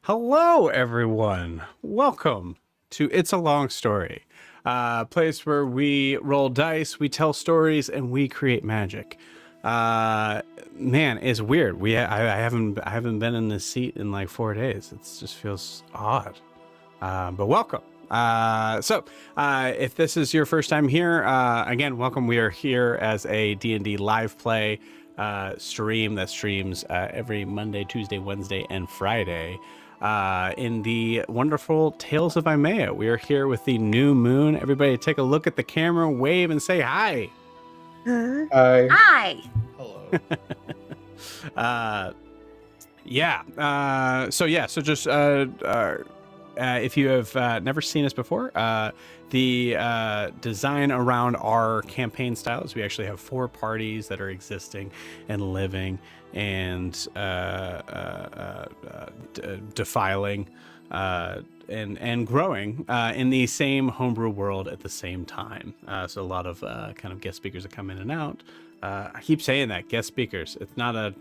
Hello, everyone. Welcome to It's a Long Story, a place where we roll dice, we tell stories, and we create magic. Man, it's weird. I haven't been in this seat in like 4 days. It just feels odd. But welcome. If this is your first time here, again, welcome. We are here as a D&D live play stream that streams every Monday, Tuesday, Wednesday, and Friday. In the wonderful Tales of Ianthe. We are here with the new moon. Everybody take a look at the camera, wave, and say hi. Hi. Hi. Hello. If you have never seen us before, the design around our campaign style is we actually have 4 parties that are existing and living and defiling and growing in the same homebrew world at the same time. So a lot of kind of guest speakers that come in and out. I keep saying that, guest speakers. It's not that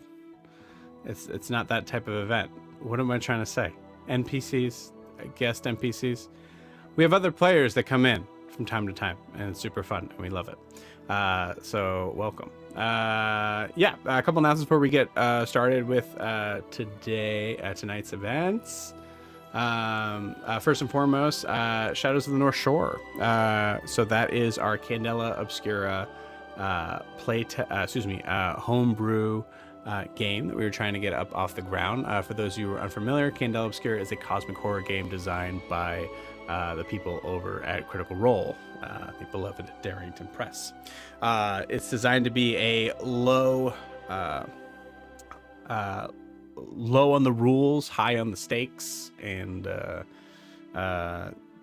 type of event. What am I trying to say? NPCs, guest NPCs. We have other players that come in from time to time, and it's super fun, and we love it. So welcome. A couple announcements before we get started with tonight's events. First and foremost, Shadows of the North Shore. So that is our Candela Obscura homebrew game that we were trying to get up off the ground. For those of you who are unfamiliar, Candela Obscura is a cosmic horror game designed by the people over at Critical Role, the beloved Darrington Press. It's designed to be a low on the rules, high on the stakes, and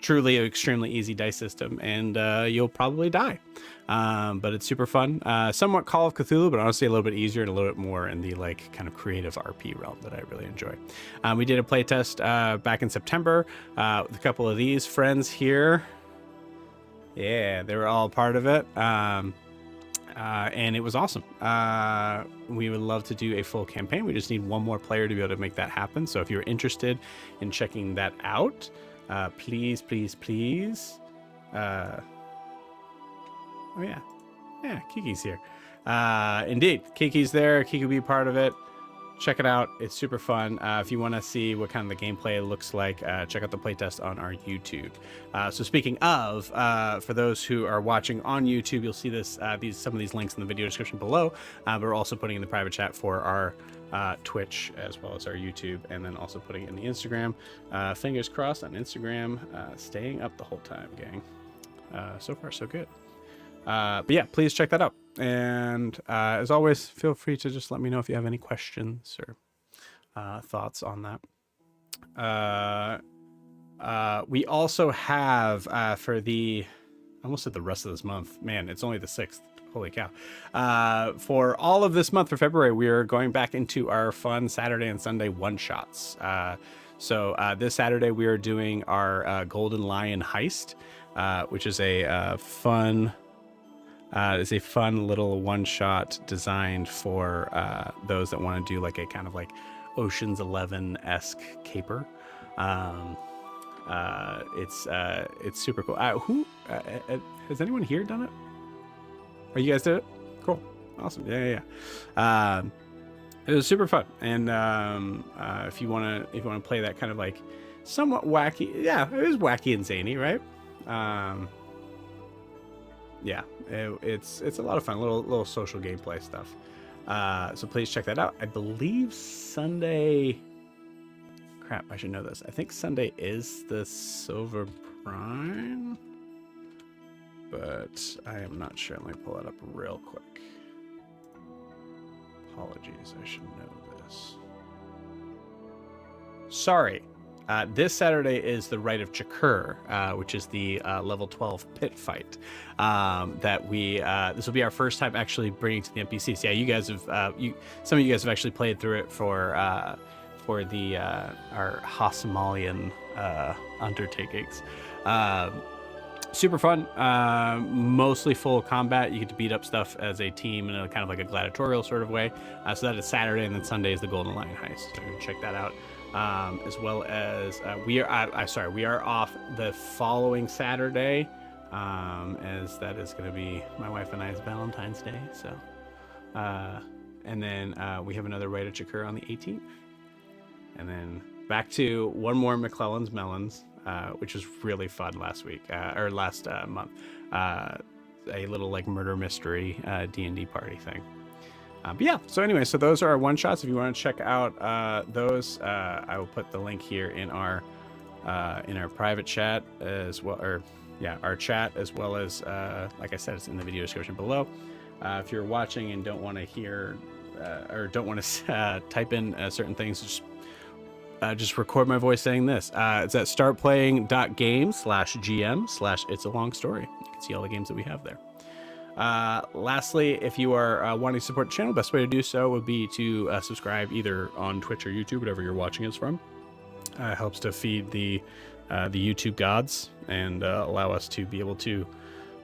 truly an extremely easy dice system, and you'll probably die. But it's super fun. Somewhat Call of Cthulhu, but honestly a little bit easier and a little bit more in the like kind of creative RP realm that I really enjoy. We did a playtest back in September with a couple of these friends here. Yeah, they were all part of it. And it was awesome. We would love to do a full campaign. We just need one more player to be able to make that happen. So if you're interested in checking that out, please. Oh yeah, Kiki's here. Indeed, Kiki's there. Kiki will be part of it. Check it out. It's super fun. If you want to see what kind of the gameplay looks like, check out the playtest on our YouTube. So speaking of, for those who are watching on YouTube, you'll see some of these links in the video description below. But we're also putting in the private chat for our Twitch as well as our YouTube, and then also putting it in the Instagram. Fingers crossed on Instagram. Staying up the whole time, gang. So far, so good. But yeah, please check that out. And as always, feel free to just let me know if you have any questions or thoughts on that. We also have for I almost said the rest of this month. Man, it's only the 6th. Holy cow. For all of this month for February, we are going back into our fun Saturday and Sunday one-shots. So this Saturday, we are doing our Golden Lion Heist, which is a fun little one-shot designed for those that want to do like a kind of like Ocean's 11-esque caper. It's super cool. Has anyone here done it? Oh, you guys did it? Cool. Awesome. Yeah. It was super fun. And if you want to play that kind of like somewhat wacky, yeah, it was wacky and zany, right? It's a lot of fun, little social gameplay stuff. So please check that out. I believe Sunday. Crap, I should know this. I think Sunday is the Silver Prime, but I am not sure. Let me pull it up real quick. Apologies, I should know this. Sorry. This Saturday is the Rite of Chakur, which is the level 12 pit fight that this will be our first time actually bringing to the NPCs. Yeah, you guys have some of you guys have actually played through it for our Hasamalian undertakings. Super fun, mostly full combat. You get to beat up stuff as a team in a kind of like a gladiatorial sort of way. So that is Saturday, and then Sunday is the Golden Lion Heist. So check that out. as well as we are off the following Saturday, as that is going to be my wife and I's Valentine's Day. So, and then we have another Rite occur on the 18th, and then back to one more McClellan's Melons, which was really fun last month. A little like murder mystery D&D party thing. But yeah, so anyway, so those are our one shots. If you want to check out those, I will put the link here in our private chat as well, or yeah, our chat, as well as like I said, it's in the video description below. If you're watching and don't want to hear or don't want to type in certain things, just record my voice saying this. It's at startplaying.game/GM/It's a Long Story. You can see all the games that we have there. Lastly, if you are wanting to support the channel, best way to do so would be to subscribe either on Twitch or YouTube, whatever you're watching us from. It helps to feed the YouTube gods and allow us to be able to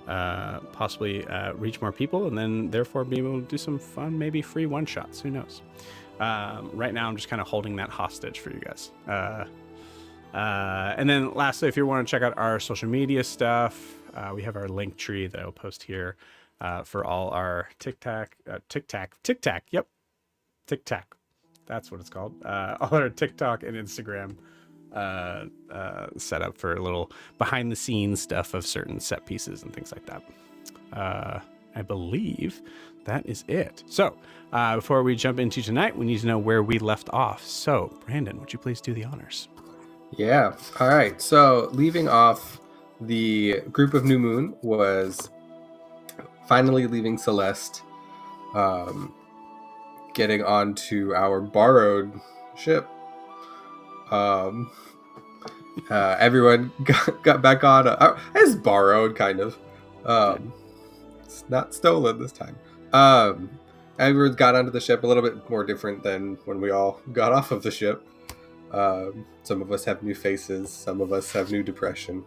possibly reach more people, and then therefore be able to do some fun, maybe free one-shots. Who knows? Right now, I'm just kind of holding that hostage for you guys. And then lastly, if you want to check out our social media stuff, we have our link tree that I'll post here for all our TikTok. Yep, TikTok. That's what it's called. All our TikTok and Instagram set up for a little behind the scenes stuff of certain set pieces and things like that. I believe that is it. So before we jump into tonight, we need to know where we left off. So Brandon, would you please do the honors? Yeah. All right. So leaving off, the group of New Moon was finally leaving Celeste, getting onto our borrowed ship. Everyone got back on. It's borrowed, kind of. It's not stolen this time. Everyone got onto the ship, a little bit more different than when we all got off of the ship. Some of us have new faces. Some of us have new depression.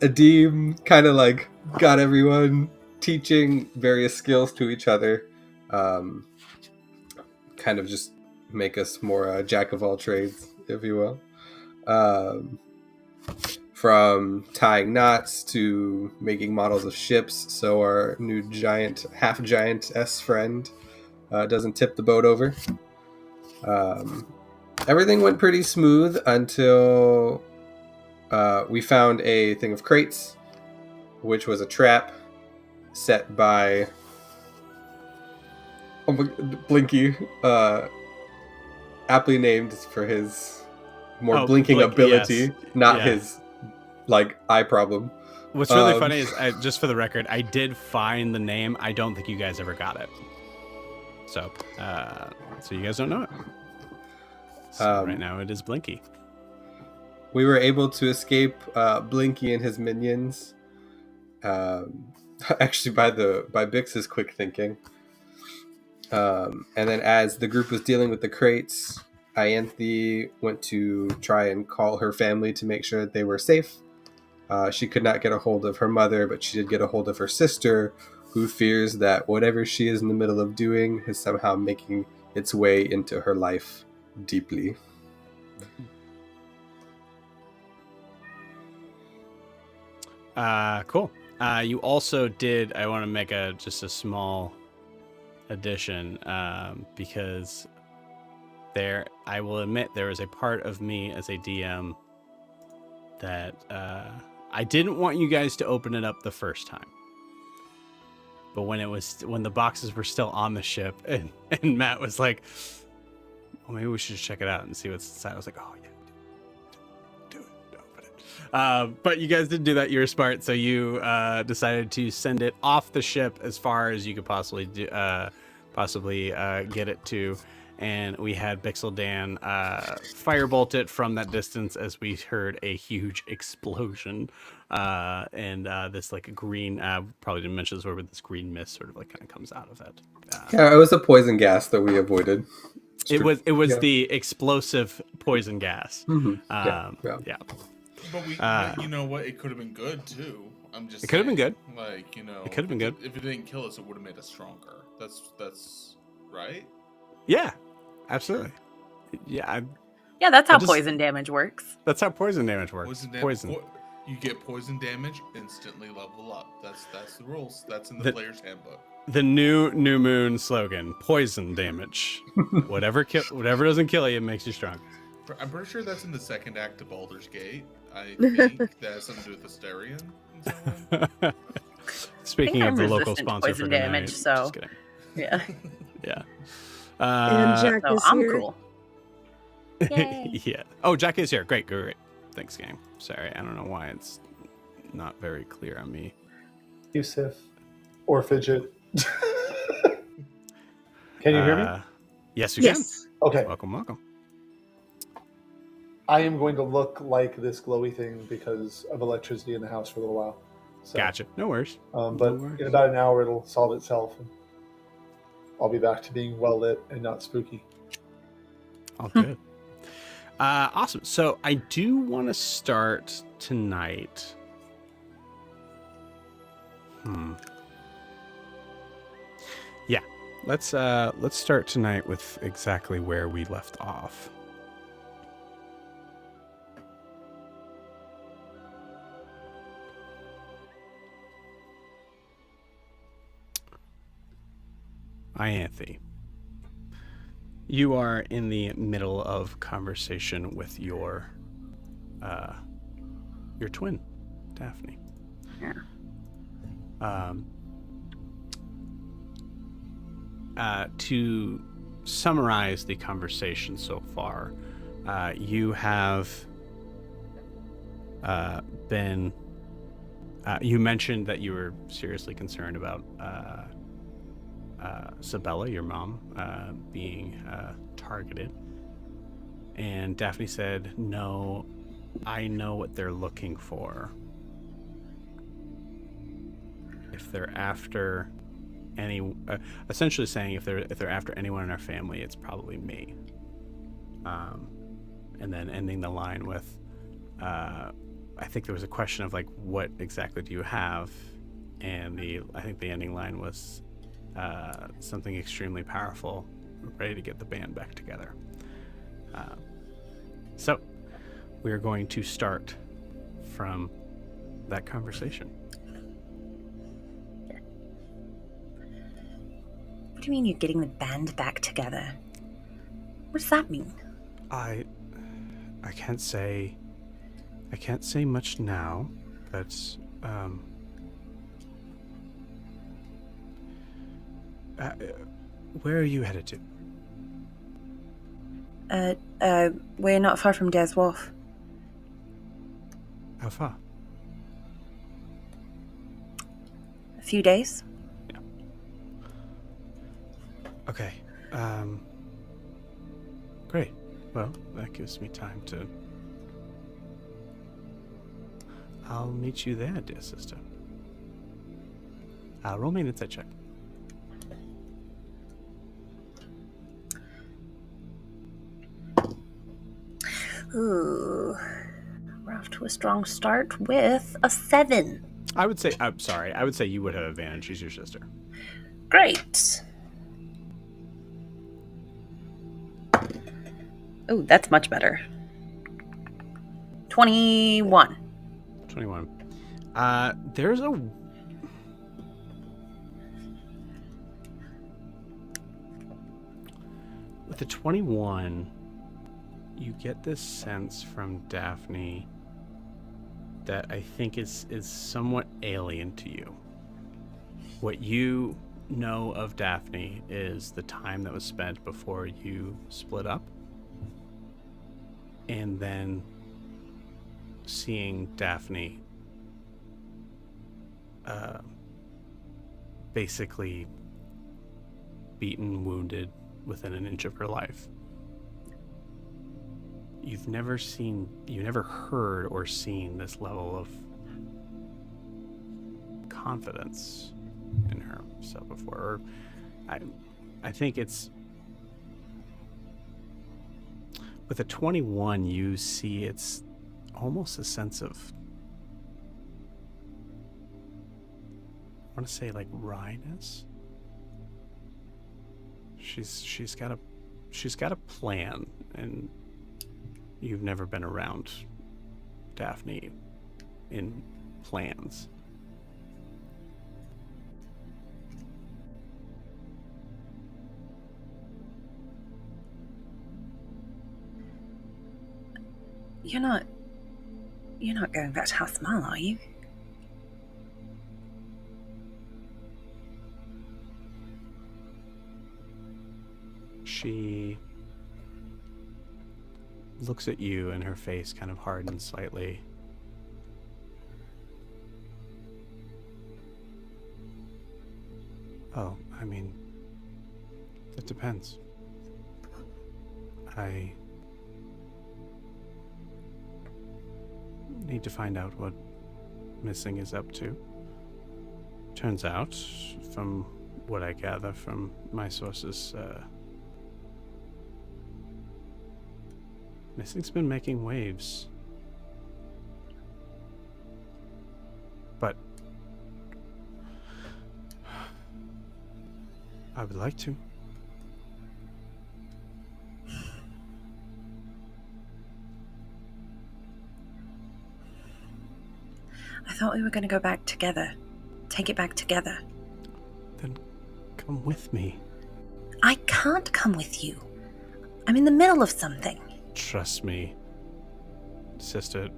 Adim kind of like got everyone teaching various skills to each other. Kind of just make us more jack of all trades, if you will. From tying knots to making models of ships, so our new half giant S friend doesn't tip the boat over. Everything went pretty smooth until we found a thing of crates, which was a trap set by Blinky, aptly named for his more blinking Blinky, ability, yes. Not his eye problem. What's really funny is, just for the record, I did find the name. I don't think you guys ever got it. So you guys don't know it. So right now it is Blinky. We were able to escape Blinky and his minions. Actually, by Bix's quick thinking. And then as the group was dealing with the crates, Ianthe went to try and call her family to make sure that they were safe. She could not get a hold of her mother, but she did get a hold of her sister, who fears that whatever she is in the middle of doing is somehow making its way into her life deeply. Cool. You also did, I want to make just a small addition, because I will admit there was a part of me as a DM that I didn't want you guys to open it up the first time. But when the boxes were still on the ship and Matt was like, well, maybe we should check it out and see what's inside. I was like, oh yeah, do it, open it. But you guys didn't do that. You were smart, so you decided to send it off the ship as far as you could possibly get it to. And we had Bixel Dan firebolt it from that distance as we heard a huge explosion. And this like green, probably didn't mention this word, but this green mist sort of like kind of comes out of it. Yeah, it was a poison gas that we avoided. It was the explosive poison gas. Mm-hmm. Yeah. But you know what? It could have been good too. It could have been good. Like, you know, it could have been good. If it didn't kill us, it would have made us stronger. That's right. Yeah. absolutely. Yeah, Yeah, that's how just- poison damage works. that's how poison damage works. Poison. You get poison damage, instantly level up. That's the rules. That's in the player's handbook. The new moon slogan: poison damage. whatever doesn't kill you makes you strong. I'm pretty sure that's in the second act of Baldur's Gate. I think that has something to do with Asterion in some way. Speaking I'm of the local resistant to sponsor poison for tonight, damage, so- just kidding. Yeah. Yeah. And Jack So is I'm here. cool. Yay. Yeah. Oh, Jack is here. Great. Thanks, gang. Sorry, I don't know why it's not very clear on me. Yusuf or Fidget. Can you hear me? Yes, you Yes. Okay. can. Welcome. I am going to look like this glowy thing because of electricity in the house for a little while. So, Gotcha. No worries. But No worries. in about an hour, it'll solve itself. And I'll be back to being well lit and not spooky. All good. Awesome. So I do want to start tonight. Yeah. Let's start tonight with exactly where we left off. Ianthe. You are in the middle of conversation with your twin, Daphne. Yeah. To summarize the conversation so far, you have been. You mentioned that you were seriously concerned about Sabella, your mom, being targeted. And Daphne said, "No, I know what they're looking for. If they're after essentially saying if they're after anyone in our family, it's probably me." And then ending the line with, I think there was a question of like, what exactly do you have? And I think the ending line was something extremely powerful, ready to get the band back together. So we are going to start from that conversation. What do you mean you're getting the band back together? What does that mean? I can't say much now, but where are you headed to? We're not far from Dair's Wharf. How far? A few days. Okay. Great. Well, that gives me time to... I'll meet you there, dear sister. Roll me an insight check. Ooh. We're off to a strong start with a 7. I would say... I'm sorry. I would say you would have advantage. She's your sister. Great. Oh, that's much better. 21. 21. There's a... With the 21, you get this sense from Daphne that I think is somewhat alien to you. What you know of Daphne is the time that was spent before you split up, and then seeing Daphne basically beaten, wounded within an inch of her life. You've never heard or seen this level of confidence in herself before. Or I think it's with a 21, you see it's almost a sense of, I want to say like wryness. She's got a she's got a plan, and you've never been around Daphne in plans. You're not going back to House Mal, are you? She looks at you, and her face kind of hardens slightly. Oh, I mean, it depends. I need to find out what Missing is up to. Turns out, from what I gather from my sources, Missing's been making waves. But I would like to. I thought we were going to go back together. Take it back together. Then come with me. I can't come with you. I'm in the middle of something. Trust me, sister.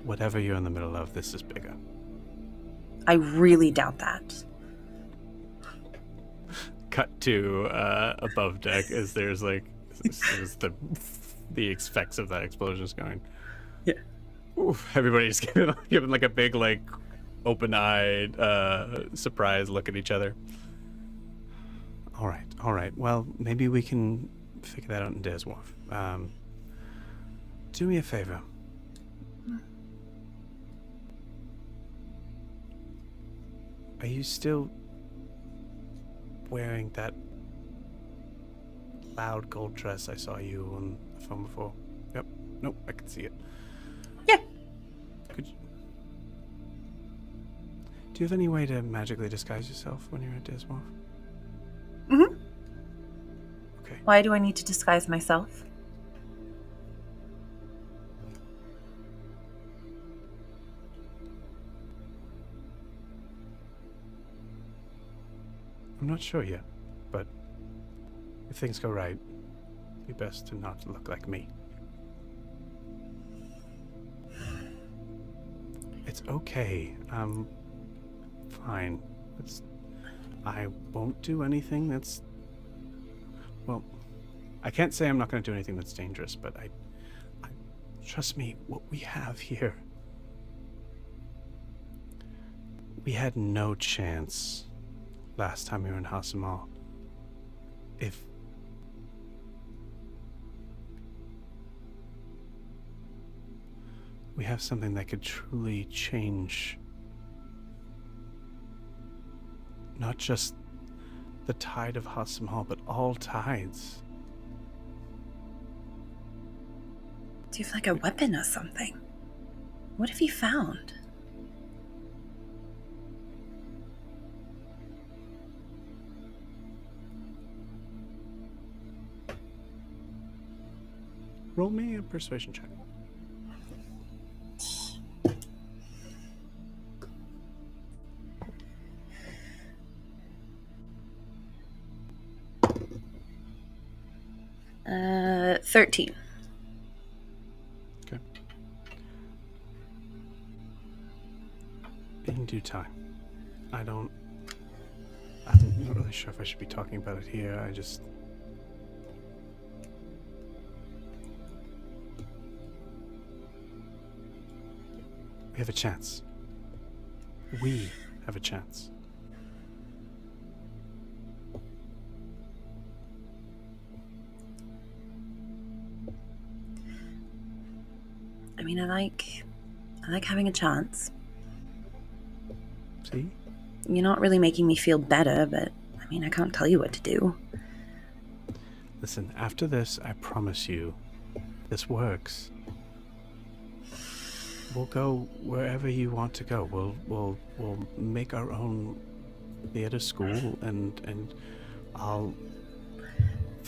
Whatever you're in the middle of, this is bigger. I really doubt that. Cut to above deck as there's like as the effects of that explosion is going. Yeah. Oof, everybody's giving like a big like open-eyed surprised look at each other. All right. Well, maybe we can figure that out in Dair's Wharf. Do me a favor. Are you still wearing that loud gold dress I saw you on the phone before? Yep. Nope, I can see it. Yeah. Could you... Do you have any way to magically disguise yourself when you're at Dair's Wharf? Mm-hmm. Okay. Why do I need to disguise myself? I'm not sure yet, but if things go right, it'd be best to not look like me. It's okay. I'm fine. I won't do anything that's... Well, I can't say I'm not going to do anything that's dangerous, but I trust me, what we have here... We had no chance last time we were in House Mal. If we have something that could truly change not just the tide of House Mal, but all tides. Do you have like a weapon or something? What have you found? Roll me a persuasion check. Uh, 13. Okay. In due time. I'm not really sure if I should be talking about it here. We have a chance. We have a chance. I mean, I like having a chance. See? You're not really making me feel better, but I mean, I can't tell you what to do. Listen, after this, I promise you, this works. We'll go wherever you want to go. We'll make our own theater school, and I'll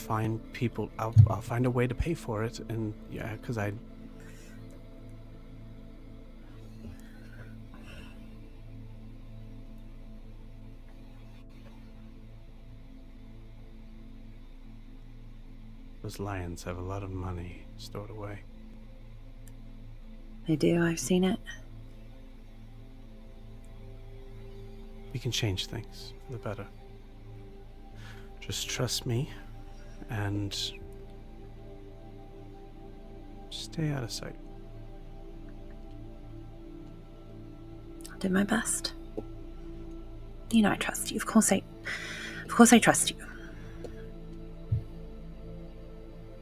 find people. I'll find a way to pay for it, and yeah, because I. Those lions have a lot of money stored away. They do, I've seen it. We can change things for the better. Just trust me and stay out of sight. I'll do my best. You know I trust you. Of course I trust you.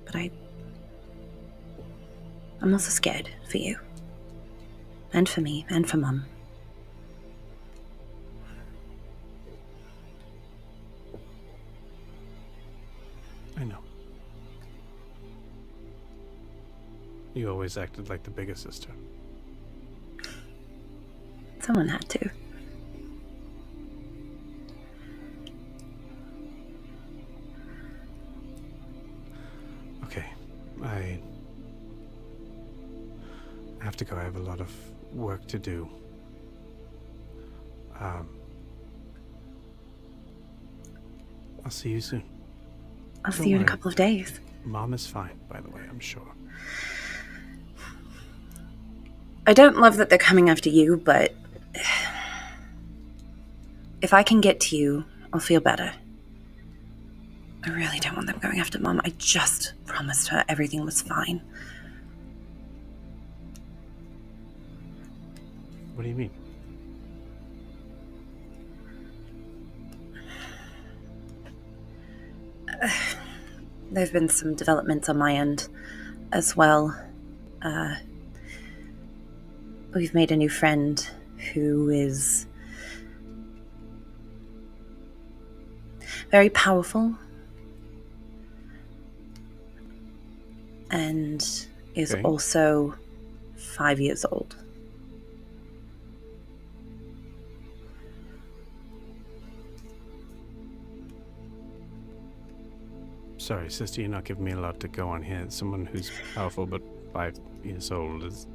But I'm also scared for you. And for me, and for Mum. I know. You always acted like the bigger sister. Someone had to. Okay, I have to go. I have a lot of work to do. I'll see you soon. I'll Don't see you in a worry. couple of days. Mom is fine, by the way, I'm sure. I don't love that they're coming after you, but if I can get to you, I'll feel better. I really don't want them going after Mum. I just promised her everything was fine. What do you mean? There's been some developments on my end as well. We've made a new friend who is very powerful and is Okay. also 5 years old. Sorry, sister, you're not giving me a lot to go on here. Someone who's powerful but 5 years old is...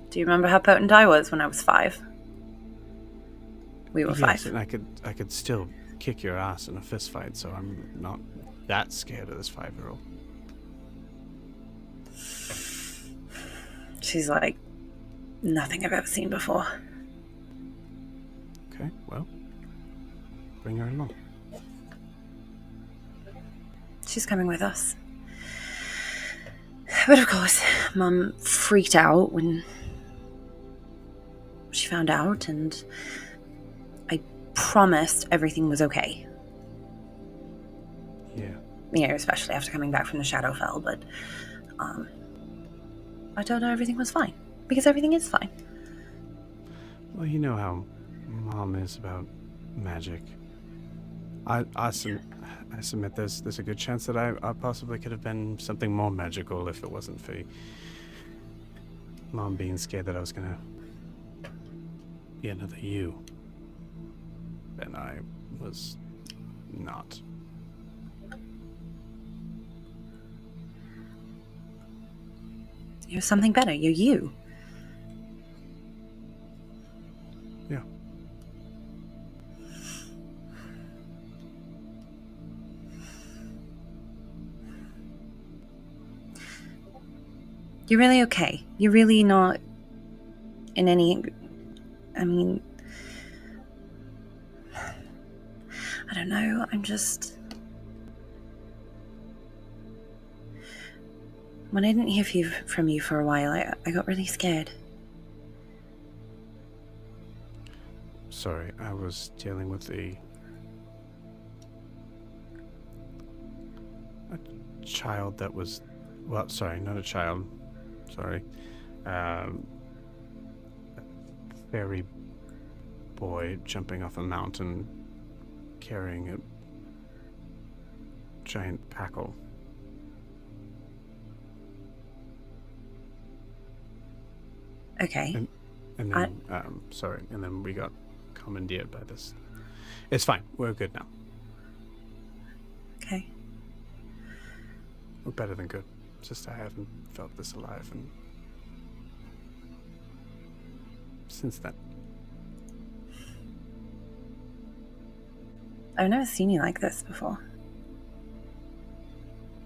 Do you remember how potent I was when I was 5? We were Yes, 5. and I could still kick your ass in a fist fight, so I'm not that scared of this 5-year-old. She's like nothing I've ever seen before. Okay, well, bring her along. She's coming with us. But of course, Mum freaked out when she found out, and I promised everything was okay. Yeah. You know, especially after coming back from the Shadowfell, but I told her everything was fine. Because everything is fine. Well, you know how Mom is about magic. I submit there's a good chance that I possibly could have been something more magical if it wasn't for Mom being scared that I was gonna be another you. And I was not. You're something better. You're you. Yeah. You're really okay. You're really not in any... I mean... I don't know. I'm just... When I didn't hear from you for a while, I got really scared. Sorry, I was dealing with a child that was... Well, sorry, not a child. Sorry. Fairy boy jumping off a mountain carrying a giant packle. Okay. And then, sorry, and then we got commandeered by this. It's fine. We're good now. Okay. We're better than good. It's just I haven't felt this alive and since then. I've never seen you like this before.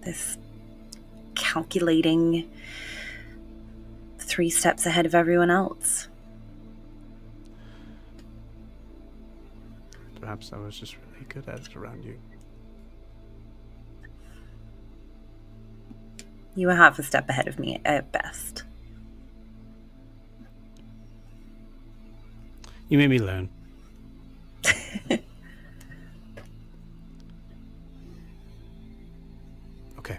This calculating 3 steps ahead of everyone else. Perhaps I was just really good at it around you. You were half a step ahead of me at best. You made me learn. Okay.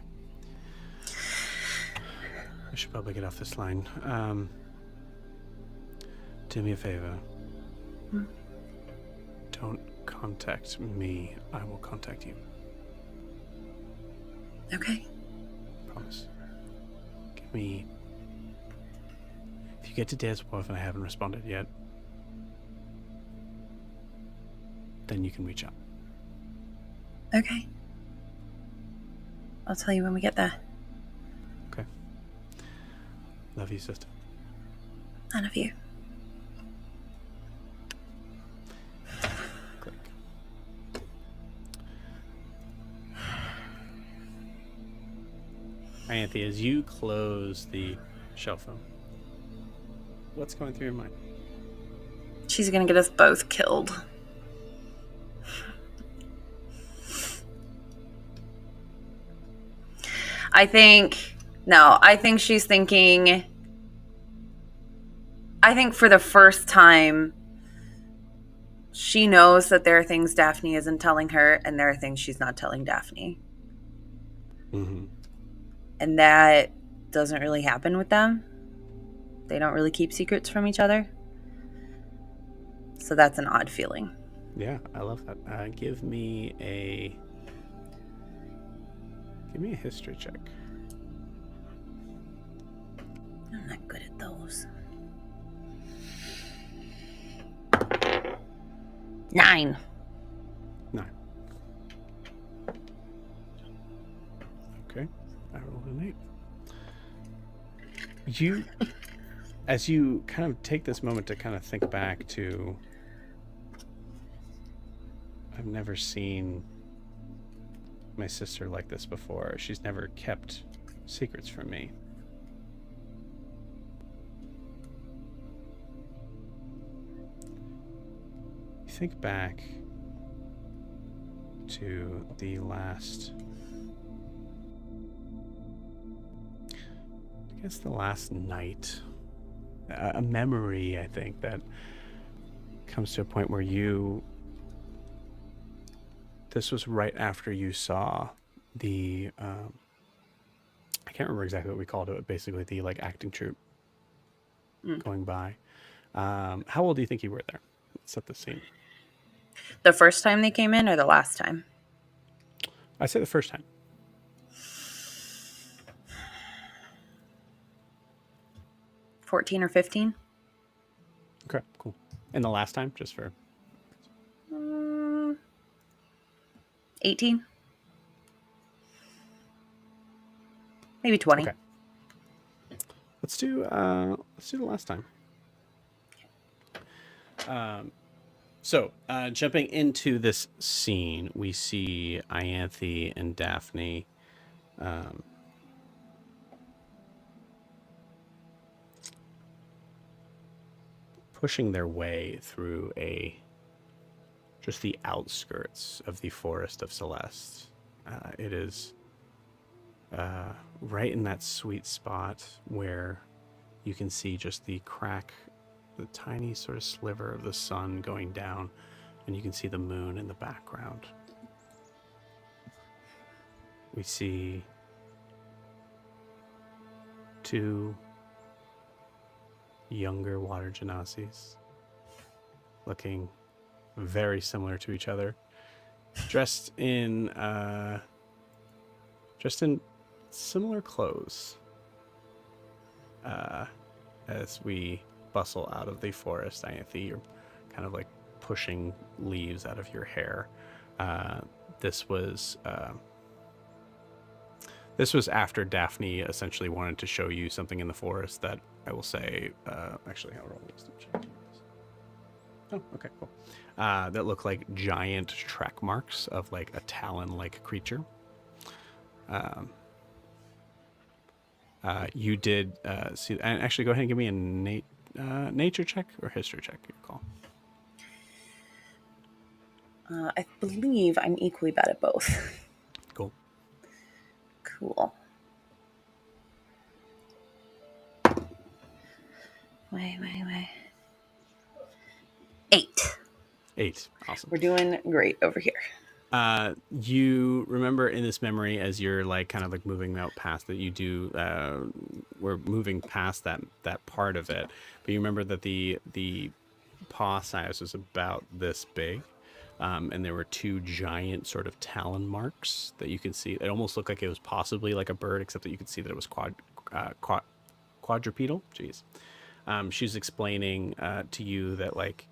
I should probably get off this line. Do me a favor. Don't contact me. I will contact you. Okay. Promise. Give me... If you get to Dair's Wharf and I haven't responded yet, then you can reach out. Okay. I'll tell you when we get there. Okay. Love you, sister. I love you. Click. Ianthe, as you close the shell phone, what's going through your mind? She's gonna get us both killed. I think she's thinking, I think for the first time, she knows that there are things Daphne isn't telling her, and there are things she's not telling Daphne. Mm-hmm. And that doesn't really happen with them. They don't really keep secrets from each other. So that's an odd feeling. Yeah, I love that. Give me a history check. I'm not good at those. 9. 9. Okay, I rolled an 8. As you kind of take this moment to kind of think back to, I've never seen my sister like this before. She's never kept secrets from me. You think back to the last, I guess the last night, a memory, I think, that comes to a point where this was right after you saw the, I can't remember exactly what we called it, but basically the acting troupe going by. How old do you think you were there? Let's set the scene. The first time they came in or the last time? I say the first time. – 14 or 15? Okay, cool. And the last time, just for... 18? Maybe 20. Okay. Let's do the last time. So, jumping into this scene, we see Ianthe and Daphne pushing their way through just the outskirts of the Forest of Celeste. It is right in that sweet spot where you can see just the crack, the tiny sort of sliver of the sun going down, and you can see the moon in the background. We see 2 younger water genasies looking very similar to each other, dressed in similar clothes as we bustle out of the forest. Ianthe, you're kind of pushing leaves out of your hair. This was This was after Daphne essentially wanted to show you something in the forest that I will say, actually, I'll roll wisdom check. Oh, okay, cool. That look like giant track marks of like a talon-like creature. You did see, and actually go ahead and give me a nature check or history check, your call. I believe I'm equally bad at both. Cool. Cool. Wait. 8. 8. Awesome. We're doing great over here. You remember in this memory as you're like kind of like moving out past that you do we're moving past that part of it, but you remember that the paw size was about this big, and there were 2 giant sort of talon marks that you can see. It almost looked like it was possibly like a bird, except that you could see that it was quadrupedal. Jeez. She's explaining to you that like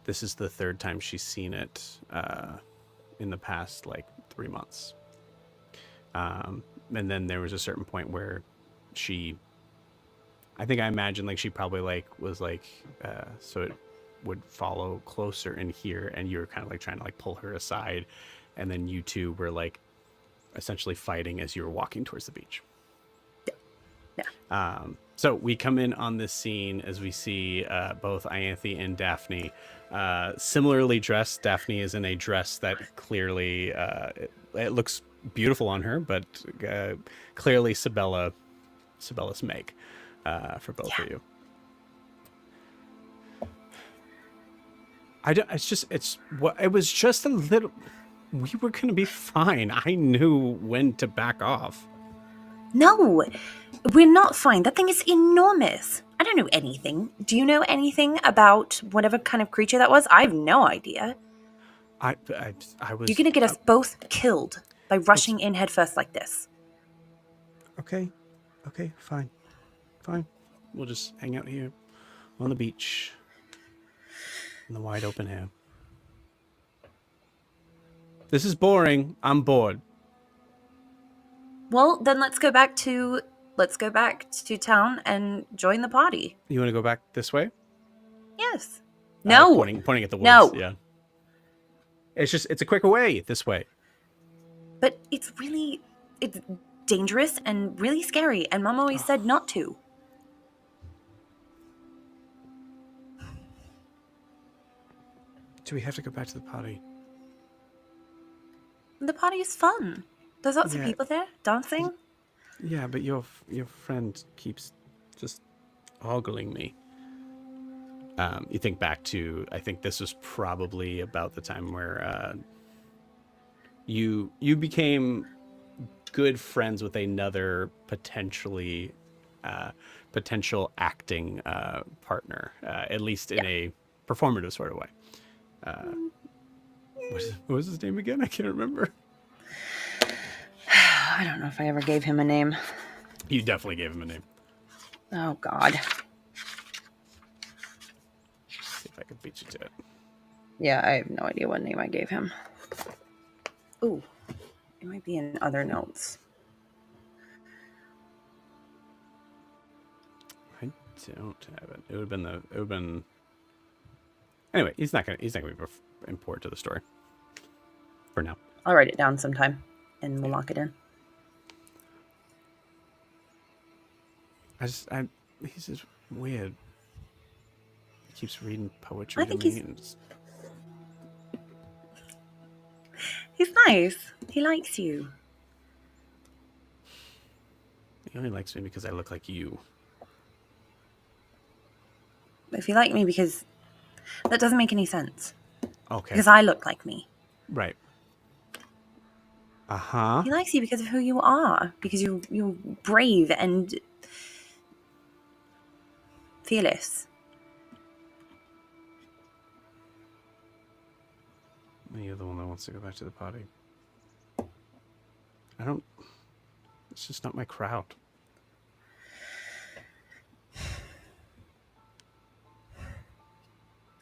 this is the 3rd time she's seen it in the past like 3 months. And then there was a certain point where I imagine like she probably like was like so it would follow closer in here, and you were kind of like trying to like pull her aside, and then you two were like essentially fighting as you were walking towards the beach. Yeah. So we come in on this scene as we see both Ianthe and Daphne similarly dressed. Daphne is in a dress that clearly it looks beautiful on her, but clearly Sabella's make for both of you. It was just a little. We were going to be fine. I knew when to back off. No, we're not fine. That thing is enormous. I don't know anything. Do you know anything about whatever kind of creature that was? I have no idea. I was. You're going to get us both killed by rushing in headfirst like this. Okay, fine. We'll just hang out here on the beach in the wide open air. This is boring. I'm bored. Well, then let's go back to town and join the party. You want to go back this way? Yes. No. Pointing at the woods. No. Yeah. It's a quicker way this way. But it's dangerous and really scary, and Mom always said not to. Do we have to go back to the party? The party is fun. There's lots of people there dancing. Yeah, but your friend keeps just ogling me. You think back to, I think this was probably about the time where you became good friends with another potential acting partner, at least in a performative sort of way. What was his name again? I can't remember. I don't know if I ever gave him a name. You definitely gave him a name. Oh, God. See if I can beat you to it. Yeah, I have no idea what name I gave him. Ooh, it might be in other notes. I don't have it. It would have been. Anyway, he's not gonna be important to the story. For now. I'll write it down sometime, and we'll lock it in. He's just weird. He keeps reading poetry I to think me. He's nice. He likes you. He only likes me because I look like you. If you like me because... That doesn't make any sense. Okay. Because I look like me. Right. Uh-huh. He likes you because of who you are. Because you're brave and... fearless. You're the one that wants to go back to the party. It's just not my crowd.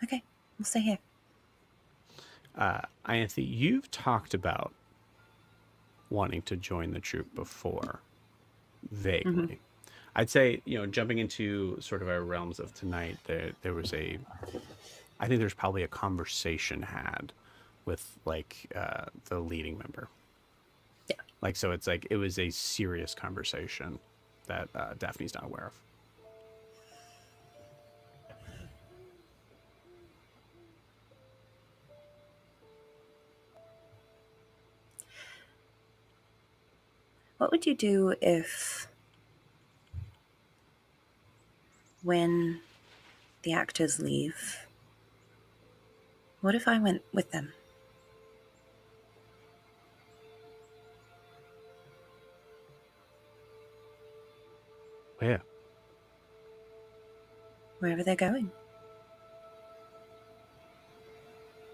Okay, we'll stay here. Ianthe, you've talked about wanting to join the troop before. vaguely. I'd say, jumping into sort of our realms of tonight, there was I think there's probably a conversation had with like the leading member. Yeah. Like, so it's like it was a serious conversation that Daphne's not aware of. What would you do if, when the actors leave, what if I went with them? Where? Wherever they're going.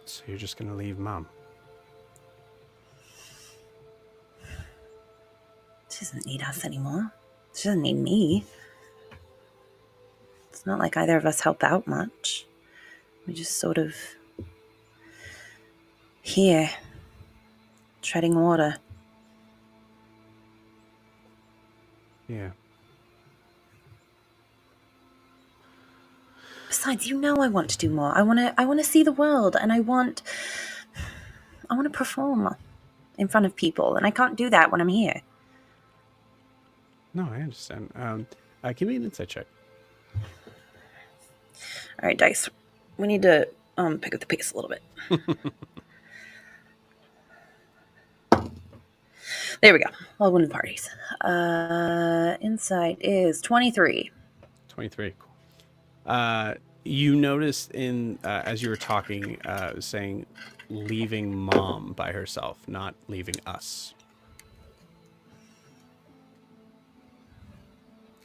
So you're just gonna leave Mom? She doesn't need us anymore. She doesn't need me. It's not like either of us help out much. We're just sort of here, treading water. Yeah. Besides, I want to do more. I want to see the world, and I want to perform in front of people, and I can't do that when I'm here. No, I understand. Give me an insight check. All right, Dice. We need to pick up the pace a little bit. There we go. All winning parties. Insight is 23. 23. Cool. You noticed as you were talking, saying leaving Mom by herself, not leaving us.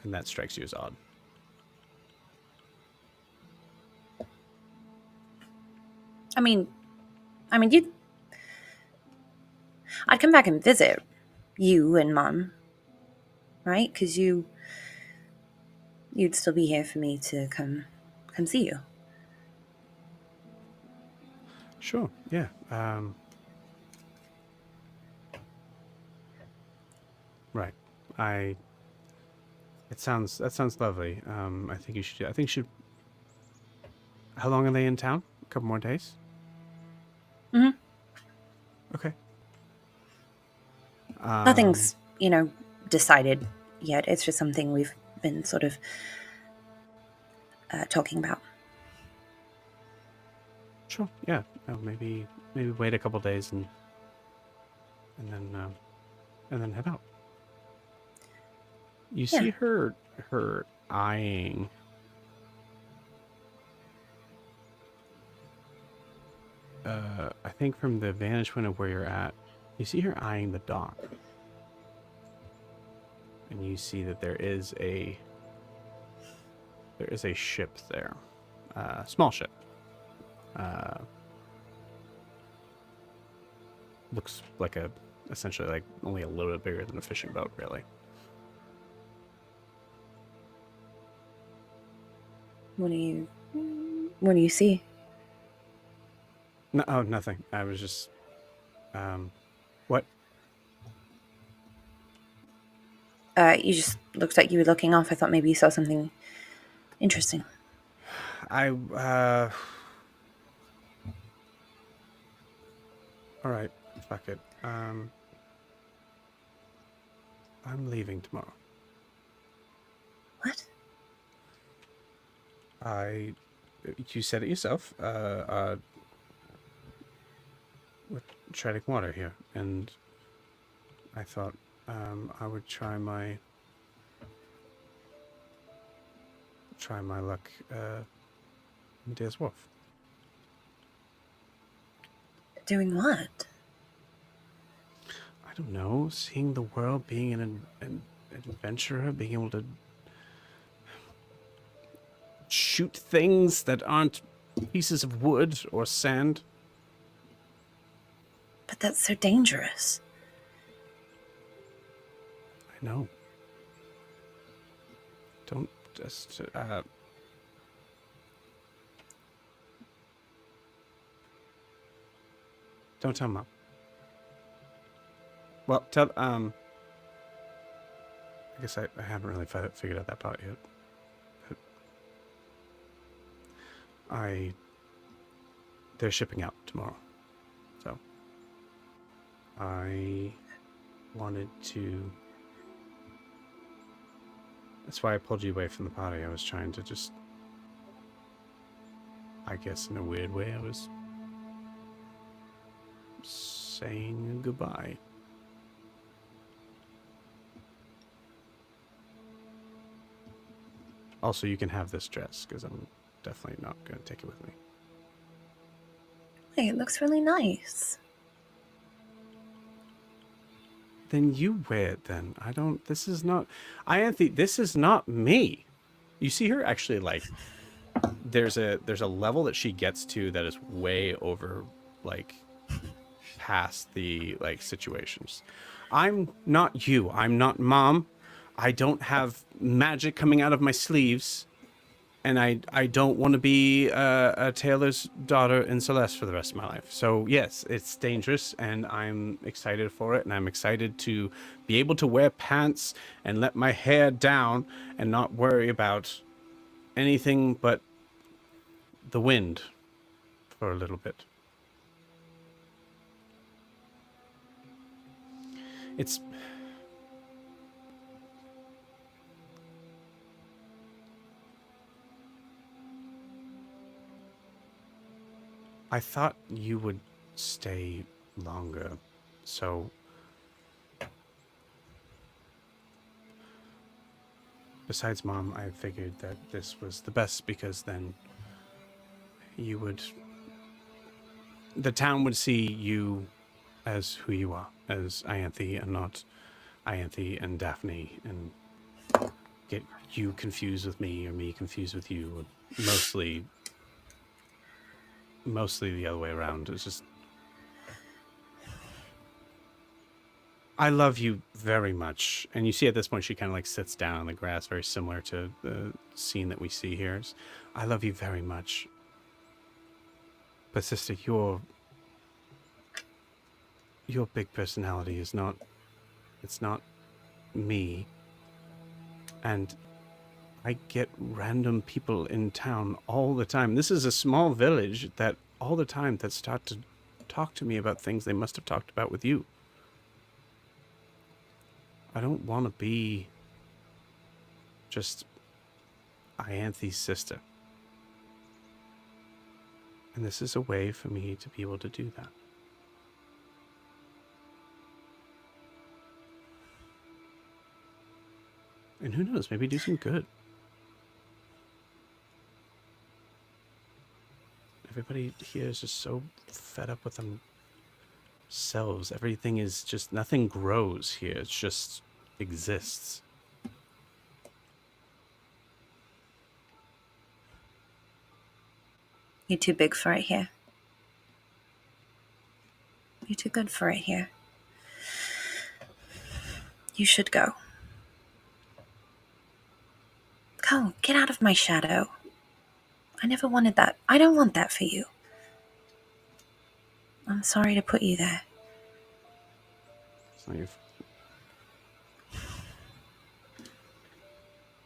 And that strikes you as odd. I mean, I'd come back and visit you and Mom, right? Because you'd still be here for me to come see you. Sure. Yeah. Right. That sounds lovely. I think you should. How long are they in town? A couple more days? Mm-hmm. Okay. Nothing's, decided yet. It's just something we've been sort of talking about. Sure. Yeah. Maybe wait a couple days and then head out. You see her eyeing I think from the vantage point of where you're at, you see her eyeing the dock. And you see that there is a ship there. Small ship. Looks like essentially like only a little bit bigger than a fishing boat, really. What do you see? No, oh, nothing. I was just, what? You just looked like you were looking off. I thought maybe you saw something interesting. All right, fuck it. I'm leaving tomorrow. What? You said it yourself. We're treading water here, and I thought I would try my luck in Dair's Wharf. Doing what? I don't know. Seeing the world, being an adventurer, being able to shoot things that aren't pieces of wood or sand. But that's so dangerous. I know. Don't just don't tell Mom. Well, tell I guess I haven't really figured out that part yet. But they're shipping out tomorrow. So I wanted to... That's why I pulled you away from the party. I was trying to just... I guess in a weird way, I was saying goodbye. Also, you can have this dress, because I'm definitely not going to take it with me. Hey, it looks really nice. Then you wear it then. I don't... This is not... Ianthe, this is not me. You see her actually, like... There's a level that she gets to that is way over, like... past the, like, situations. I'm not you. I'm not Mom. I don't have magic coming out of my sleeves, and I don't want to be a tailor's daughter in Celeste for the rest of my life. So yes, it's dangerous, and I'm excited for it, and I'm excited to be able to wear pants and let my hair down and not worry about anything but the wind for a little bit. It's... I thought you would stay longer, so... Besides Mom, I figured that this was the best, because then you would... The town would see you as who you are, as Ianthe, and not Ianthe and Daphne, and get you confused with me, or me confused with you, or mostly the other way around. It's just... I love you very much. And you see at this point she kind of like sits down on the grass, very similar to the scene that we see here. I love you very much. But sister, your big personality is not... It's not me. And I get random people in town all the time. This is a small village that all the time that start to talk to me about things they must have talked about with you. I don't want to be just Ianthe's sister. And this is a way for me to be able to do that. And who knows, maybe do some good. Everybody here is just so fed up with themselves. Everything is just... Nothing grows here. It just exists. You're too big for it here. You're too good for it here. You should go. Go, get out of my shadow. I never wanted that. I don't want that for you. I'm sorry to put you there. It's not your...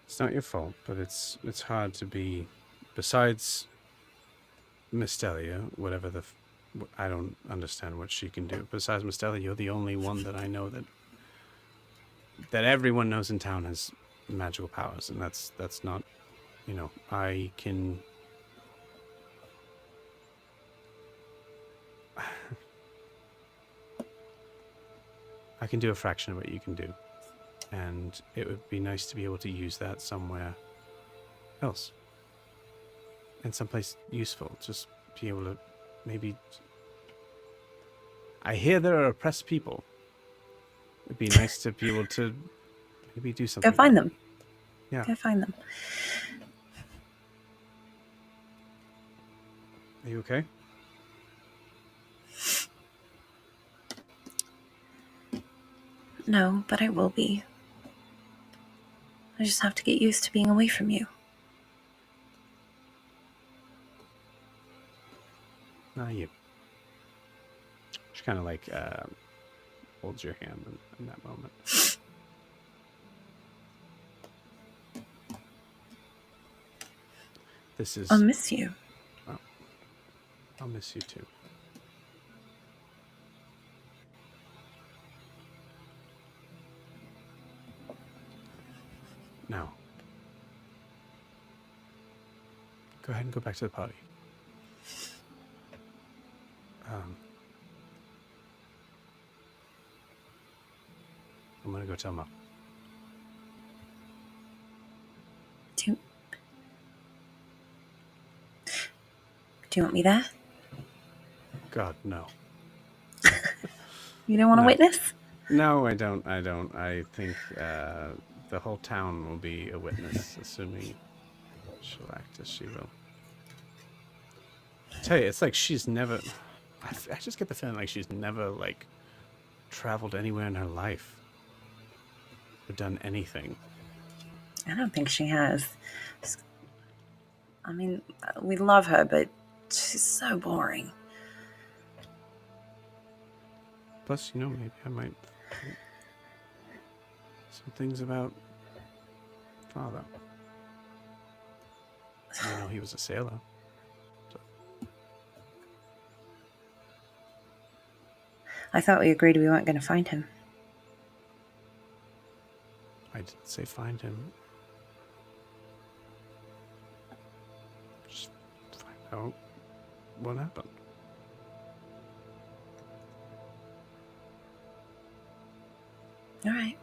It's not your fault, but it's hard to be... Besides Mystelia, whatever the... I don't understand what she can do. Besides Mystelia, you're the only one that I know that everyone knows in town has magical powers, and that's not... You know, I can... I can do a fraction of what you can do. And it would be nice to be able to use that somewhere else. In someplace useful. Just be able to maybe... I hear there are oppressed people. It'd be nice to be able to maybe do something. Go find them. Yeah. Go find them. Are you okay? No, but I will be. I just have to get used to being away from you. Not you. She kind of like holds your hand in that moment. This is... I'll miss you. I'll miss you too. Now, go ahead and go back to the party. I'm gonna go tell Mom. Do you want me there? God, no. You don't want to No. witness? No, I don't. I think the whole town will be a witness, assuming she'll act as she will. I tell you, it's like she's never... I just get the feeling like she's never, like, traveled anywhere in her life. Or done anything. I don't think she has. I mean, we love her, but she's so boring. Plus, you know, maybe I might... some things about Father. You know, he was a sailor. So. I thought we agreed we weren't going to find him. I didn't say find him. Just find out what happened. All right.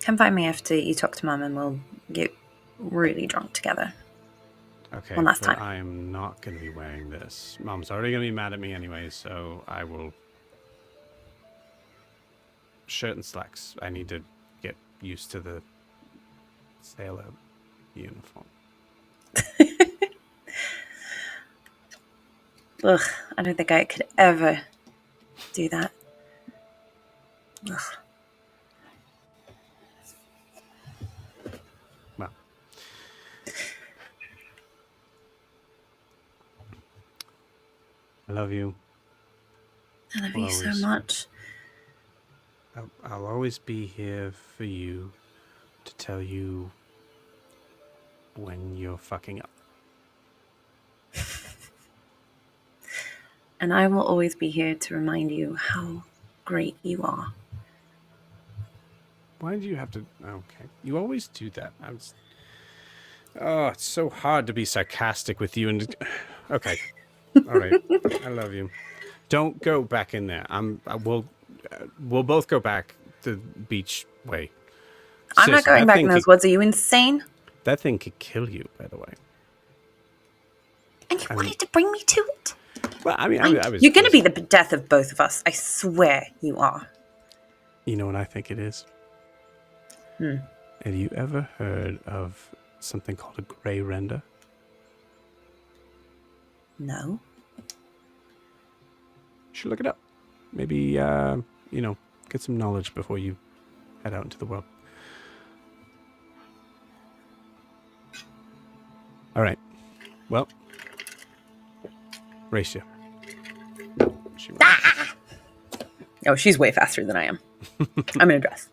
Come find me after you talk to Mum and we'll get really drunk together. Okay, One last but time. I am not going to be wearing this. Mom's already going to be mad at me anyway, so I will... Shirt and slacks. I need to get used to the sailor uniform. Ugh, I don't think I could ever do that. Ugh. Well. I love you. I love you so Always. much. I'll always be here for you to tell you when you're fucking up. And I will always be here to remind you how great you are. Why do you have to... Okay. You always do that. Oh, it's so hard to be sarcastic with you and... Okay. All right. I love you. Don't go back in there. We'll both go back the beach way. I'm not Seriously, going that back thing in those could- woods. Are you insane? That thing could kill you, by the way. And you wanted to bring me to it? Well, I mean, I was... You're going to be the death of both of us. I swear you are. You know what I think it is? Have you ever heard of something called a gray render? No. You should look it up. Maybe, get some knowledge before you head out into the world. All right. Well, race you. Oh, she's way faster than I am. I'm in a dress.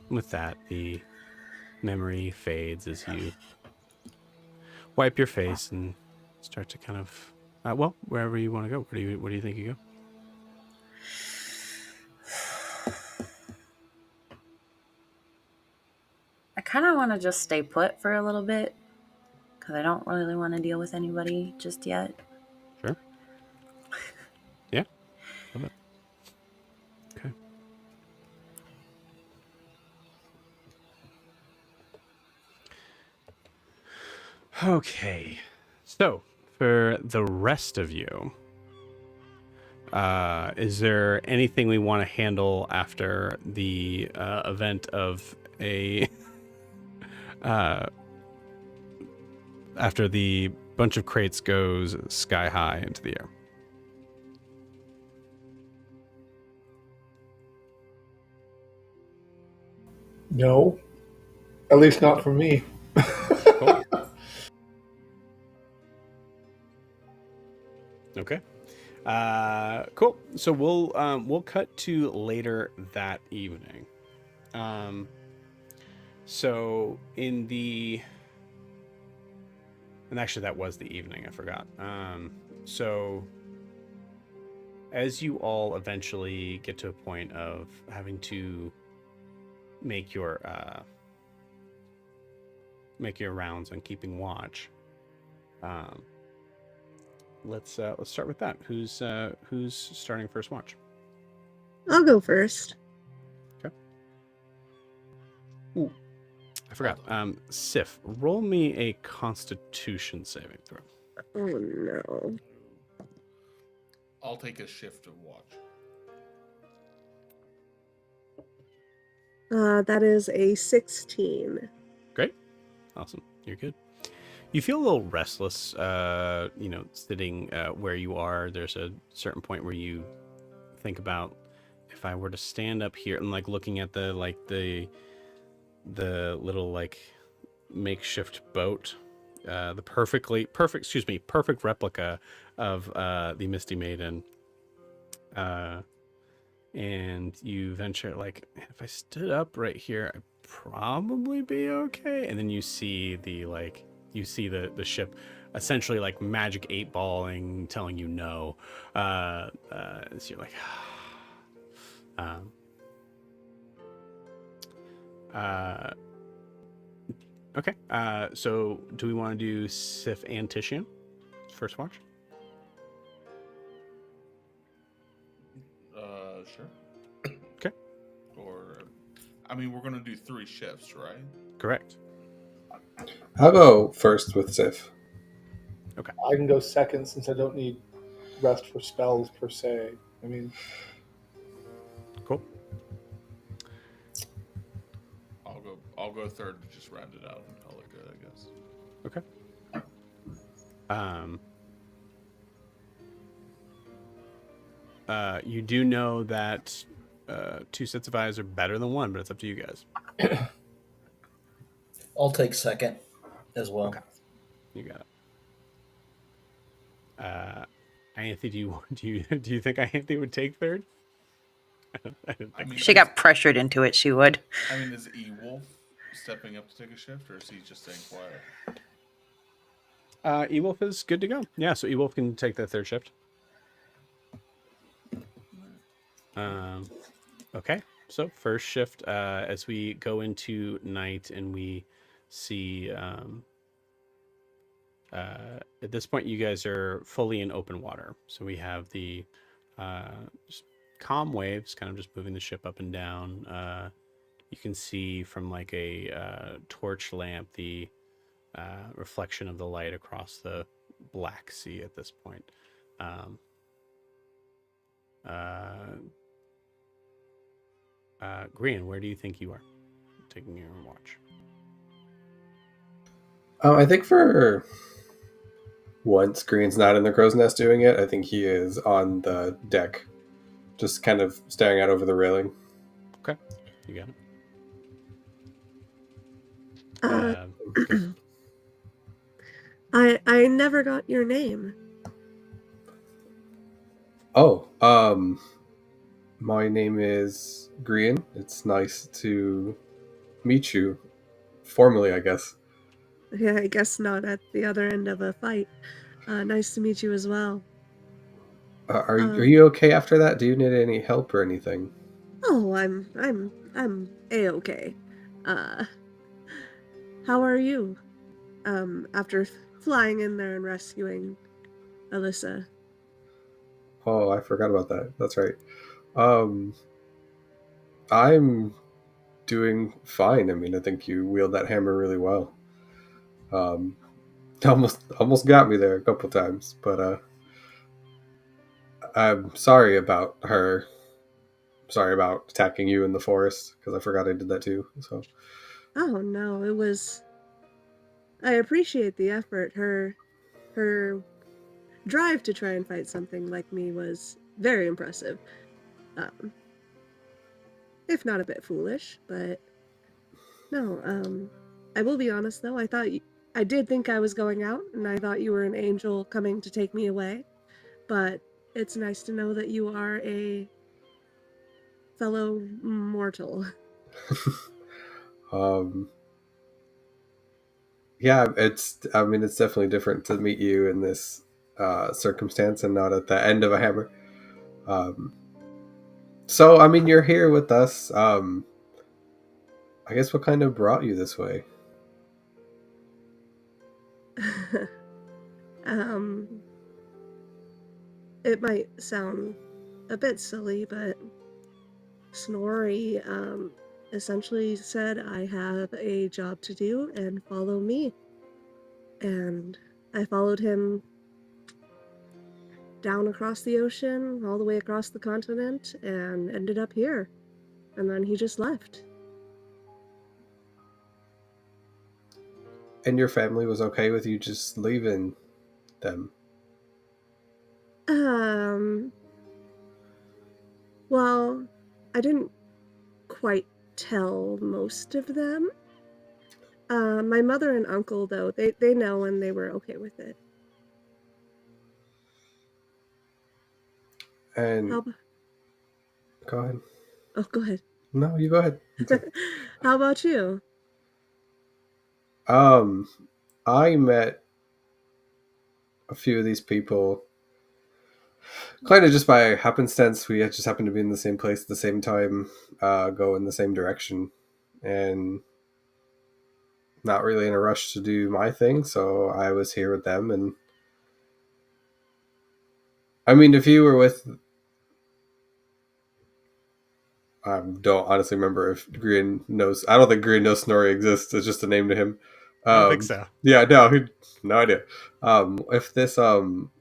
With that, the memory fades as you wipe your face and start to kind of, wherever you want to go. Where do you think you go? I kind of want to just stay put for a little bit because I don't really want to deal with anybody just yet. Sure. Yeah. Love it. Okay. Okay. So, for the rest of you, is there anything we want to handle after the event of a... after the bunch of crates goes sky high into the air? No, at least not for me. Okay. Cool. So we'll cut to later that evening. So in the and actually that was the evening, I forgot. So as you all eventually get to a point of having to make your rounds and keeping watch, let's start with that. Who's starting first watch? I'll go first. Okay. Ooh, I forgot. Sif, roll me a Constitution saving throw. Oh no. I'll take a shift of watch. That is a 16. Great, awesome. You're good. You feel a little restless, sitting where you are. There's a certain point where you think about, if I were to stand up here and like looking at the little like makeshift boat, the perfect replica of the Misty Maiden, and you venture like, if I stood up right here, I'd probably be okay. And then you see the ship essentially like magic 8-balling, telling you no. So you're like, okay. So do we want to do Sif and Titian first watch? Sure. Okay. Or, I mean, we're gonna do 3 shifts, right? Correct. I'll go first with Sif. I can go second since I don't need rest for spells per se. I mean, Cool. I'll go third to just round it out and call it good, I guess. Okay. You do know that 2 sets of eyes are better than 1, but it's up to you guys. I'll take second as well. Okay. You got it. Ianthe, do you think Ianthe would take third? I didn't think She got pressured into it, she would. I mean, is E-Wolf stepping up to take a shift, or is he just staying quiet? E-Wolf is good to go. Yeah, so E-Wolf can take the third shift. Okay, so first shift, as we go into night and we see, at this point you guys are fully in open water. So we have the just calm waves kind of just moving the ship up and down. You can see from like a torch lamp the reflection of the light across the Black Sea at this point. Grian, where do you think you are taking your watch? I think for once Green's not in the crow's nest doing it, I think he is on the deck, just kind of staring out over the railing. Okay, you got it. I never got your name. Oh, my name is Green. It's nice to meet you. Formally, I guess. Yeah, I guess not at the other end of a fight. Nice to meet you as well. Are you okay after that? Do you need any help or anything? Oh, I'm A-okay. How are you? After flying in there and rescuing Alyssa. Oh, I forgot about that. That's right. I'm doing fine. I mean, I think you wield that hammer really well. Almost got me there a couple times, but I'm sorry about her. Sorry about attacking you in the forest, because I forgot I did that too. So. Oh no, it was. I appreciate the effort. Her drive to try and fight something like me was very impressive. If not a bit foolish, but no. I will be honest though. I did think I was going out, and I thought you were an angel coming to take me away. But it's nice to know that you are a fellow mortal. Yeah, it's definitely different to meet you in this circumstance and not at the end of a hammer. So you're here with us. I guess what kind of brought you this way? It might sound a bit silly, but Snorri essentially said I have a job to do and follow me. And I followed him down across the ocean, all the way across the continent, and ended up here. And then he just left. And your family was okay with you just leaving them? Well, I didn't quite tell most of them. My mother and uncle, though, they know and they were okay with it. And How, go ahead. oh, go ahead. No, you go ahead. How about you? I met a few of these people kind of just by happenstance. We had just happened to be in the same place at the same time, go in the same direction, and not really in a rush to do my thing, so I was here with them. And if you were with, I don't honestly remember if Green knows. I don't think Green knows Snorri exists. It's just a name to him. I don't think so. Yeah, no, no idea. If this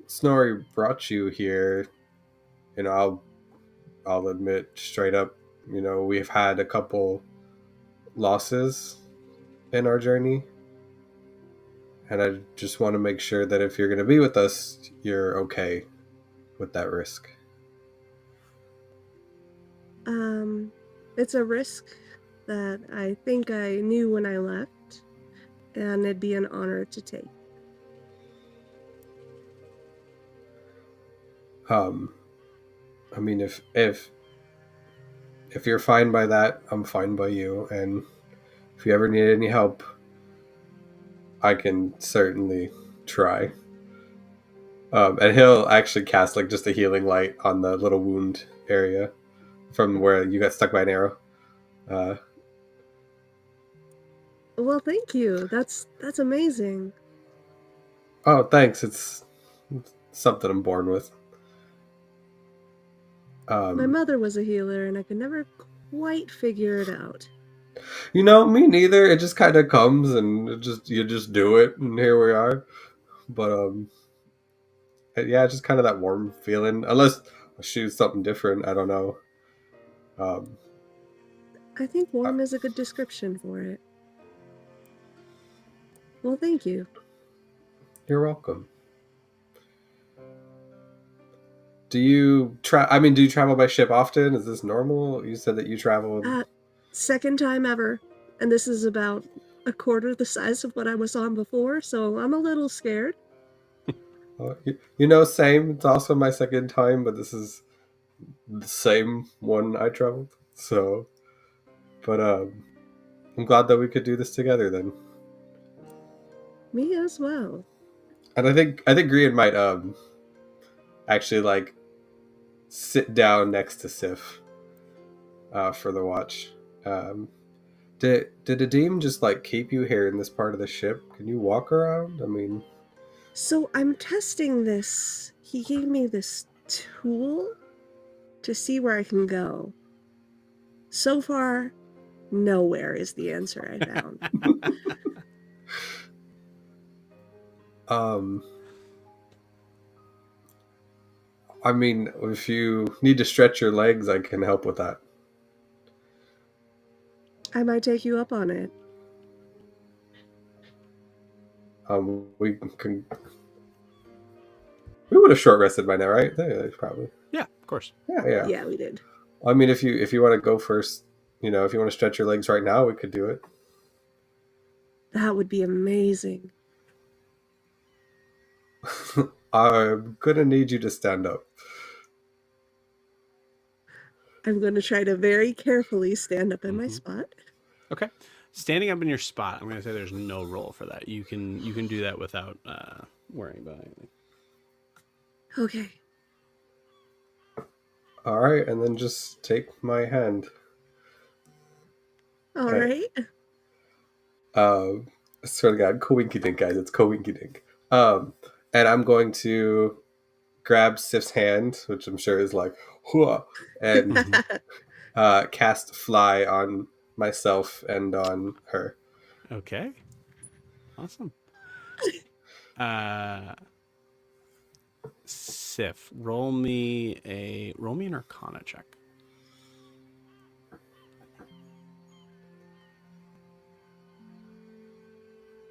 Snorri brought you here, I'll admit straight up, we've had a couple losses in our journey, and I just want to make sure that if you're going to be with us, you're okay with that risk. It's a risk that I think I knew when I left, and it'd be an honor to take. If you're fine by that, I'm fine by you, and if you ever need any help, I can certainly try. And he'll actually cast like just a healing light on the little wound area from where you got stuck by an arrow. Well, thank you. That's amazing. Oh, thanks. It's something I'm born with. My mother was a healer, and I could never quite figure it out. Me neither. It just kind of comes, and you just do it, and here we are. But yeah, just kind of that warm feeling. Unless I choose something different, I don't know. I think warm is a good description for it. Well, thank you. You're welcome. Do you travel by ship often? Is this normal? You said that you traveled. Second time ever, and this is about a quarter the size of what I was on before, so I'm a little scared. Same. It's also my second time, but this is the same one I traveled. So, but I'm glad that we could do this together then. Me as well. And I think Grian might actually like sit down next to Sif for the watch. Did Adim just like keep you here in this part of the ship? Can you walk around? So I'm testing this. He gave me this tool to see where I can go. So far, nowhere is the answer I found. If you need to stretch your legs, I can help with that. I might take you up on it. We would have short rested by now, right? Yeah, probably. Yeah, of course. Yeah. Yeah, we did. If you want to go first, if you want to stretch your legs right now, we could do it. That would be amazing. I'm gonna need you to stand up. I'm going to try to very carefully stand up in my Mhm. spot. Okay. Standing up in your spot, I'm going to say there's no roll for that. You can do that without worrying about anything. Okay. All right, and then just take my hand. All Hey. right. Swear to God, coinky dink, guys. It's coinky dink. And I'm going to grab Sif's hand, which I'm sure is like, "Hua," and Mhm. cast fly on myself and on her. Okay. Awesome. Sif, roll me an Arcana check.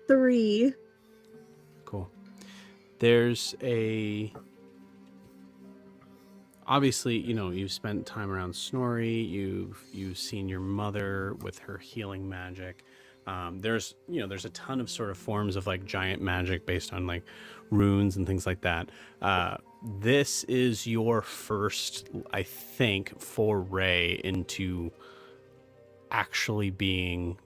3. Cool. There's obviously, you've spent time around Snorri. You've seen your mother with her healing magic. There's a ton of sort of forms of like giant magic based on like runes and things like that. This is your first, I think, foray into actually being,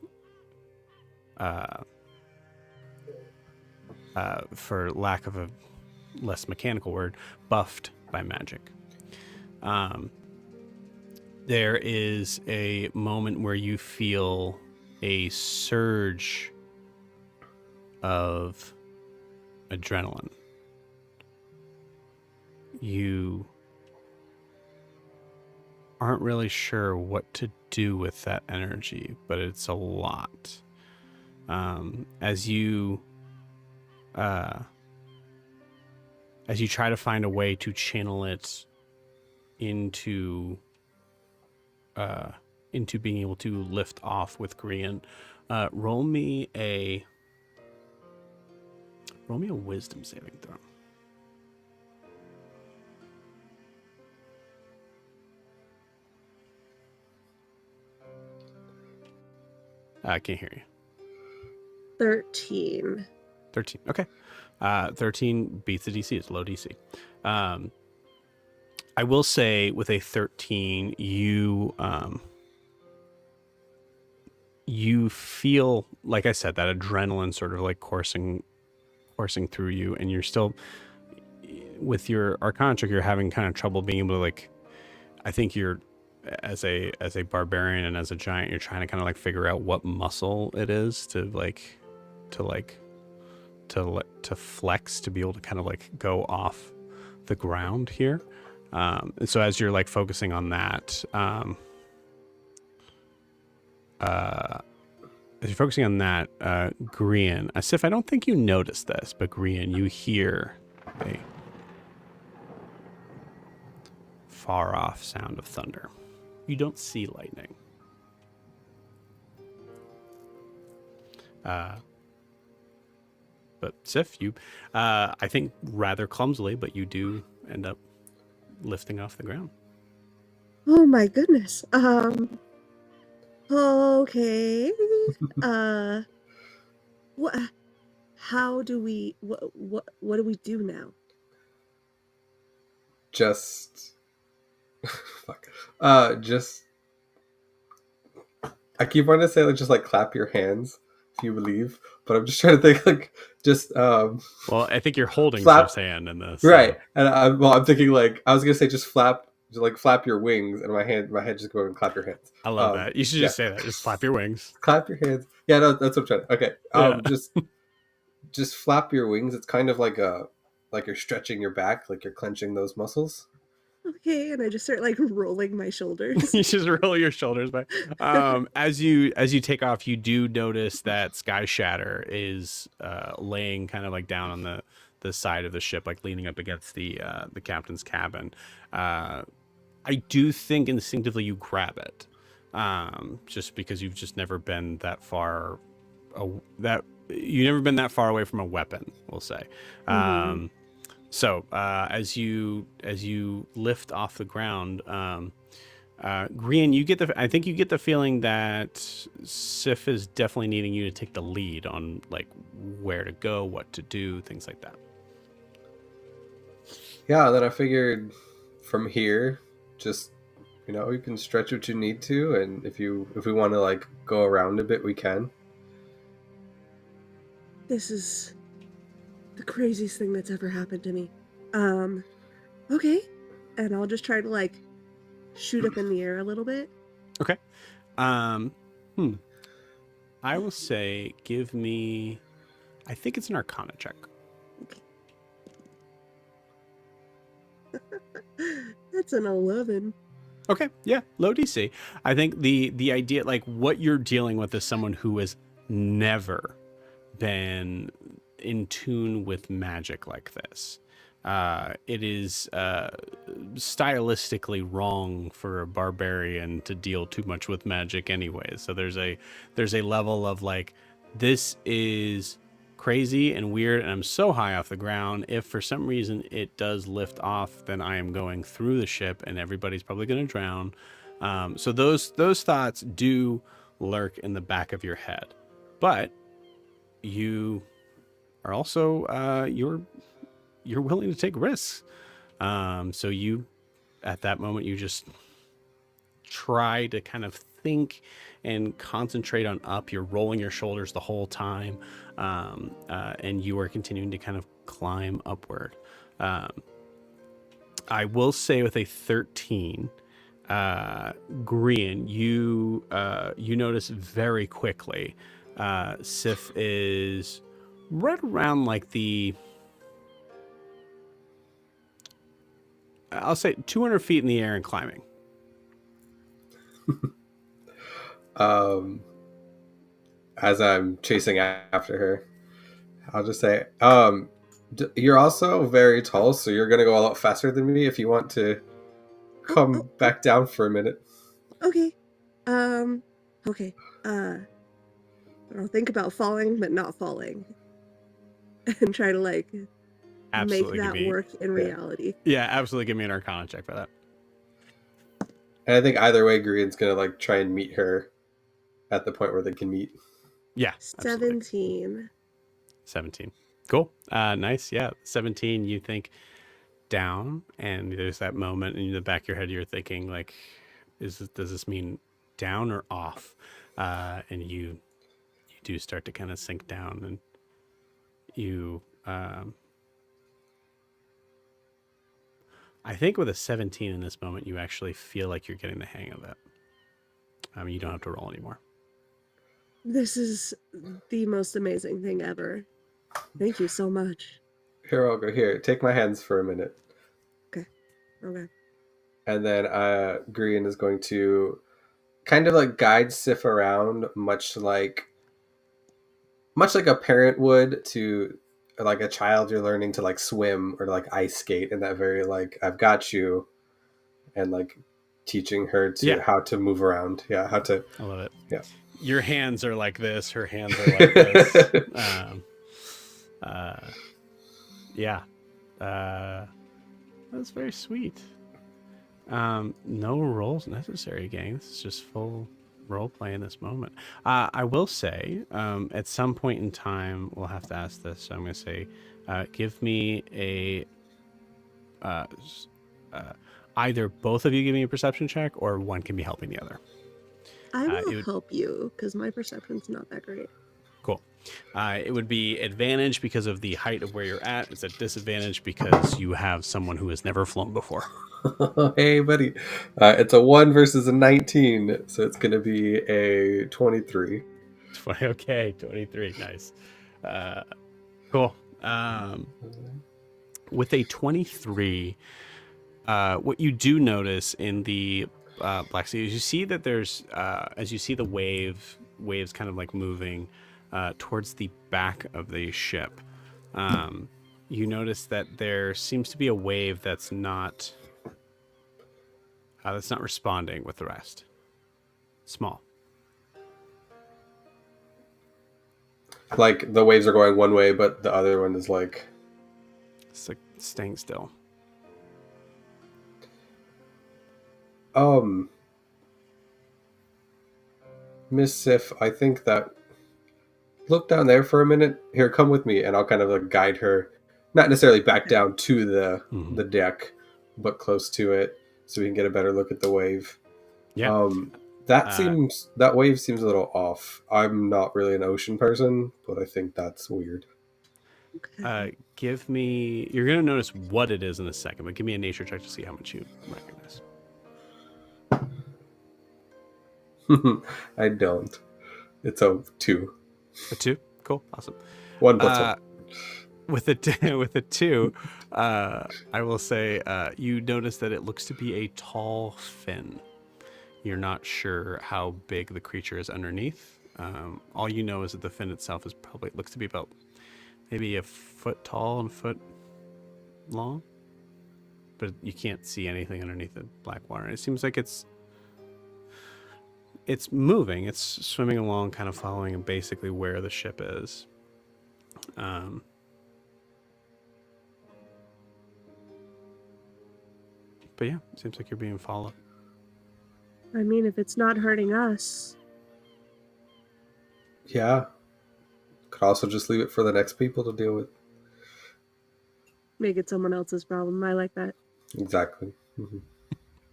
for lack of a less mechanical word, buffed by magic. There is a moment where you feel a surge of adrenaline. You aren't really sure what to do with that energy, but it's a lot. As you try to find a way to channel it into being able to lift off with Grian, roll me a wisdom saving throw. I can't hear you. 13. 13. Okay. 13 beats the DC. It's low DC. I will say with a 13, you feel, like I said, that adrenaline sort of like coursing through you, and you're still, with your Arcana check, you're having kind of trouble being able to, like, I think you're, as a barbarian and as a giant, you're trying to kind of like figure out what muscle it is to flex to be able to kind of like go off the ground here. And so as you're like focusing on that, Grian, Sif, I don't think you noticed this, but Grian, you hear a far off sound of thunder. You don't see lightning. But Sif, you, I think rather clumsily, but you do end up lifting off the ground. Oh my goodness. Okay. What? How do we? What do we do now? Just fuck. Just I keep wanting to say like just like clap your hands if you believe, but I'm just trying to think like just Well, I think you're holding flap- Sif's hand in this, right. And I'm thinking like I was gonna say just flap your wings, and my head just go and clap your hands. I love that. You should just say that. Just flap your wings. Clap your hands. Yeah, no, that's what I'm trying. Okay. Yeah. Just flap your wings. It's kind of like you're stretching your back, like you're clenching those muscles. Okay, and I just start like rolling my shoulders. You just roll your shoulders back. As you take off, you do notice that Sky Shatter is laying kind of like down on the side of the ship, like leaning up against the captain's cabin. I do think instinctively you grab it, just because you've just never been that far. You've never been that far away from a weapon, we'll say. Mhm. So as you lift off the ground, Grian, I think you get the feeling that Sif is definitely needing you to take the lead on like where to go, what to do, things like that. Yeah, then I figured from here, just You know, you can stretch what you need to, and if we want to like go around a bit, we can. This is the craziest thing that's ever happened to me. Okay. And I'll just try to like shoot up in the air a little bit. Okay. I will say, give me. I think it's an Arcana check. That's an 11. Okay, yeah, low DC. I think the idea, like what you're dealing with, is someone who has never been in tune with magic like this. It is stylistically wrong for a barbarian to deal too much with magic anyway. So there's a level of like, this is crazy and weird, and I'm so high off the ground. If for some reason it does lift off, then I am going through the ship, and everybody's probably going to drown. So those thoughts do lurk in the back of your head, but you are also you're willing to take risks. So you, at that moment, you just try to kind of think and concentrate on up. You're rolling your shoulders the whole time, and you are continuing to kind of climb upward. I will say with a 13, Grian, you notice very quickly, Sif is right around like I'll say 200 feet in the air and climbing. As I'm chasing after her, I'll just say, you're also very tall, so you're gonna go a lot faster than me if you want to come back down for a minute. Okay. Okay. I'll think about falling, but not falling. And try to like Absolutely, make that work in reality. Yeah, absolutely. Give me an Arcana check for that. And I think either way, Grian's gonna like try and meet her at the point where they can meet. Yeah. 17. 17. Cool. Nice. Yeah. 17, you think down, and there's that moment in the back of your head, you're thinking like, does this mean down or off? And you do start to kind of sink down, and you, I think with a 17 in this moment, you actually feel like you're getting the hang of it. You don't have to roll anymore. This is the most amazing thing ever. Thank you so much. Here, I'll go. Here, take my hands for a minute. Okay. And then Grian is going to kind of like guide Sif around, much like a parent would to like a child you're learning to like swim or like ice skate, in that very like, I've got you, and like teaching her to how to move around. Yeah, how to. I love it. Yeah. Your hands are like this. Her hands are like this. Yeah. That's very sweet. No rolls necessary, gang. This is just full role play in this moment. I will say, at some point in time, we'll have to ask this. So I'm going to say, give me a either both of you give me a perception check, or one can be helping the other. I will help you because my perception's not that great. Cool. It would be advantage because of the height of where you're at. It's a disadvantage because you have someone who has never flown before. Hey, buddy. It's a 1 versus a 19, so it's going to be a 23. Okay, 23. Nice. Cool. With a 23, what you do notice in the Black Sea is you see that there's, as you see the waves kind of like moving towards the back of the ship, you notice that there seems to be a wave that's not responding with the rest. Small. Like the waves are going one way, but the other one is like... It's like staying still. Miss Sif, I think that... Look down there for a minute. Here, come with me, and I'll kind of like guide her. Not necessarily back down to the deck, but close to it. so we can get a better look at the wave. Yeah. That wave seems a little off. I'm not really an ocean person, but I think that's weird. Give me. You're gonna notice what it is in a second, but give me a nature check to see how much you recognize. I don't. It's a 2. A 2. Cool. Awesome. 1 plus 1. With a 2, I will say you notice that it looks to be a tall fin. You're not sure how big the creature is underneath. All you know is that the fin itself looks to be about maybe a foot tall and a foot long, but you can't see anything underneath the black water. It seems like it's moving. It's swimming along, kind of following basically where the ship is. But yeah, it seems like you're being followed. I mean, if it's not hurting us. Yeah. Could also just leave it for the next people to deal with. Make it someone else's problem. I like that. Exactly. Mm-hmm.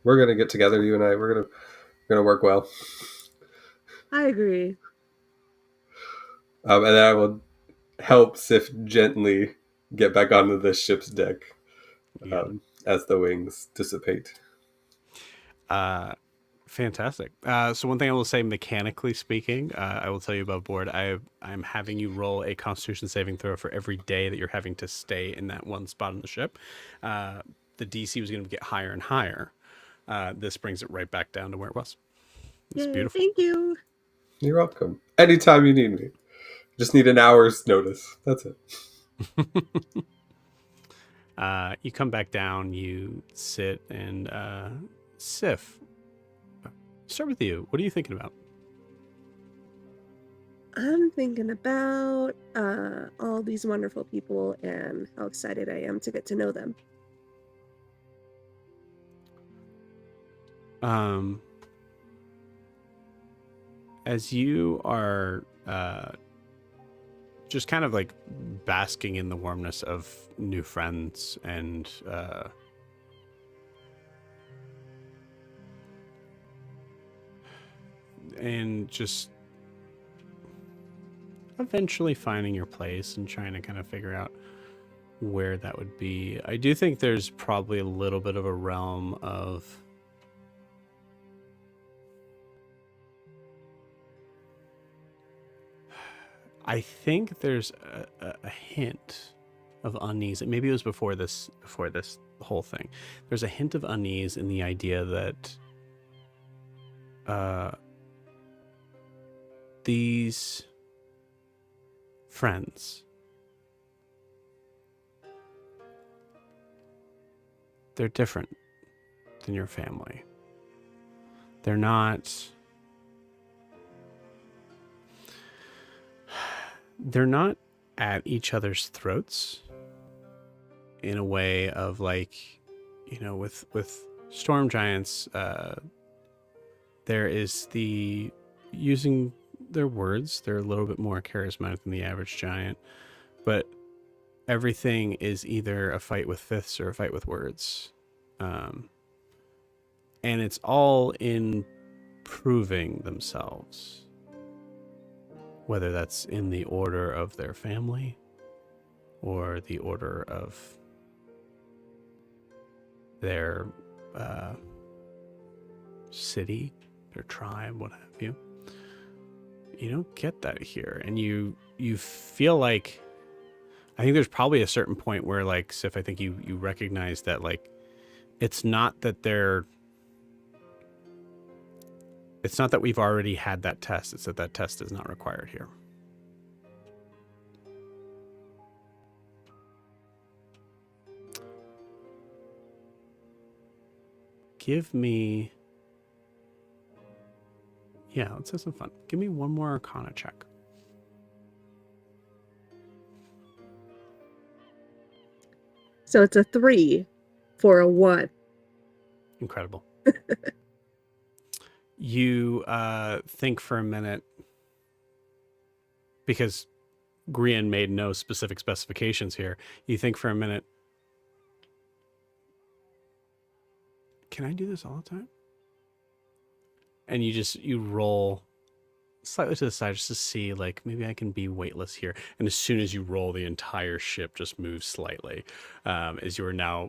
We're gonna get together, you and I. We're gonna work well. I agree. And then I will help Sif gently get back onto the ship's deck as the wings dissipate. Fantastic. So one thing I will say, mechanically speaking, I will tell you about board. I'm having you roll a Constitution saving throw for every day that you're having to stay in that one spot on the ship. The DC was going to get higher and higher. This brings it right back down to where it was. It's Yay, beautiful. Thank you. You're welcome. Anytime you need me. Just need an hour's notice. That's it. You come back down, you sit, and Sif, start with you. What are you thinking about? I'm thinking about all these wonderful people and how excited I am to get to know them. As you are just kind of like basking in the warmness of new friends and just eventually finding your place and trying to kind of figure out where that would be. I do think there's probably a little bit of a realm of I think there's a hint of unease. Maybe it was before this whole thing. There's a hint of unease in the idea that these friends, they're different than your family. They're not at each other's throats in a way of like, you know, with storm giants, there is the using their words. They're a little bit more charismatic than the average giant, but everything is either a fight with fists or a fight with words. And it's all in proving themselves, whether that's in the order of their family or the order of their city, their tribe, what have you. You don't get that here. And you feel like, I think there's probably a certain point where, like, Sif, I think you recognize that, like, it's not that we've already had that test. It's that test is not required here. Give me... Yeah, let's have some fun. Give me one more Arcana check. So it's a 3 for a 1. Incredible. You think for a minute, because Grian made no specific specifications here. You think for a minute, can I do this all the time? And you roll slightly to the side just to see, like, maybe I can be weightless here. And as soon as you roll, the entire ship just moves slightly, as you are now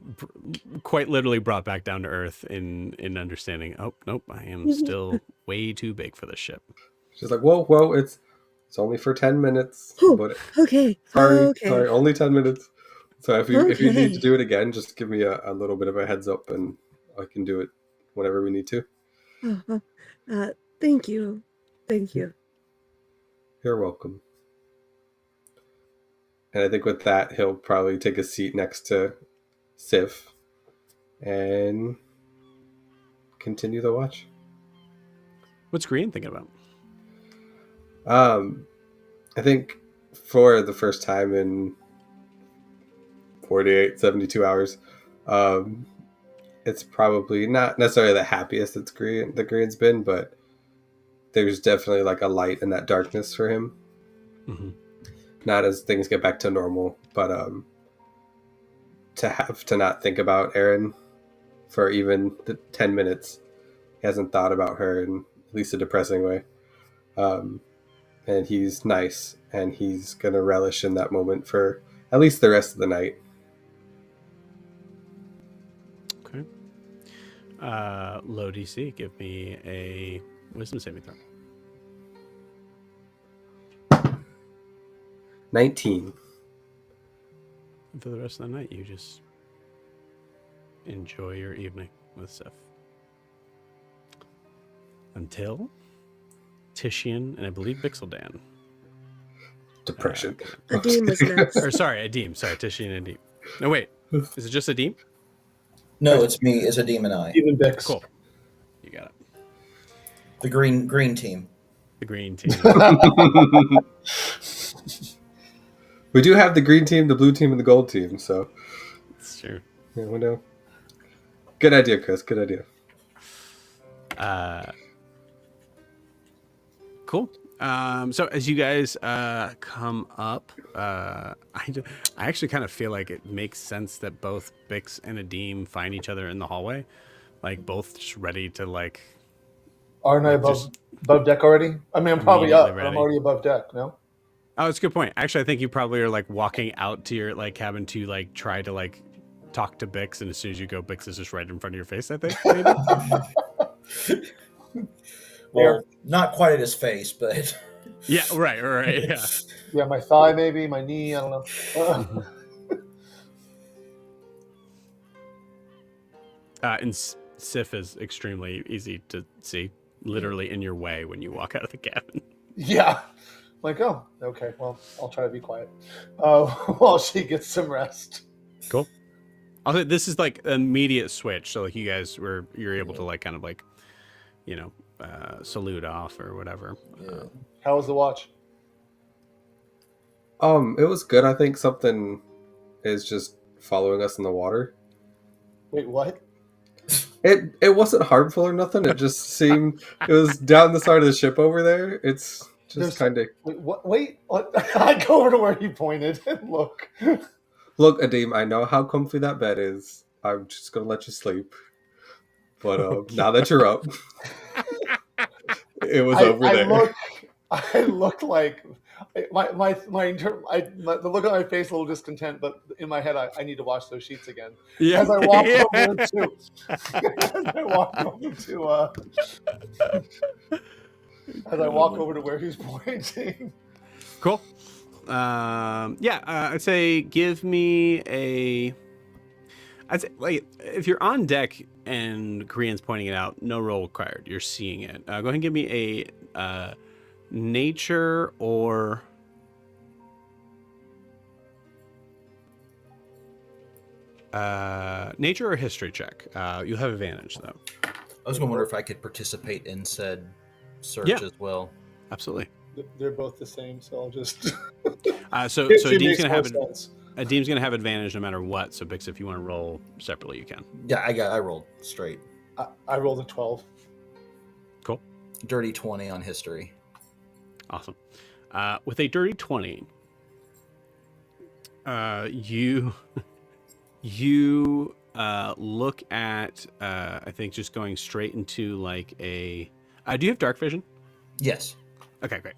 quite literally brought back down to earth in understanding. Oh nope, I am still way too big for this ship. She's like, whoa, it's only for 10 minutes. Oh, But okay. sorry, Okay. only 10 minutes. So if you need Okay. to do it again, just give me a little bit of a heads up, and I can do it whenever we need to. Thank you. Thank you. You're welcome. And I think with that, he'll probably take a seat next to Sif and continue the watch. What's Green thinking about? I think for the first time in 48, 72 hours, it's probably not necessarily the happiest that Green's been, but there's definitely like a light in that darkness for him. Mm-hmm. Not as things get back to normal, but to have to not think about Erin for even the 10 minutes. He hasn't thought about her in at least a depressing way. And he's nice, and he's going to relish in that moment for at least the rest of the night. Okay. Low DC, give me a wisdom saving throw. 19. And for the rest of the night, you just enjoy your evening with Sif. Until Titian and I believe Bixeldan. Depression. Adim was next. Or sorry, Adim. Sorry, Titian and Adim. No, wait. Is it just Adim? No, it's me. It's Adim and I. Even Bix. Cool. You got it. The green team. The green team. We do have the green team, the blue team, and the gold team, so It's true. yeah, we know. Good idea, Chris. Good idea. Cool. So as you guys come up, I actually kind of feel like it makes sense that both Bix and Adim find each other in the hallway, like both just ready to like. Aren't I Just above deck already? I mean, I'm probably up. immediately I'm ready. already above deck, no? Oh, that's a good point. Actually, I think you probably are like walking out to your like cabin to like try to like talk to Bix, and as soon as you go, Bix is just right in front of your face. I think. Maybe? Well, not quite at his face, but Yeah. Right. Yeah. Yeah, my thigh maybe, my knee, I don't know. And Sif is extremely easy to see, literally in your way when you walk out of the cabin. Yeah. Like, oh, okay, well, I'll try to be quiet while she gets some rest. Cool. Also, this is like an immediate switch, so like you're able to like kind of like, you know, salute off or whatever. yeah. How was the watch? It was good. I think something is just following us in the water. Wait, what? It wasn't harmful or nothing. It just seemed it was down the side of the ship over there. It's just There's- kind of Wait, what? Wait, what? I go over to where he pointed and look. look, Adim. I know how comfy that bed is. I'm just gonna let you sleep. But now that you're up, it was over there. I look like the look on my face a little discontent, but in my head I need to watch those sheets again. Yeah. As I walk over to as I walk over to where he's pointing. Cool. I'd say give me a. I'd say like if you're on deck and Korean's pointing it out, no roll required. You're seeing it. Go ahead and give me a nature or history check. You'll have advantage though. I was going to wonder if I could participate in said search Yeah. as well. Absolutely. They're both the same, so I'll just. So History Adim's makes gonna more have sense. Adim's gonna have advantage no matter what. So Bix, if you want to roll separately, you can. Yeah, I rolled straight. I rolled a 12. Cool. Dirty 20 on history. Awesome. With a dirty 20, you look at, I think, just going straight into like a. Do you have dark vision? Yes. Okay, great.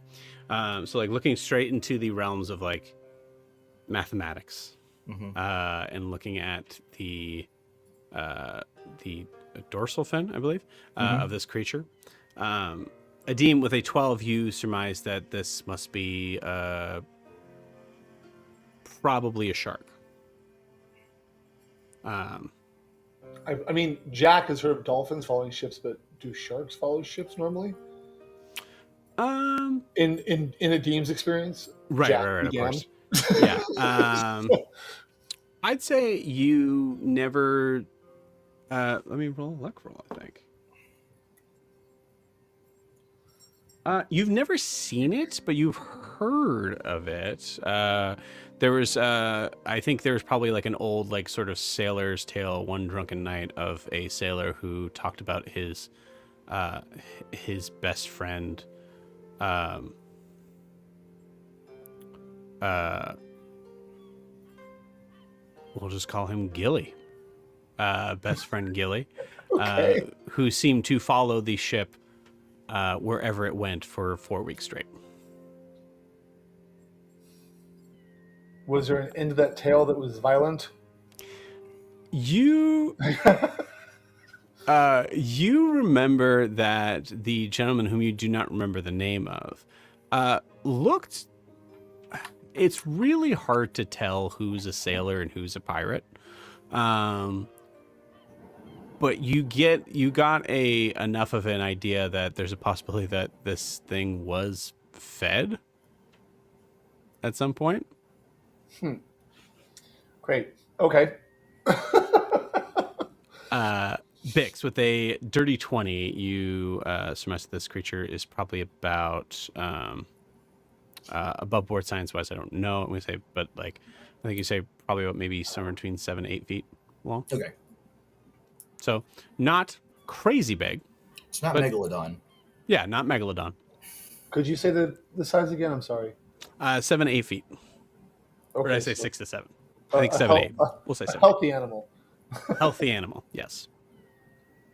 So like looking straight into the realms of like mathematics, Mm-hmm. and looking at the dorsal fin, I believe, of this creature. Adim, with a 12, you surmise that this must be probably a shark. I mean, Jack has heard of dolphins following ships, but do sharks follow ships normally? In a Deem's experience, Right, Jack right, of began. course. Yeah. I'd say you never. Let me roll a luck roll, I think. You've never seen it, but you've heard of it. There was, I think there was probably like an old, like sort of sailor's tale, one drunken night of a sailor who talked about his best friend. We'll just call him Gilly. Best friend Gilly, Okay. who seemed to follow the ship wherever it went for 4 weeks straight. Was there an end to that tale that was violent? You you remember that the gentleman whom you do not remember the name of looked. It's really hard to tell who's a sailor and who's a pirate. But you got enough of an idea that there's a possibility that this thing was fed at some point. Great. Okay. Bix, with a dirty 20, you surmise this creature is probably about above board science wise. I don't know. I'm gonna say, but like I think you say probably about maybe somewhere between 7 to 8 feet long. Okay. So not crazy big. It's not But- Megalodon. Yeah, not megalodon. Could you say the size again? I'm sorry. 7 to 8 feet. Or did I say so 6 to 7? I think a 7 to hel- 8. a- We'll say a 7. healthy animal. Healthy animal. Yes.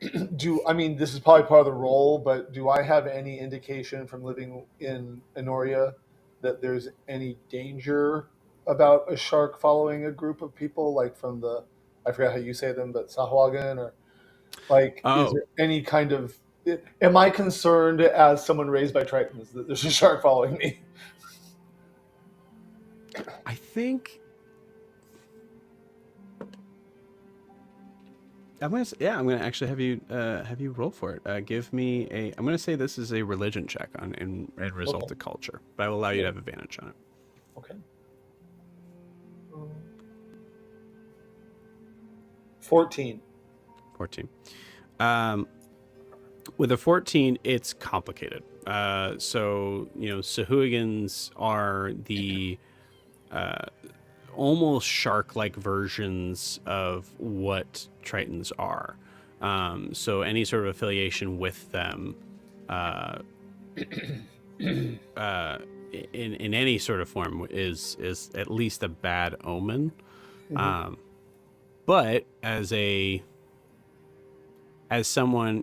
I mean, this is probably part of the role, but do I have any indication from living in Enoria that there's any danger about a shark following a group of people, like from the, I forgot how you say them, but Sahuagin, or like, is there any kind of, am I concerned as someone raised by Tritons that there's a shark following me? I think I'm gonna actually have you roll for it. Give me a. I'm gonna say this is a religion check in result Okay. to culture, but I will allow you to have advantage on it. Okay. 14. 14. With a 14, it's complicated. So Sahuagins are the almost shark-like versions of what Tritons are. So any sort of affiliation with them, in any sort of form is at least a bad omen. But as someone,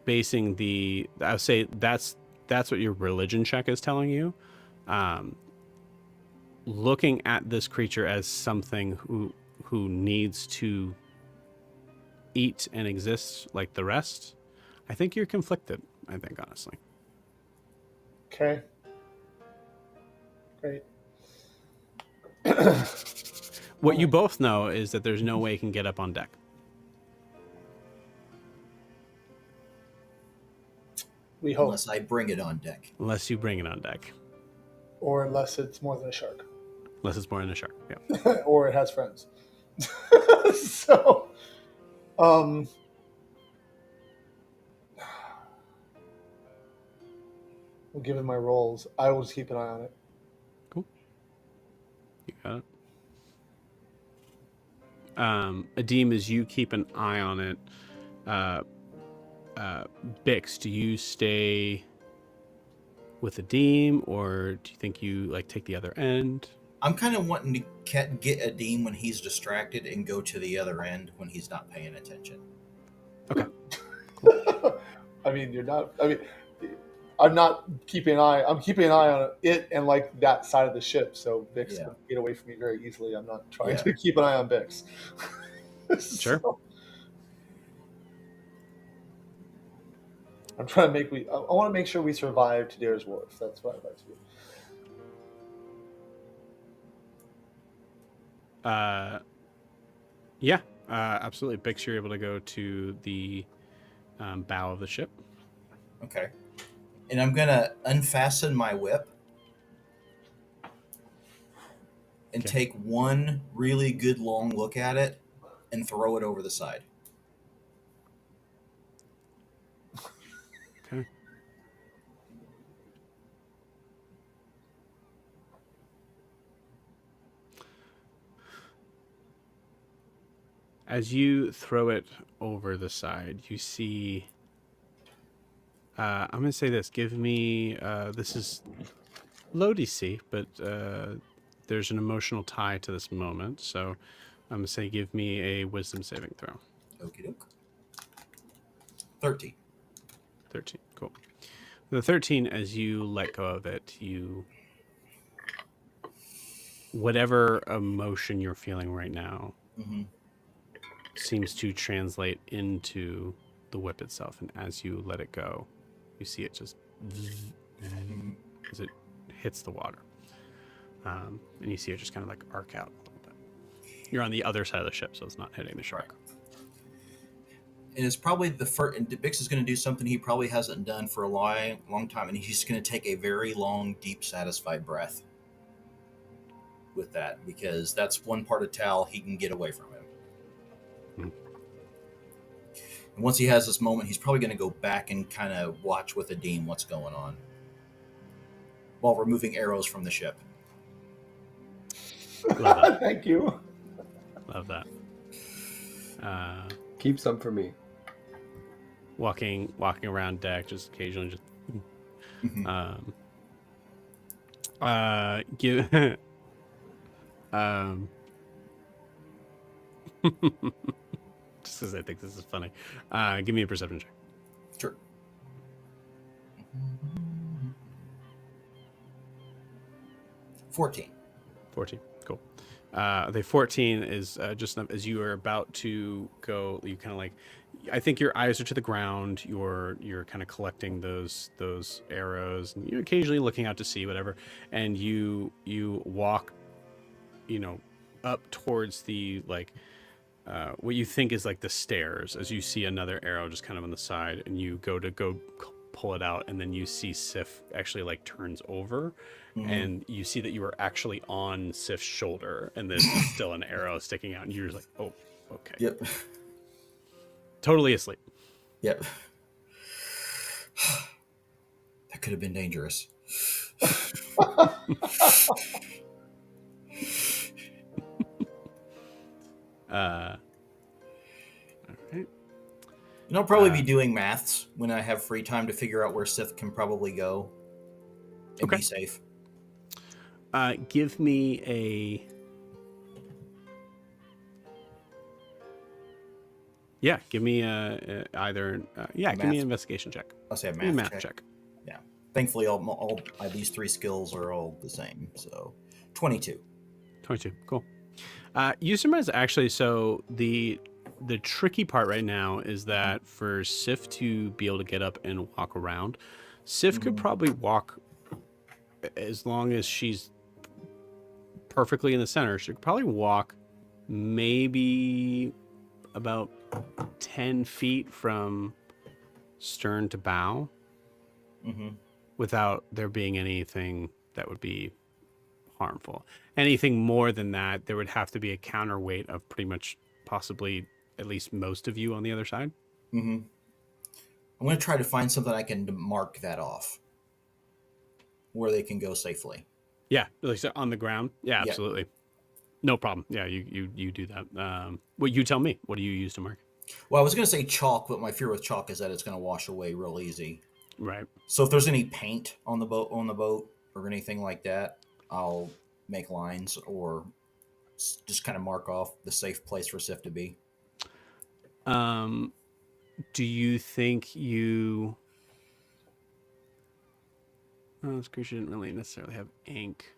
basing I would say that's what your religion check is telling you. Looking at this creature as something who needs to eat and exist like the rest, I think you're conflicted. I think, honestly. Okay. Great. What you both know is that there's no way it can get up on deck. We hope. Unless I bring it on deck. Unless you bring it on deck. Or unless it's more than a shark. Unless it's more than a shark. Yeah. Or it has friends. So, we'll give it my rolls. I will just keep an eye on it. Cool. You got it. Adim, as you keep an eye on it, Bix, do you stay with Adim, or do you think you take the other end? I'm kind of wanting to get a Dean when he's distracted and go to the other end when he's not paying attention. Okay. I mean, you're not. I mean, I'm not keeping an eye. I'm keeping an eye on it and like that side of the ship. So Bix Yeah. can get away from me very easily. I'm not trying Yeah. to keep an eye on Bix. Sure. So, I'm trying to make I want to make sure we survive to Dair's Wharf. That's what I'd like to do. Yeah, absolutely. Bix, you're able to go to the bow of the ship. Okay. And I'm gonna unfasten my whip and Okay. take one really good long look at it and throw it over the side. Okay. As you throw it over the side, you see. I'm gonna say this. Give me. This is low DC, but there's an emotional tie to this moment. So I'm gonna say, give me a wisdom saving throw. Okie doke. 13. 13. Cool. The 13, as you let go of it, whatever emotion you're feeling right now Mm-hmm. seems to translate into the whip itself. And as you let it go, you see it just as it hits the water. And you see it just kind of like arc out a little bit. You're on the other side of the ship, so it's not hitting the shark. And it's probably the first. And Bix is going to do something he probably hasn't done for a long time, and he's just going to take a very long, deep, satisfied breath with that, because that's one part of Tal he can get away from him. Mhm. And once he has this moment, he's probably going to go back and kind of watch with Adim what's going on while removing arrows from the ship. Love that. Thank you. Love that. Keep some for me. Walking around deck, just occasionally just Mhm. give just because I think this is funny. Give me a perception check. Sure. 14. 14. Cool. The 14 is just enough. As you are about to go, you kind of like, I think your eyes are to the ground. You're kind of collecting those arrows, and you're occasionally looking out to sea, whatever. And you walk, up towards the like what you think is like the stairs. As you see another arrow just kind of on the side, and you go pull it out, and then you see Sif actually like turns over. And you see that you are actually on Sif's shoulder, and there's still an arrow sticking out, and you're just like, oh, okay. Yep. Totally asleep. Yep. That could have been dangerous. All right. And I'll probably be doing maths when I have free time to figure out where Sith can probably go and be safe. Give me a... give me either... give me an investigation check. I'll say a Give me a math math check. Yeah. Thankfully, all these three skills are all the same. So, 22. 22. Cool. You surmise actually, so the tricky part right now is that for Sif to be able to get up and walk around, Sif could probably walk, as long as she's perfectly in the center, she could probably walk maybe about 10 feet from stern to bow without there being anything that would be harmful. Anything more than that, there would have to be a counterweight of pretty much possibly at least most of you on the other side. I'm going to try to find something I can mark that off where they can go safely. Yeah, like so on the ground. Yeah, absolutely. No problem. Yeah, you do that. Well, you tell me. What do you use to mark? Well, I was going to say chalk, but my fear with chalk is that it's going to wash away real easy. Right. So if there's any paint on the boat or anything like that, I'll make lines or just kind of mark off the safe place for Sif to be. Do you think you? Oh, this creature didn't really necessarily have ink.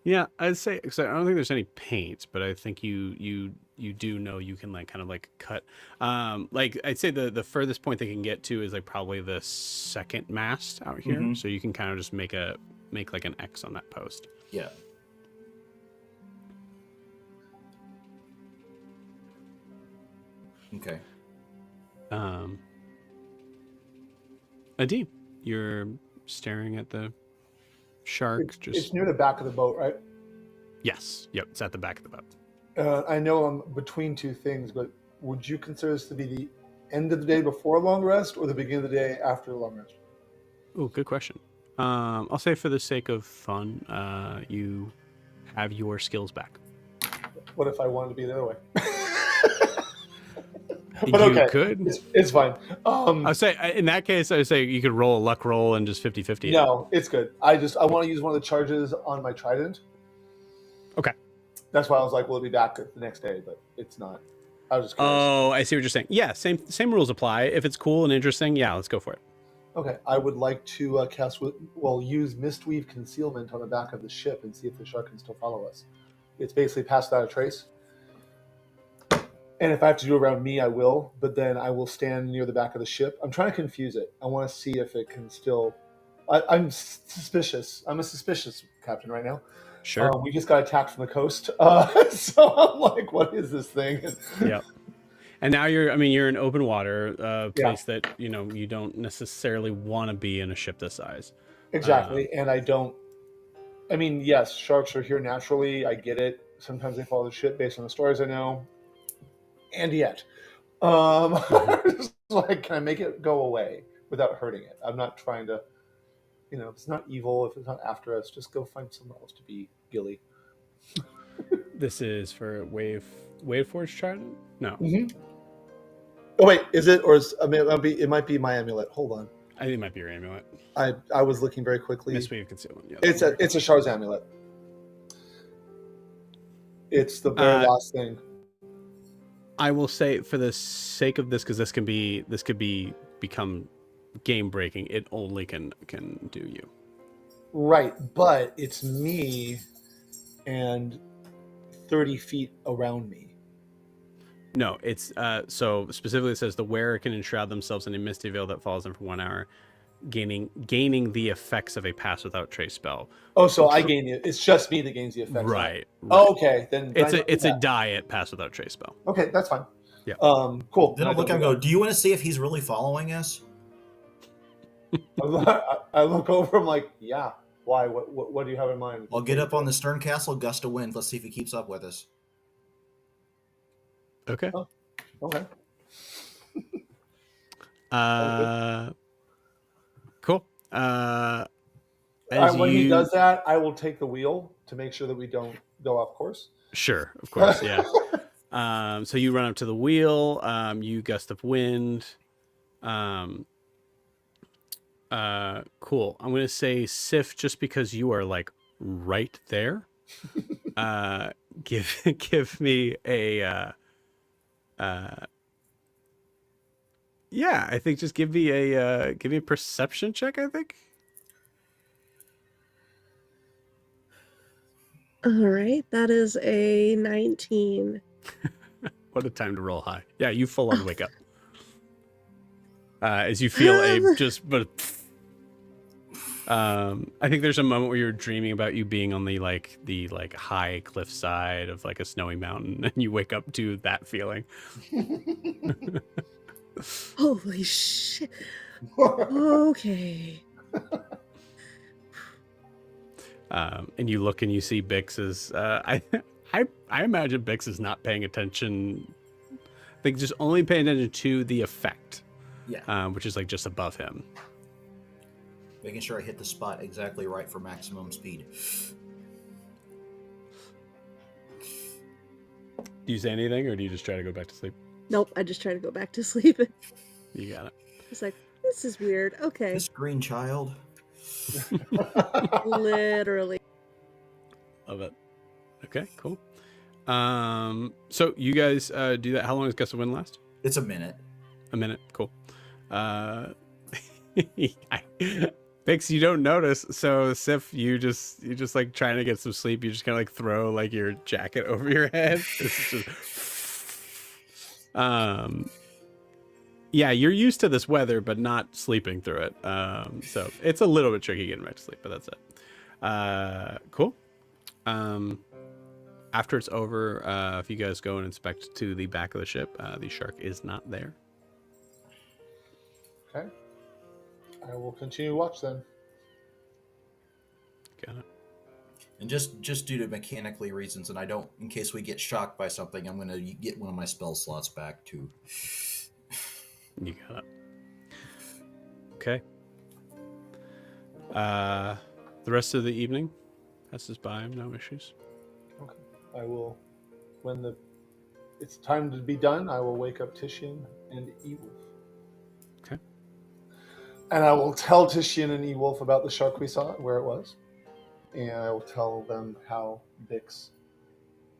Yeah, I'd say, because I don't think there's any paint, but I think you do know you can like kind of like cut. Like I'd say the furthest point they can get to is like probably the second mast out here. Mhm. So you can kind of just make like an X on that post. Yeah. Okay. Adine, you're staring at the shark. It's near the back of the boat, right? Yes, yep, it's at the back of the boat. I know I'm between two things, but would you consider this to be the end of the day before a long rest or the beginning of the day after a long rest? Oh, good question. I'll say for the sake of fun, you have your skills back. What if I wanted to be the other way? You But okay, could. it's fine. I'll say in that case, I would say you could roll a luck roll and just 50-50. No, it's good. I want to use one of the charges on my trident. Okay. That's why I was like, we'll be back the next day, but it's not. I was just curious. Oh, I see what you're saying. Yeah, same rules apply. If it's cool and interesting, yeah, let's go for it. Okay, I would like to use Mistweave Concealment on the back of the ship and see if the shark can still follow us. It's basically pass without a trace. And if I have to do it around me, I will. But then I will stand near the back of the ship. I'm trying to confuse it. I want to see if it can still. I'm suspicious. I'm a suspicious captain right now. Sure. We just got attacked from the coast, so I'm like, "What is this thing?" Yeah. And now you're in open water, place that you don't necessarily want to be in a ship this size. Exactly, and I don't. I mean, yes, sharks are here naturally. I get it. Sometimes they follow the ship based on the stories I know. And yet, just like, can I make it go away without hurting it? I'm not trying to, if it's not evil, if it's not after us, just go find somewhere else to be gilly. This is for Waveforge Trident? No. Mm-hmm. Oh wait, is it, or it might be my amulet? Hold on. I think it might be your amulet. I was looking very quickly. Mistweave Concealment. Yeah, it's a Char's amulet. It's the very last thing. I will say, for the sake of this, because this could become game breaking. It only can do you. Right, but it's me and 30 feet around me. No, it's so specifically it says the wearer can enshroud themselves in a misty veil that follows them for 1 hour, gaining the effects of a pass without trace spell. Oh, so I gain it. It's just me that gains the effects. Right. Oh, okay. Then it's a diet pass without trace spell. Okay, that's fine. Yeah. Cool. Then I look and go, do you want to see if he's really following us? I look over. I'm like, yeah. Why? What do you have in mind? I'll get up on the stern castle, gust of wind. Let's see if he keeps up with us. Okay. Oh, okay. Cool. When he does that, I will take the wheel to make sure that we don't go off course. Sure, of course, yeah. So you run up to the wheel. You gust of wind. Cool. I'm gonna say Sif, just because you are like right there. Give me a. Yeah, I think just give me a perception check. I think. All right, that is a 19. What a time to roll high. Yeah, you full on wake up. As you feel I think there's a moment where you're dreaming about you being on the high cliff side of like a snowy mountain, and you wake up to that feeling. Holy shit. Okay. And you look and you see Bix is I imagine Bix is not paying attention. I think just only paying attention to the effect. Yeah. Which is like just above him. Making sure I hit the spot exactly right for maximum speed. Do you say anything, or do you just try to go back to sleep? Nope, I just try to go back to sleep. You got it. It's like, this is weird. Okay. This green child. Literally. Love it. Okay, cool. So you guys do that. How long does Gust of Wind last? It's a minute. A minute. Cool. Bix, you don't notice. So Sif, you just like trying to get some sleep. You just kind of like throw like your jacket over your head. It's just, yeah, you're used to this weather, but not sleeping through it. So it's a little bit tricky getting back to sleep, but that's it. Cool. After it's over, if you guys go and inspect to the back of the ship, the shark is not there. Okay. I will continue to watch then. Got it. And just due to mechanically reasons, and I don't, in case we get shocked by something, I'm going to get one of my spell slots back too. You got it. Okay. The rest of the evening passes by, no issues. Okay. I will, when it's time to be done, I will wake up Titian and Ewolf. Okay. And I will tell Titian and Ewolf about the shark we saw, where it was. And I will tell them how Bix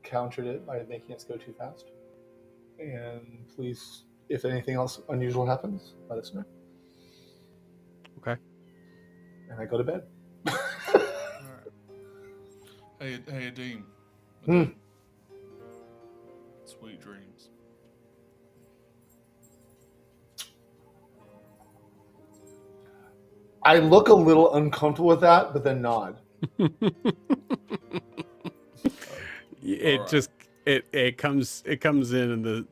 countered it by making us go too fast. And please, if anything else unusual happens, let us know. Okay. And I go to bed. Hey, Adim. Hmm. Sweet dreams. I look a little uncomfortable with that, but then nod. It Alright. just it comes in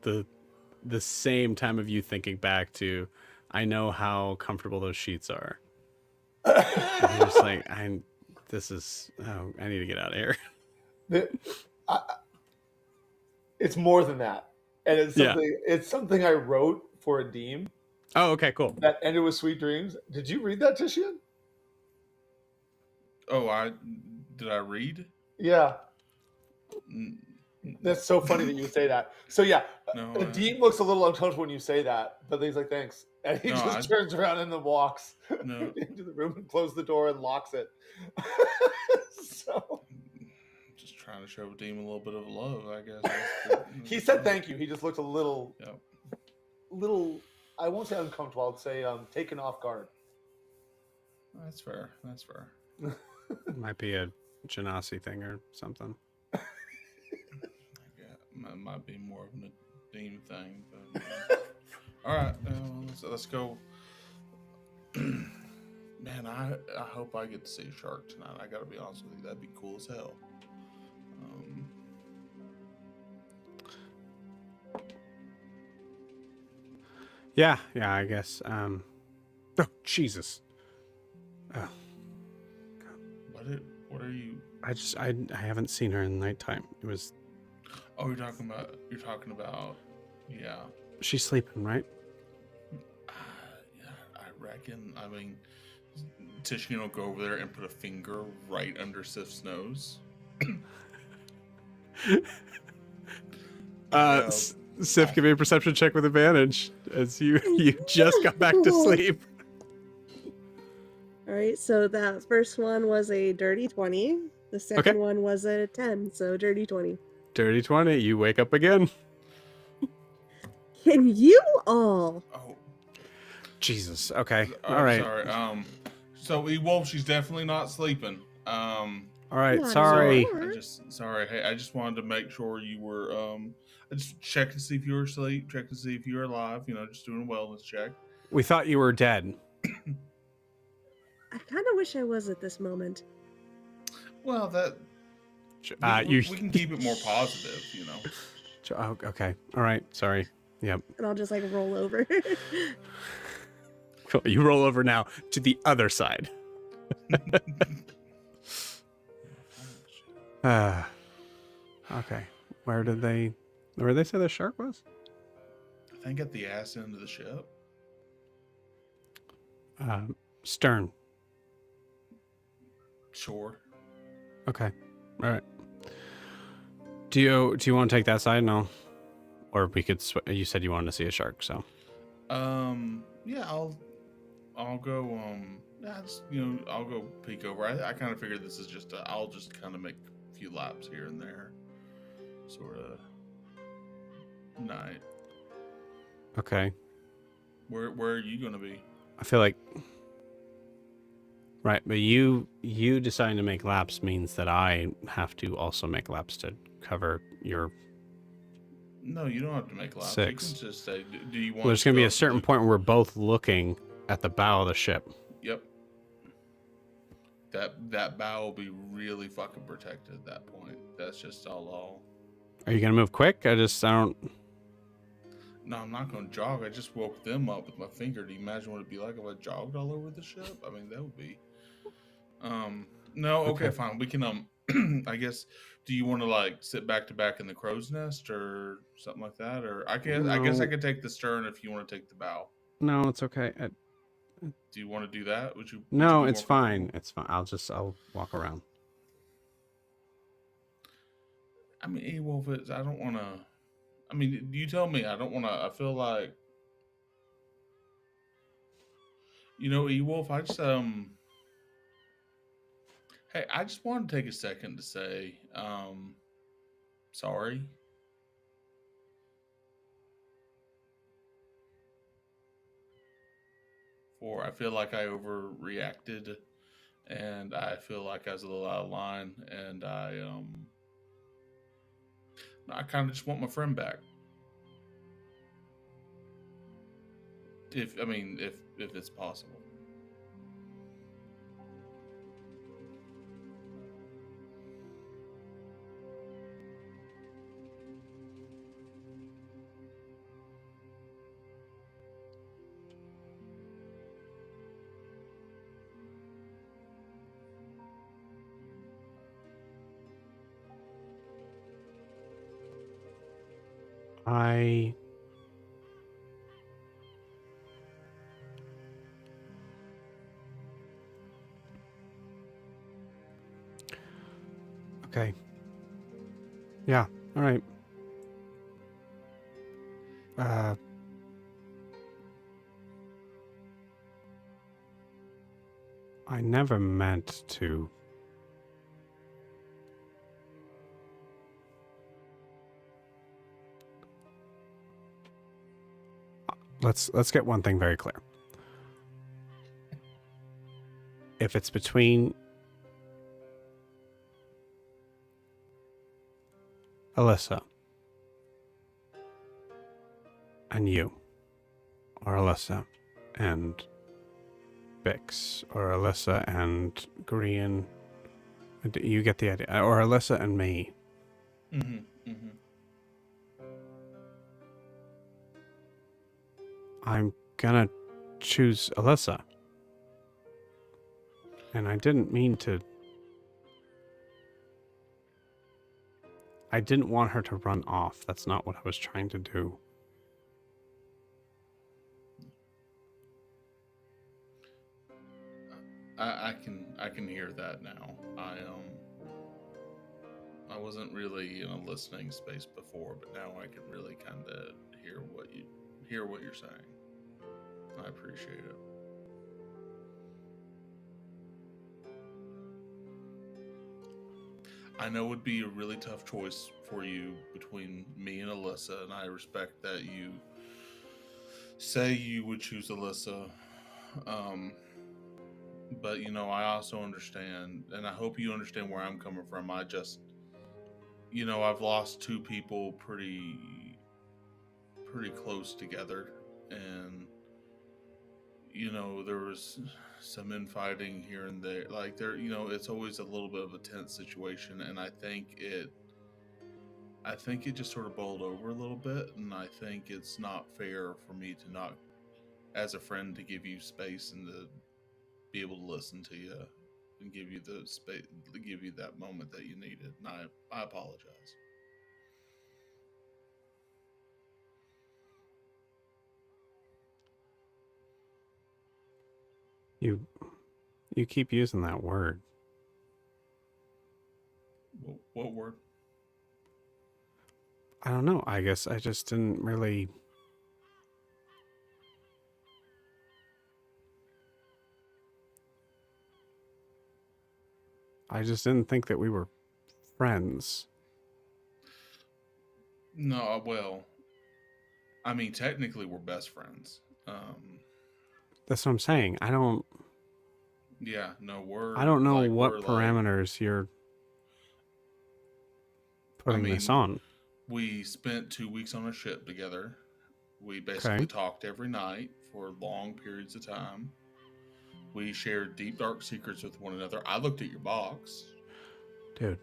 the same time of you thinking back to, I know how comfortable those sheets are. And you're just like, I need to get out of here. It's more than that, and it's Yeah. something. It's something I wrote for a Deem Oh, okay, cool. that ended with sweet dreams. Did you read that, Titian? Oh, did I read? Yeah, Mm, that's so funny that you would say that. So yeah, No, the Dean looks a little uncomfortable when you say that, but he's like, "Thanks," and he No, just turns around and then walks no. into the room and closes the door and locks it. So Just trying to show Adim a little bit of love, I guess. he said thank you. He just looked a little, Yep. I won't say uncomfortable. I'll say taken off guard. That's fair. That's fair. Might be a Genasi thing or something. Yeah, might be more of an Adim thing. But, all right, let's go. Man, I hope I get to see a shark tonight. I gotta be honest with you, that'd be cool as hell. Yeah, I guess. Oh, Jesus. Oh, What are you? I haven't seen her in the nighttime. It was. Oh, you're talking about. Yeah. She's sleeping, right? Yeah, I reckon. I mean, Tishkin will go over there and put a finger right under Sif's nose. Yeah. Sif, give me a perception check with advantage as you just got back to sleep. All right, so that first one was a dirty 20. The second Okay. one was a 10, so dirty 20. Dirty 20. You wake up again. Can you all? Oh, Jesus. Okay. I'm All right. Sorry. So Wolf, she's definitely not sleeping. All right. Not Sorry. anymore. Hey, I just wanted to make sure you were. I just check to see if you were asleep. Check to see if you were alive. Just doing a wellness check. We thought you were dead. I kind of wish I was at this moment. Well, You. we can keep it more positive. Oh, okay. All right. Sorry. Yep. And I'll just like roll over. Cool. You roll over now to the other side. Okay. Where did they say the shark was? I think at the ass end of the ship. Stern. Sure. Okay. All right. Do you want to take that side? No. Or we could. You said you wanted to see a shark, so. Yeah, I'll go. That's I'll go peek over. I kind of figured this is just I'll just kind of make a few laps here and there, sort of night. Okay. Where are you gonna be? I feel like right, but you deciding to make laps means that I have to also make laps to cover your No, you don't have to make laps. 6. You can just say, do you want? Well, there's to going to be go a certain like- point where we're both looking at the bow of the ship. Yep. That bow will be really fucking protected at that point. That's just all. Are you going to move quick? I don't. No, I'm not going to jog. I just woke them up with my finger. Do you imagine what it'd be like if I jogged all over the ship? I mean, that would be. No, okay, fine. We can. I guess. Do you want to like sit back to back in the crow's nest or something like that? Or I guess I could take the stern if you want to take the bow. No, it's okay. Do you want to do that? Would you? No, would you be it's more fine. comfortable? It's fine. I'll walk around. I mean, well, if it's, I don't want to. I mean, you tell me. I don't want to. I feel like, E-Wolf. I just Hey, I just want to take a second to say, sorry. I feel like I overreacted, and I feel like I was a little out of line, and I kind of just want my friend back. If it's possible. Okay. Yeah. All right. I never meant to. Let's get one thing very clear. If it's between Alyssa and you, or Alyssa and Bix, or Alyssa and Grian, you get the idea, or Alyssa and me. Mm-hmm. Mm-hmm. I'm gonna choose Alyssa. And I didn't mean to. I didn't want her to run off. That's not what I was trying to do. I can hear that now. I wasn't really in a listening space before, but now I can really kind of hear what you're saying. I appreciate it. I know it would be a really tough choice for you between me and Alyssa, and I respect that you say you would choose Alyssa. But I also understand, and I hope you understand where I'm coming from. I just, I've lost two people pretty close together, and there was some infighting here and there. Like it's always a little bit of a tense situation, and I think it just sort of boiled over a little bit, and I think it's not fair for me to not, as a friend, to give you space and to be able to listen to you and give you the space, give you that moment that you needed. And I apologize. You keep using that word. What word? I don't know. I guess I just didn't really. I just didn't think that we were friends. No, well, I mean, technically we're best friends. That's what I'm saying. I don't Yeah, no, I don't know we're what like, parameters you're I putting this mean, on. we spent 2 weeks on a ship together. We basically Okay. talked every night for long periods of time. We shared deep, dark secrets with one another. I looked at your box. Dude,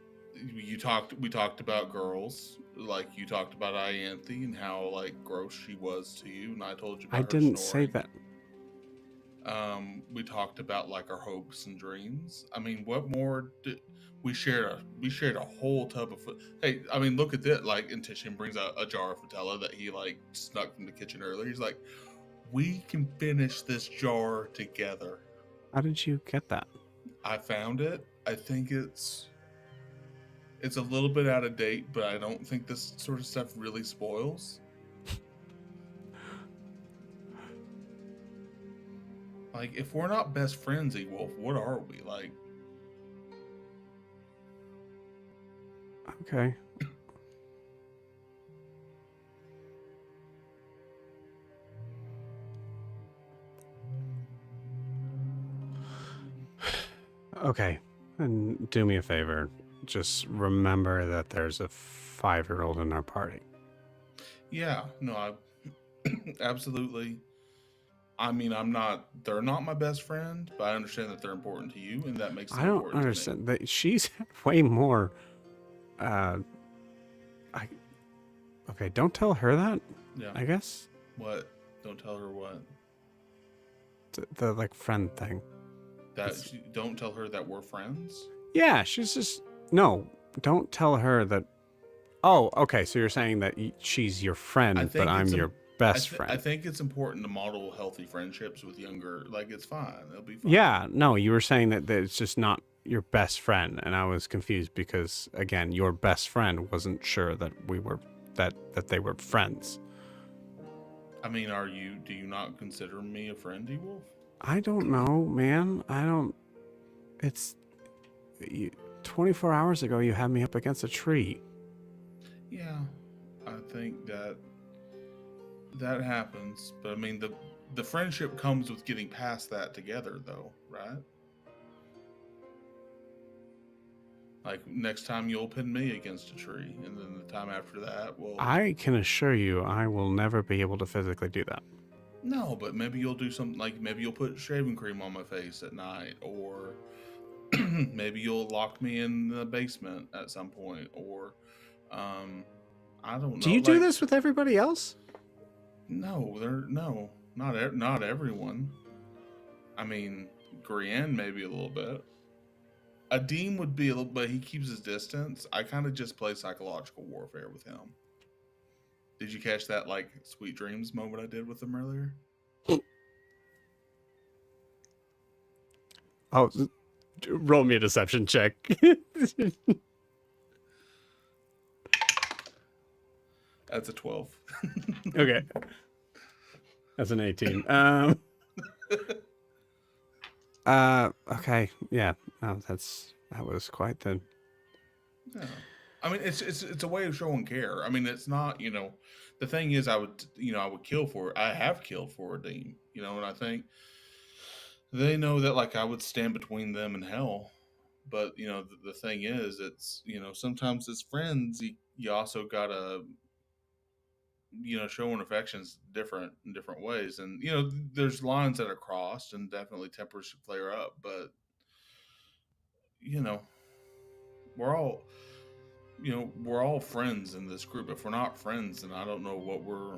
We talked about girls. Like, you talked about Ianthe and how, like, gross she was to you, and I told you about I her didn't snoring. say that. We talked about, like, our hopes and dreams. I mean, what more did we shared a whole tub of food. Hey, I mean, look at that. Like, and Titian brings out a jar of Fatella that he, like, snuck from the kitchen earlier. He's like, we can finish this jar together. How did you get that? I found it. I think it's a little bit out of date, but I don't think this sort of stuff really spoils. Like, if we're not best friends, E-Wolf, what are we? Like, Okay. Okay. And do me a favor. Just remember that there's a 5-year-old in our party. yeah, no, I absolutely. I mean, they're not my best friend, but I understand that they're important to you, and that makes them I don't important understand that she's way more okay, don't tell her that, to me. Yeah. I guess. What? Don't tell her what? The like friend thing. Don't tell her that we're friends? Yeah, she's just no, don't tell her that. Oh, okay, so you're saying that she's your friend, but I'm your best friend. I think it's important to model healthy friendships with younger. Like, it's fine. It'll be fine. Yeah, no, you were saying that it's just not your best friend, and I was confused because again, your best friend wasn't sure that we were that they were friends. I mean, do you not consider me a friend, E-Wolf? I don't know, man. I don't. It's 24 hours ago. You had me up against a tree. Yeah, I think that happens, but I mean, the friendship comes with getting past that together, though, right? Like, next time you'll pin me against a tree, and then the time after that, well, I can assure you, I will never be able to physically do that. no, but maybe you'll do something like maybe you'll put shaving cream on my face at night, or maybe you'll lock me in the basement at some point, or I don't know. Do you do this with everybody else? No, not everyone. I mean, Grianne maybe a little bit. Adim would be a little, but he keeps his distance. I kind of just play psychological warfare with him. Did you catch that, like, sweet dreams moment I did with him earlier? Oh, roll me a deception check. That's a 12. Okay. That's an 18. Okay. Yeah. No, that was quite the. Yeah. I mean, it's a way of showing care. I mean, it's not, the thing is, I would kill for it. I have killed for Adim, and I think they know that, like, I would stand between them and hell. But, the thing is, it's, sometimes as friends, you also gotta, showing affections different in different ways. And, there's lines that are crossed, and definitely tempers should flare up. But, we're all, we're all friends in this group. If we're not friends, then I don't know what we're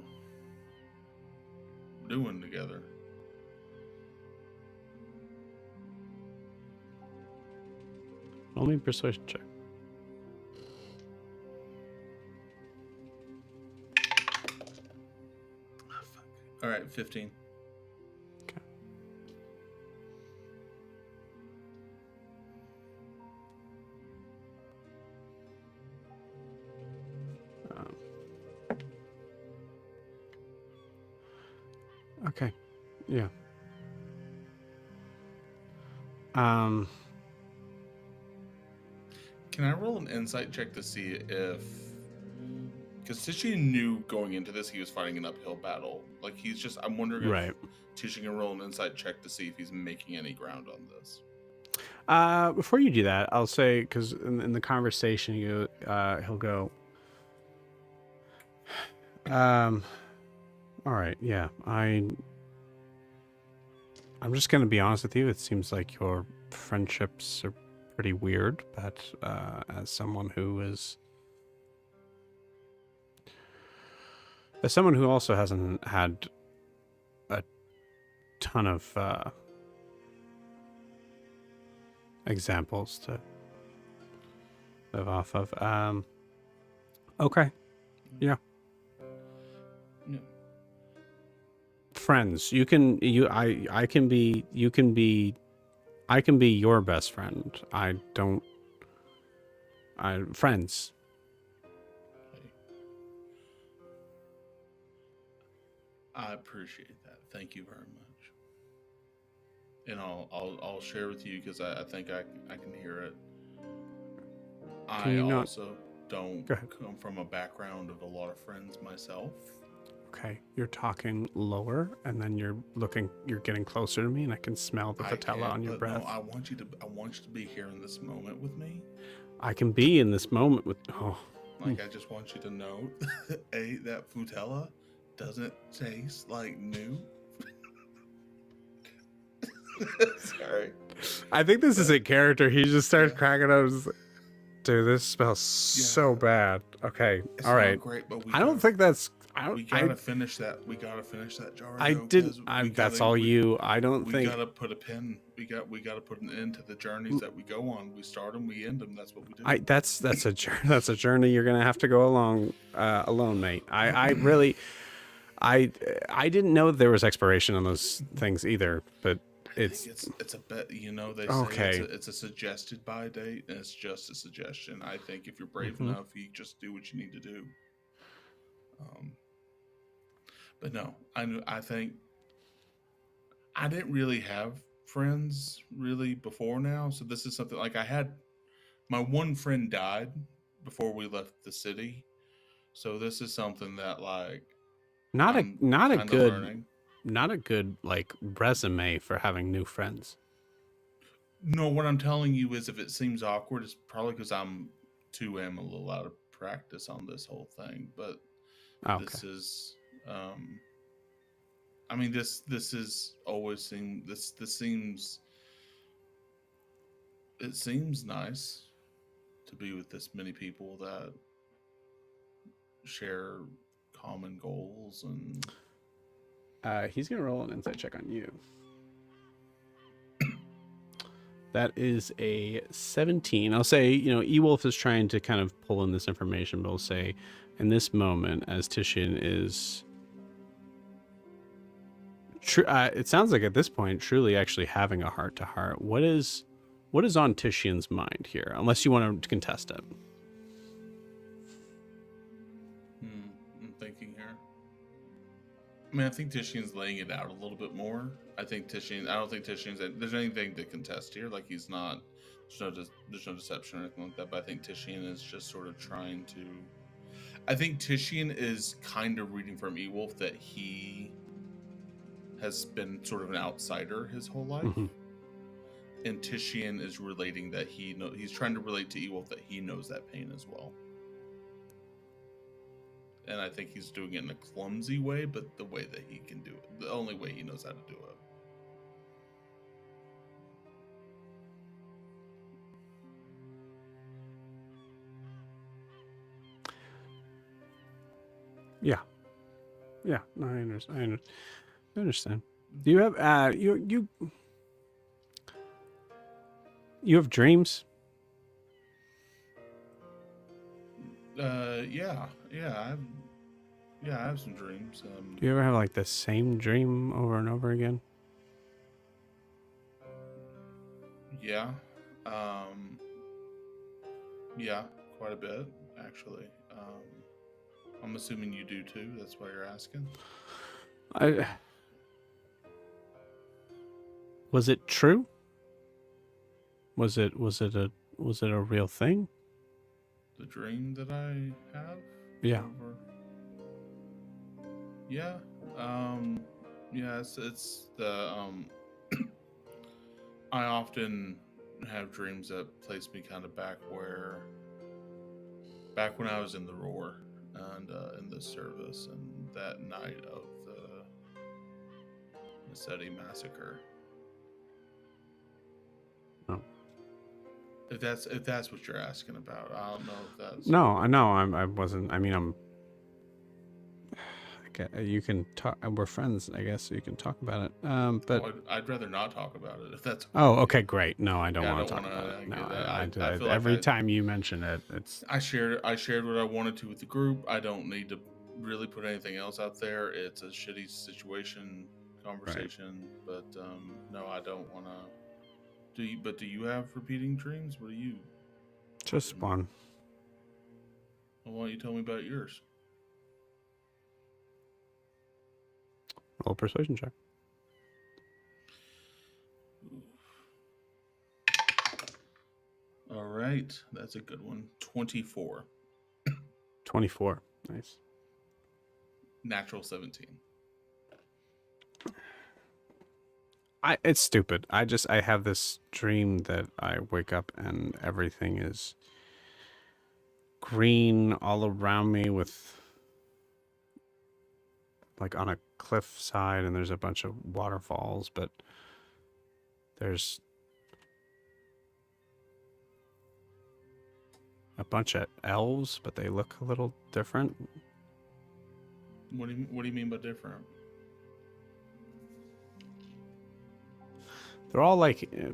doing together. Roll me a persuasion check. All right, 15. Okay. Okay. Yeah. Can I roll an insight check to see if... Because Tishy knew going into this he was fighting an uphill battle. Like, he's just... I'm wondering Right. if Tishy can roll an insight check to see if he's making any ground on this. Before you do that, I'll say, because in the conversation, he'll go, all right, yeah, I'm just going to be honest with you. It seems like your friendships are pretty weird, but as someone who also hasn't had a ton of examples to live off of. Okay. Yeah. Yeah. Friends. I can be your best friend. Friends. I appreciate that. Thank you very much. And I'll share with you because I think I can hear it. I also don't come from a background of a lot of friends myself. Okay, you're talking lower, and then you're getting closer to me, and I can smell the patella on your breath. No, I want you to be here in this moment with me. I can be in this moment with. Like, I just want you to know, that Futella doesn't taste like new. Sorry. I think this is a character. He just started cracking up. Dude, this smells so bad. Okay, It's all right. not great, but we gotta finish that. We gotta finish that jar. That's all you. I don't think. We gotta put a pin. We gotta put an end to the journeys that we go on. We start them, we end them. That's what we do. That's a journey. That's a journey you're gonna have to go along alone, mate. I really, I didn't know there was expiration on those things either, but. It's a bet, they say it's a suggested buy date, and it's just a suggestion. I think if you're brave enough, you just do what you need to do. But no, I think I didn't really have friends really before now, so this is something like I had. My one friend died before we left the city, so this is something that like not a good learning. Not a good like resume for having new friends. No, what I'm telling you is if it seems awkward, it's probably because I'm a little out of practice on this whole thing. But this is, this is always seems it seems nice to be with this many people that share common goals and. He's going to roll an insight check on you. That is a 17. I'll say, E-Wolf is trying to kind of pull in this information, but I'll say in this moment, as Titian is... it sounds like at this point, truly actually having a heart-to-heart. What is on Titian's mind here? Unless you want to contest it. I'm thinking here. I think Titian's laying it out a little bit more. I don't think there's anything to contest here. Like he's not, there's no deception or anything like that. But I think Titian is just sort of trying to. I think Titian is kind of reading from E-Wolf that he has been sort of an outsider his whole life, and Titian is relating that he's trying to relate to E-Wolf that he knows that pain as well. And I think he's doing it in a clumsy way, but the way that he can do it. The only way he knows how to do it. Yeah. Yeah. No, I understand. Do you have you have dreams? I have some dreams. Do you ever have like the same dream over and over again? Yeah. Yeah, quite a bit, actually. I'm assuming you do too. That's why you're asking. Was it true? Was it a real thing? The dream that I have? Yeah. Yeah. Yeah, it's the I often have dreams that place me kind of back when I was in the Roar and in the service and that night of the Massetti massacre. Oh. If that's what you're asking about, I don't know if that's No, I know. I wasn't. I mean, I'm. You can talk. We're friends, I guess, so you can talk about it. But Oh, I'd rather not talk about it if that's. oh, okay, great. No, I don't Yeah, I want to don't talk wanna, about it. No, I feel like every time you mention it, it's. I shared what I wanted to with the group. I don't need to really put anything else out there. It's a shitty situation conversation, but no, I don't want to. Do you have repeating dreams? What do you? Just one. Well, why don't you tell me about yours? Roll a persuasion check. All right, that's a good one. 24. 24. Nice. Natural 17. It's stupid. I have this dream that I wake up and everything is green all around me with like on a cliff side and there's a bunch of waterfalls, but there's a bunch of elves, but they look a little different. What do you mean by different? They're all like I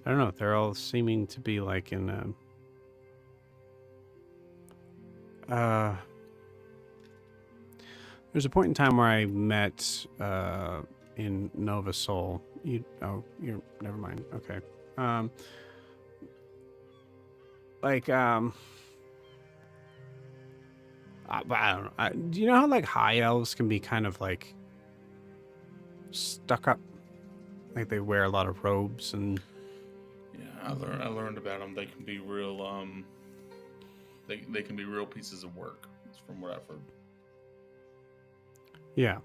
don't know. They're all seeming to be like in there's a point in time where I met in Nova Soul. You're never mind. Okay. I don't know. Do you know how like high elves can be kind of like stuck up? Like they wear a lot of robes and. Yeah, I learned about them. They can be real. They can be real pieces of work. From what I've heard. Yeah.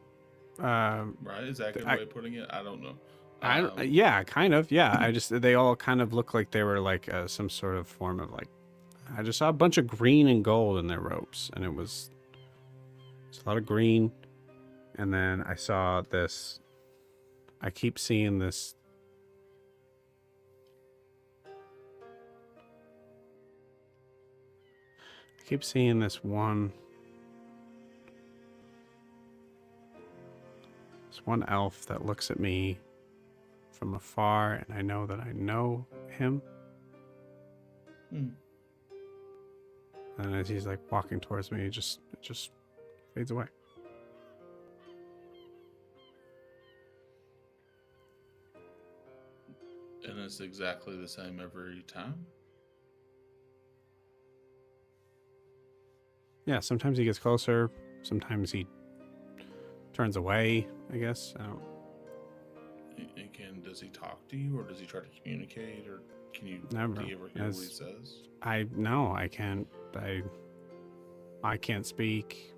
Right? Is that a good way of putting it? I don't know. Yeah, kind of. Yeah, they all kind of look like they were like some sort of form of like. I just saw a bunch of green and gold in their robes, and it's a lot of green. And then I saw this. I keep seeing this. I keep seeing this one. This one elf that looks at me from afar, and I know that I know him. Hmm. And as he's like walking towards me, it just fades away. And it's exactly the same every time? Yeah, sometimes he gets closer. Sometimes he turns away, I guess. I don't... Does he talk to you, or does he try to communicate, or can you Never. Do you ever hear what he says? No, I can't. I can't speak.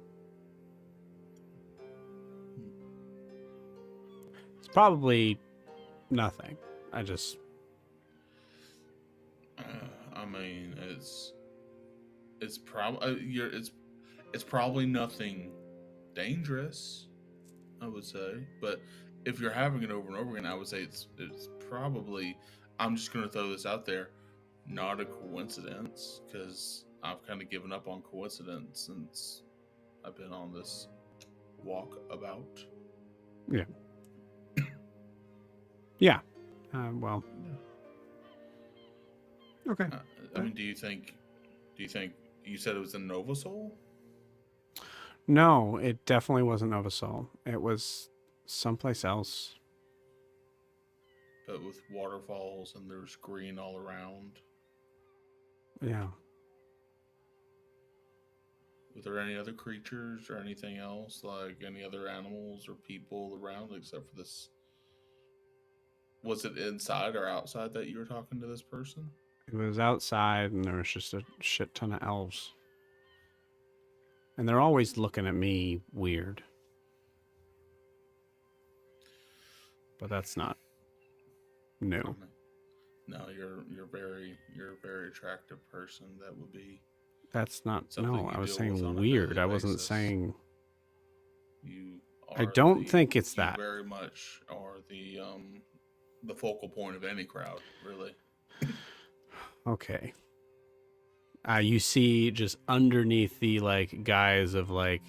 It's probably nothing. I mean, it's probably nothing dangerous, I would say. But if you're having it over and over again, I would say it's probably. I'm just going to throw this out there, not a coincidence, because I've kind of given up on coincidence since I've been on this walkabout. Yeah. Yeah. Well. Yeah. Okay. I mean, do you think you said it was in Nova Soul? No, it definitely wasn't Nova Soul. It was someplace else. But with waterfalls and there's green all around. Yeah. Were there any other creatures or anything else, like any other animals or people around except for this Was it inside or outside that you were talking to this person? It was outside, and there was just a shit ton of elves. And they're always looking at me weird. But that's not new. No, you're a very attractive person. That would be That's not. something No, you I was deal with saying on a weird. daily I wasn't basis. saying. You I are don't the- think it's you that. very much are the focal point of any crowd, really. Okay. You see just underneath the like guise of like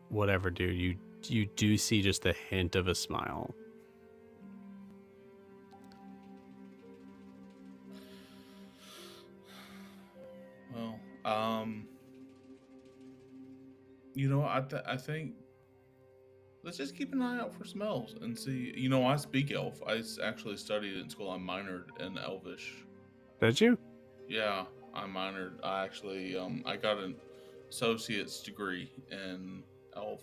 whatever, dude. You do see just a hint of a smile. Well, I think let's just keep an eye out for some elves and see. I speak elf. Actually studied it in school. I minored in elvish. Did you? Yeah, I minored. I actually I got an associate's degree in elf.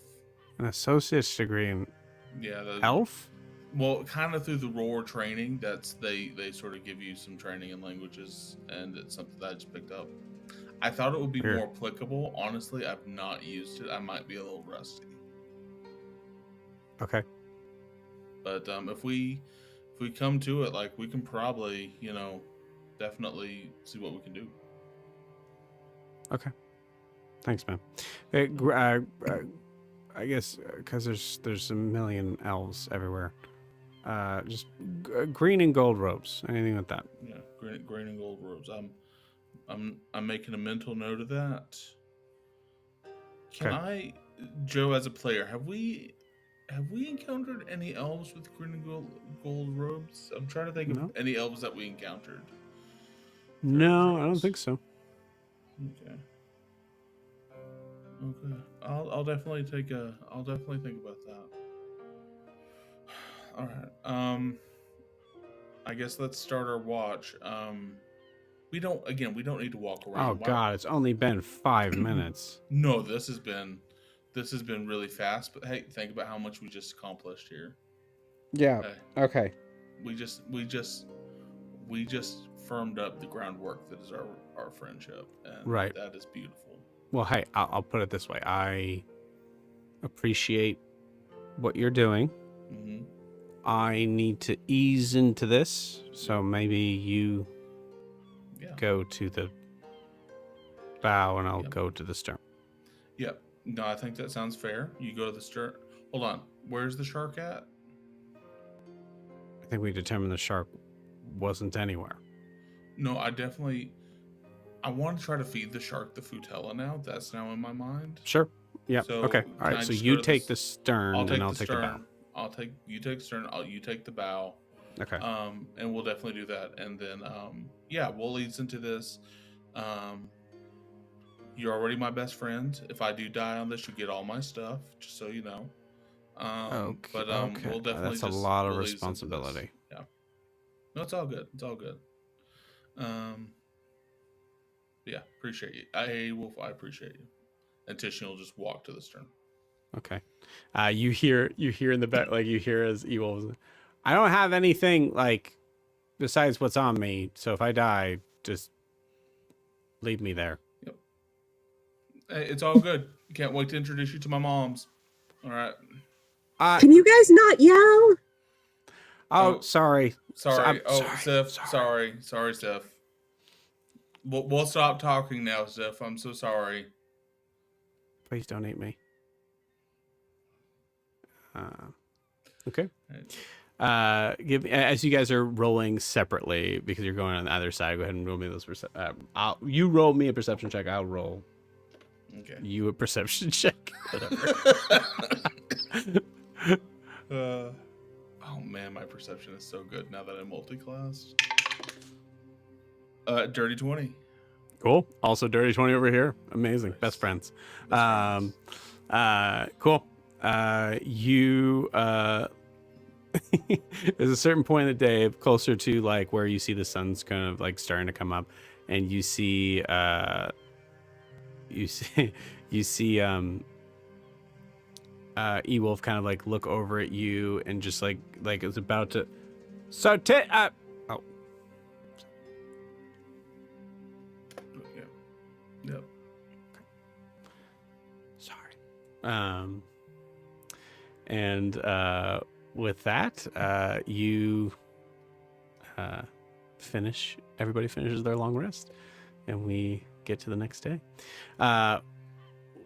An associate's degree in Yeah, elf? well, kind of through the roar training. They sort of give you some training in languages, and it's something that I just picked up. I thought it would be Weird. more applicable. Honestly, I've not used it. I might be a little rusty. Okay. But if we come to it, like, we can probably definitely see what we can do. Okay. Thanks, man. I guess because there's a million elves everywhere. Just green and gold robes. Anything with that? Yeah, green and gold robes. I'm making a mental note of that. Can Okay. I, Joe, as a player, have we encountered any elves with green and gold robes? I'm trying to think No. of any elves that we encountered. No, I don't Travels. think so. Okay. I'll definitely think about that. All right. I guess let's start our watch. We don't need to walk around. Oh God, it's only been 5 minutes. No, this has been really fast. But hey, think about how much we just accomplished here. Yeah. Okay. Okay. We just firmed up the groundwork that is our friendship, and Right. that is beautiful. Well, hey, I'll put it this way. I appreciate what you're doing. Mm-hmm. I need to ease into this, so maybe you go to the bow and I'll go to the stern. Yep. No, I think that sounds fair. You go to the stern. Hold on. Where's the shark at? I think we determined the shark wasn't anywhere. No, I want to try to feed the shark the Futella now. That's now in my mind. Sure. Yeah. So, Okay. can All I right. So just you go to take the the stern and I'll take the bow. You take the stern. You take the bow. Okay. And we'll definitely do that. And then, we'll lead into this. You're already my best friend. If I do die on this, you get all my stuff, just so you know. Okay. But Okay. we'll definitely That's a lot of we'll ease into this. responsibility. Yeah. No, it's all good. It's all good. Yeah, appreciate you. I appreciate you. And Titian will just walk to the stern. Okay. You hear in the back, like you hear as Ewell. I don't have anything like besides what's on me. So if I die, just leave me there. Yep. Hey, it's all good. Can't wait to introduce you to my moms. All right. Can you guys not yell? Oh, sorry. Sorry. Sorry. Sif. Sorry, Sif. We'll stop talking now, Sif. I'm so sorry. Please don't eat me. Okay. Give me, as you guys are rolling separately because you're going on the other side. Go ahead and roll me those. You roll me a perception check. I'll roll. Okay. You a perception check. Whatever. Oh man, my perception is so good now that I'm multi-classed. Dirty 20. Cool. Also, dirty 20 over here. Amazing. Nice. Best friends. Best friends. Cool. You there's a certain point in the day closer to like where you see the sun's kind of like starting to come up, and you see E-Wolf kind of like look over at you and just like is about to. Oh, Yeah. Yep. sorry. And with that, you finish. Everybody finishes their long rest, and we get to the next day.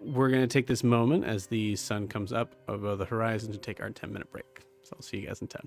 We're going to take this moment as the sun comes up above the horizon to take our 10-minute break. So I'll see you guys in 10.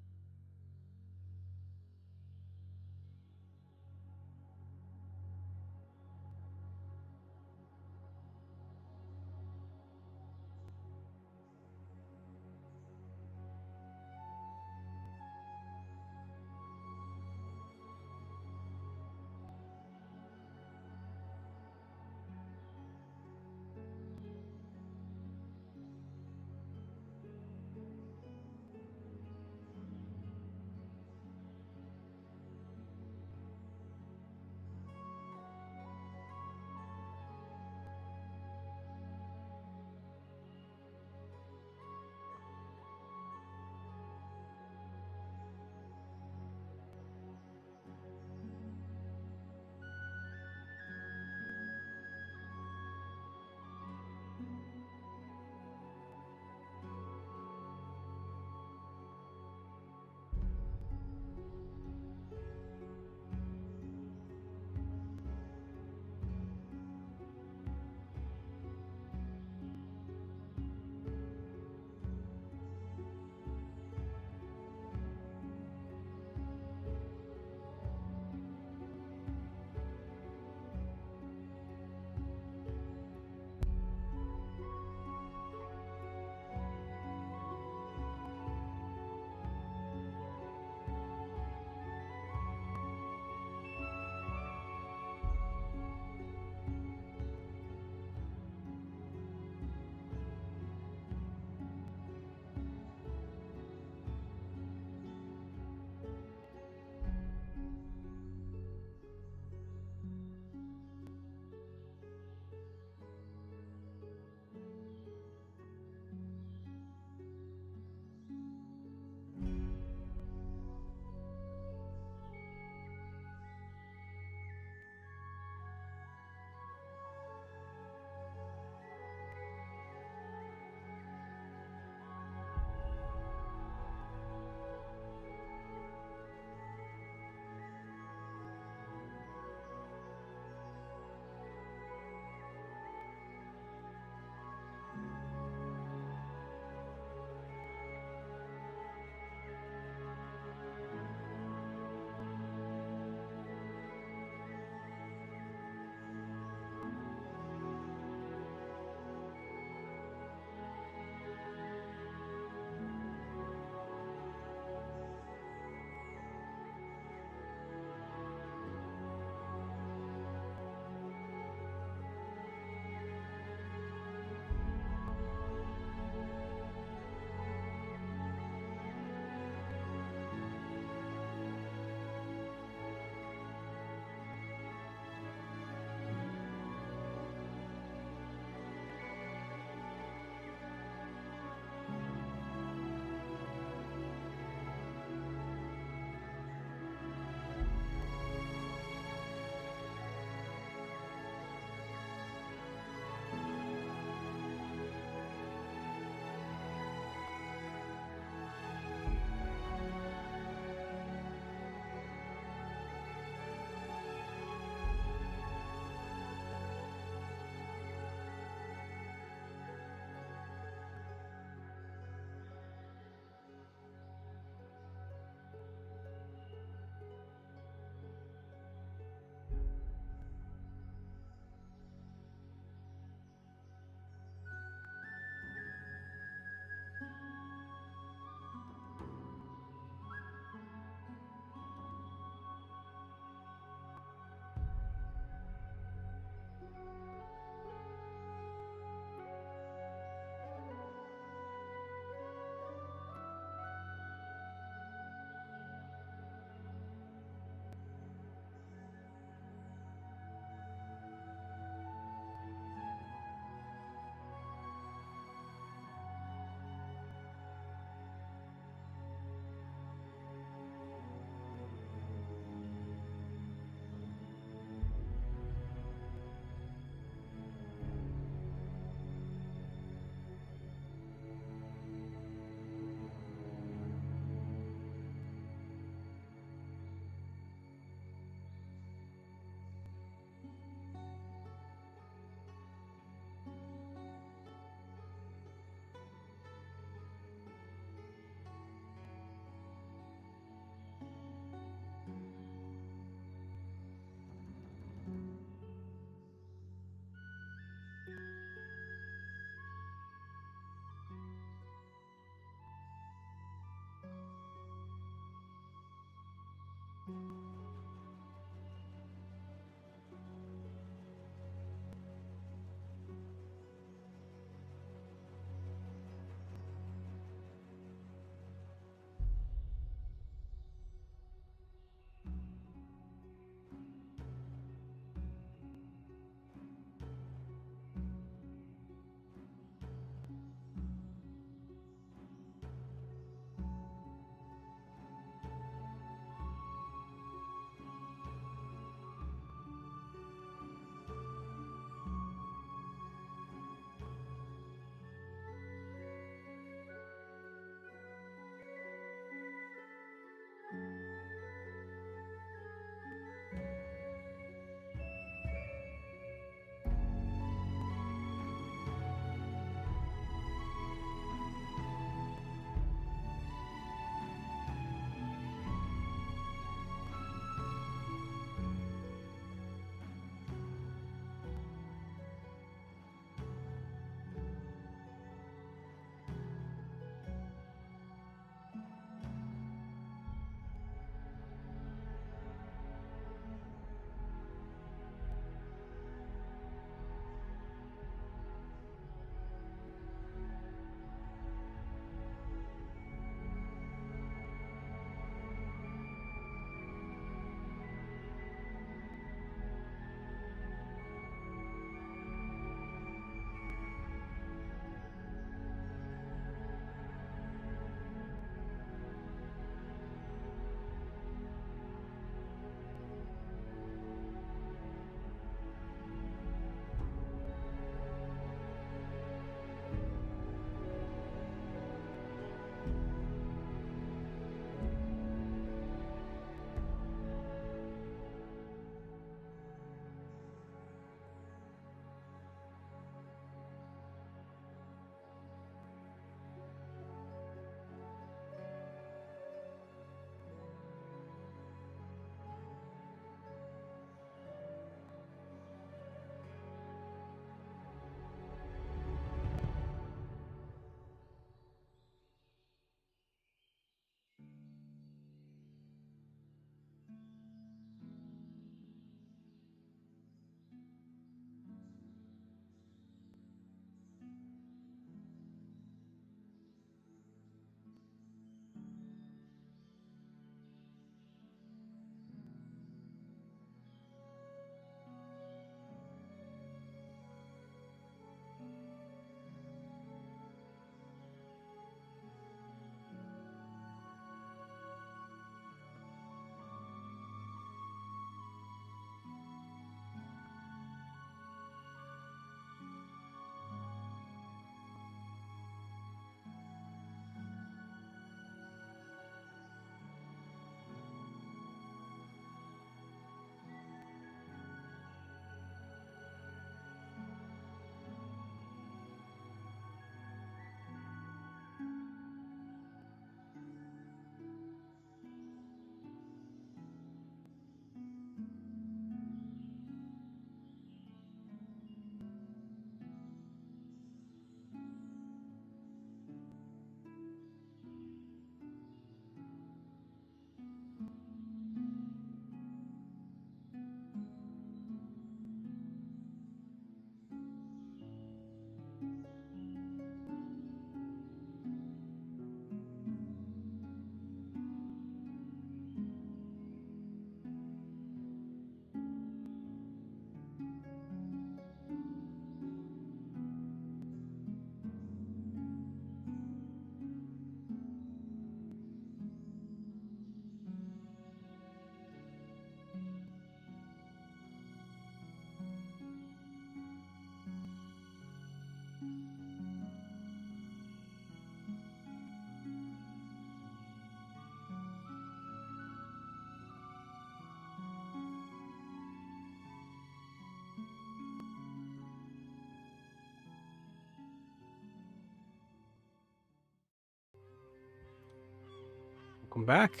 Welcome back.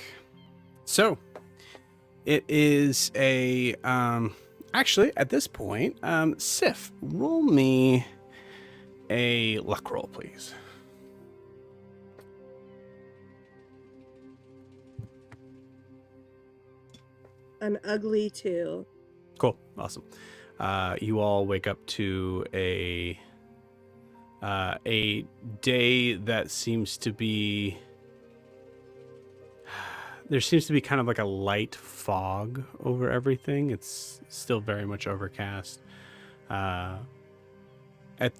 So it is a actually at this point, Sif, roll me a luck roll, please. an ugly 2. Cool. Awesome. You all wake up to a day that seems to be... There seems to be kind of like a light fog over everything. It's still very much overcast. At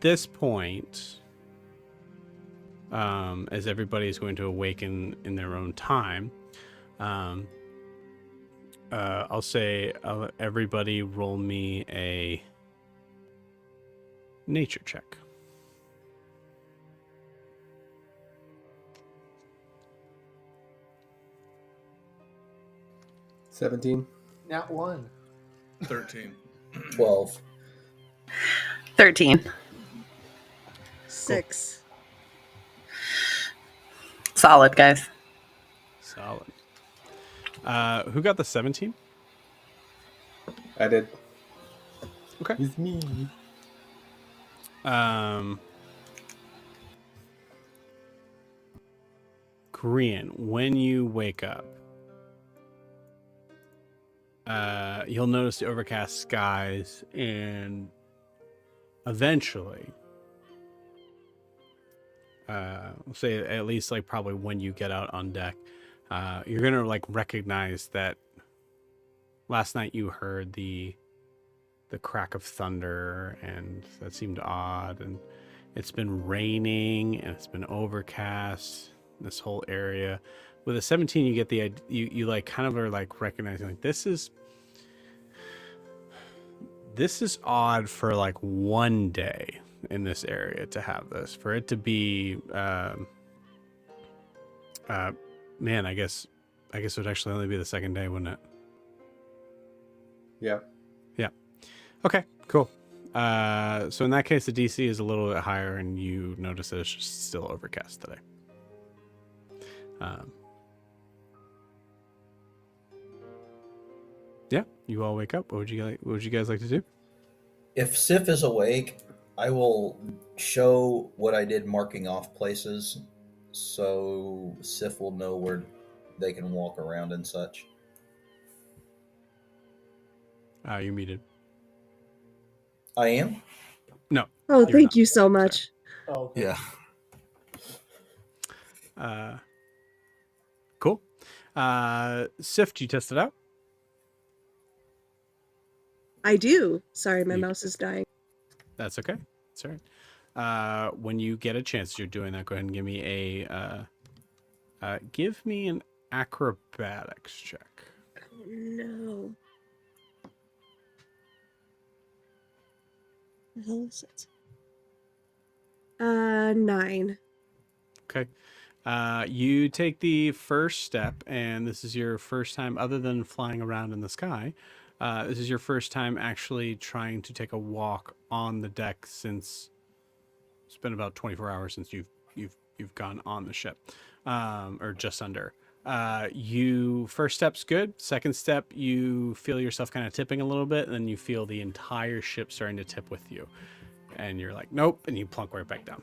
this point, as everybody is going to awaken in their own time, I'll say everybody roll me a nature check. $17. Nat 1. 13. 12. 13. 6. Solid, guys. Solid. Who got the 17? I did. Okay. It's me. Korean, when you wake up, you'll notice the overcast skies, and eventually, we'll say at least like probably when you get out on deck, you're gonna like recognize that last night you heard the crack of thunder, and that seemed odd, and it's been raining and it's been overcast this whole area. With a 17, you get the you like kind of are like recognizing like this is odd for like one day in this area to have this, for it to be man, I guess it would actually only be the second day, wouldn't it? Yeah. Okay, cool. So in that case, the DC is a little bit higher, and you notice that it's just still overcast today. Yeah, you all wake up. What would you guys like to do? If Sif is awake, I will show what I did marking off places so Sif will know where they can walk around and such. You're muted. I am? No. Oh, You're thank not. you so much. Oh, okay. Yeah. Cool. Sif, do you test it out? I do. Sorry, my You- mouse is dying. That's okay. That's all right. When you get a chance, you're doing that. Go ahead and give me an acrobatics check. Oh, no. What the hell is it? 9. Okay. You take the first step, and this is your first time, other than flying around in the sky, this is your first time actually trying to take a walk on the deck since it's been about 24 hours since you've gone on the ship, or just under. First step's good. Second step, you feel yourself kind of tipping a little bit, and then you feel the entire ship starting to tip with you, and you're like, nope, and you plunk right back down.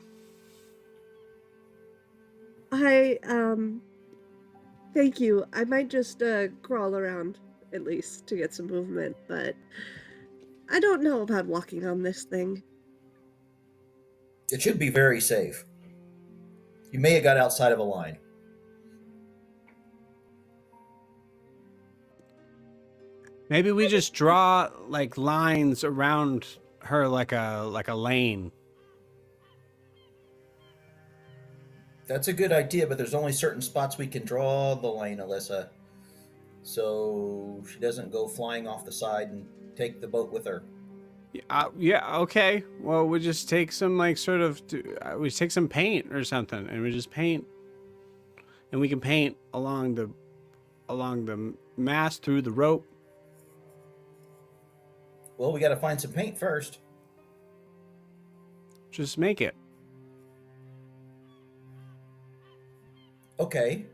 Thank you. I might just crawl around at least to get some movement, but I don't know about walking on this thing. It should be very safe. You may have got outside of a line. Maybe we just draw like lines around her like a lane. That's a good idea, but there's only certain spots we can draw the lane, Alyssa. So she doesn't go flying off the side and take the boat with her. Yeah, okay. Well, we just take some like sort of we take some paint or something, and we just paint, and we can paint along the mast through the rope. Well, we got to find some paint first. Just make it. Okay.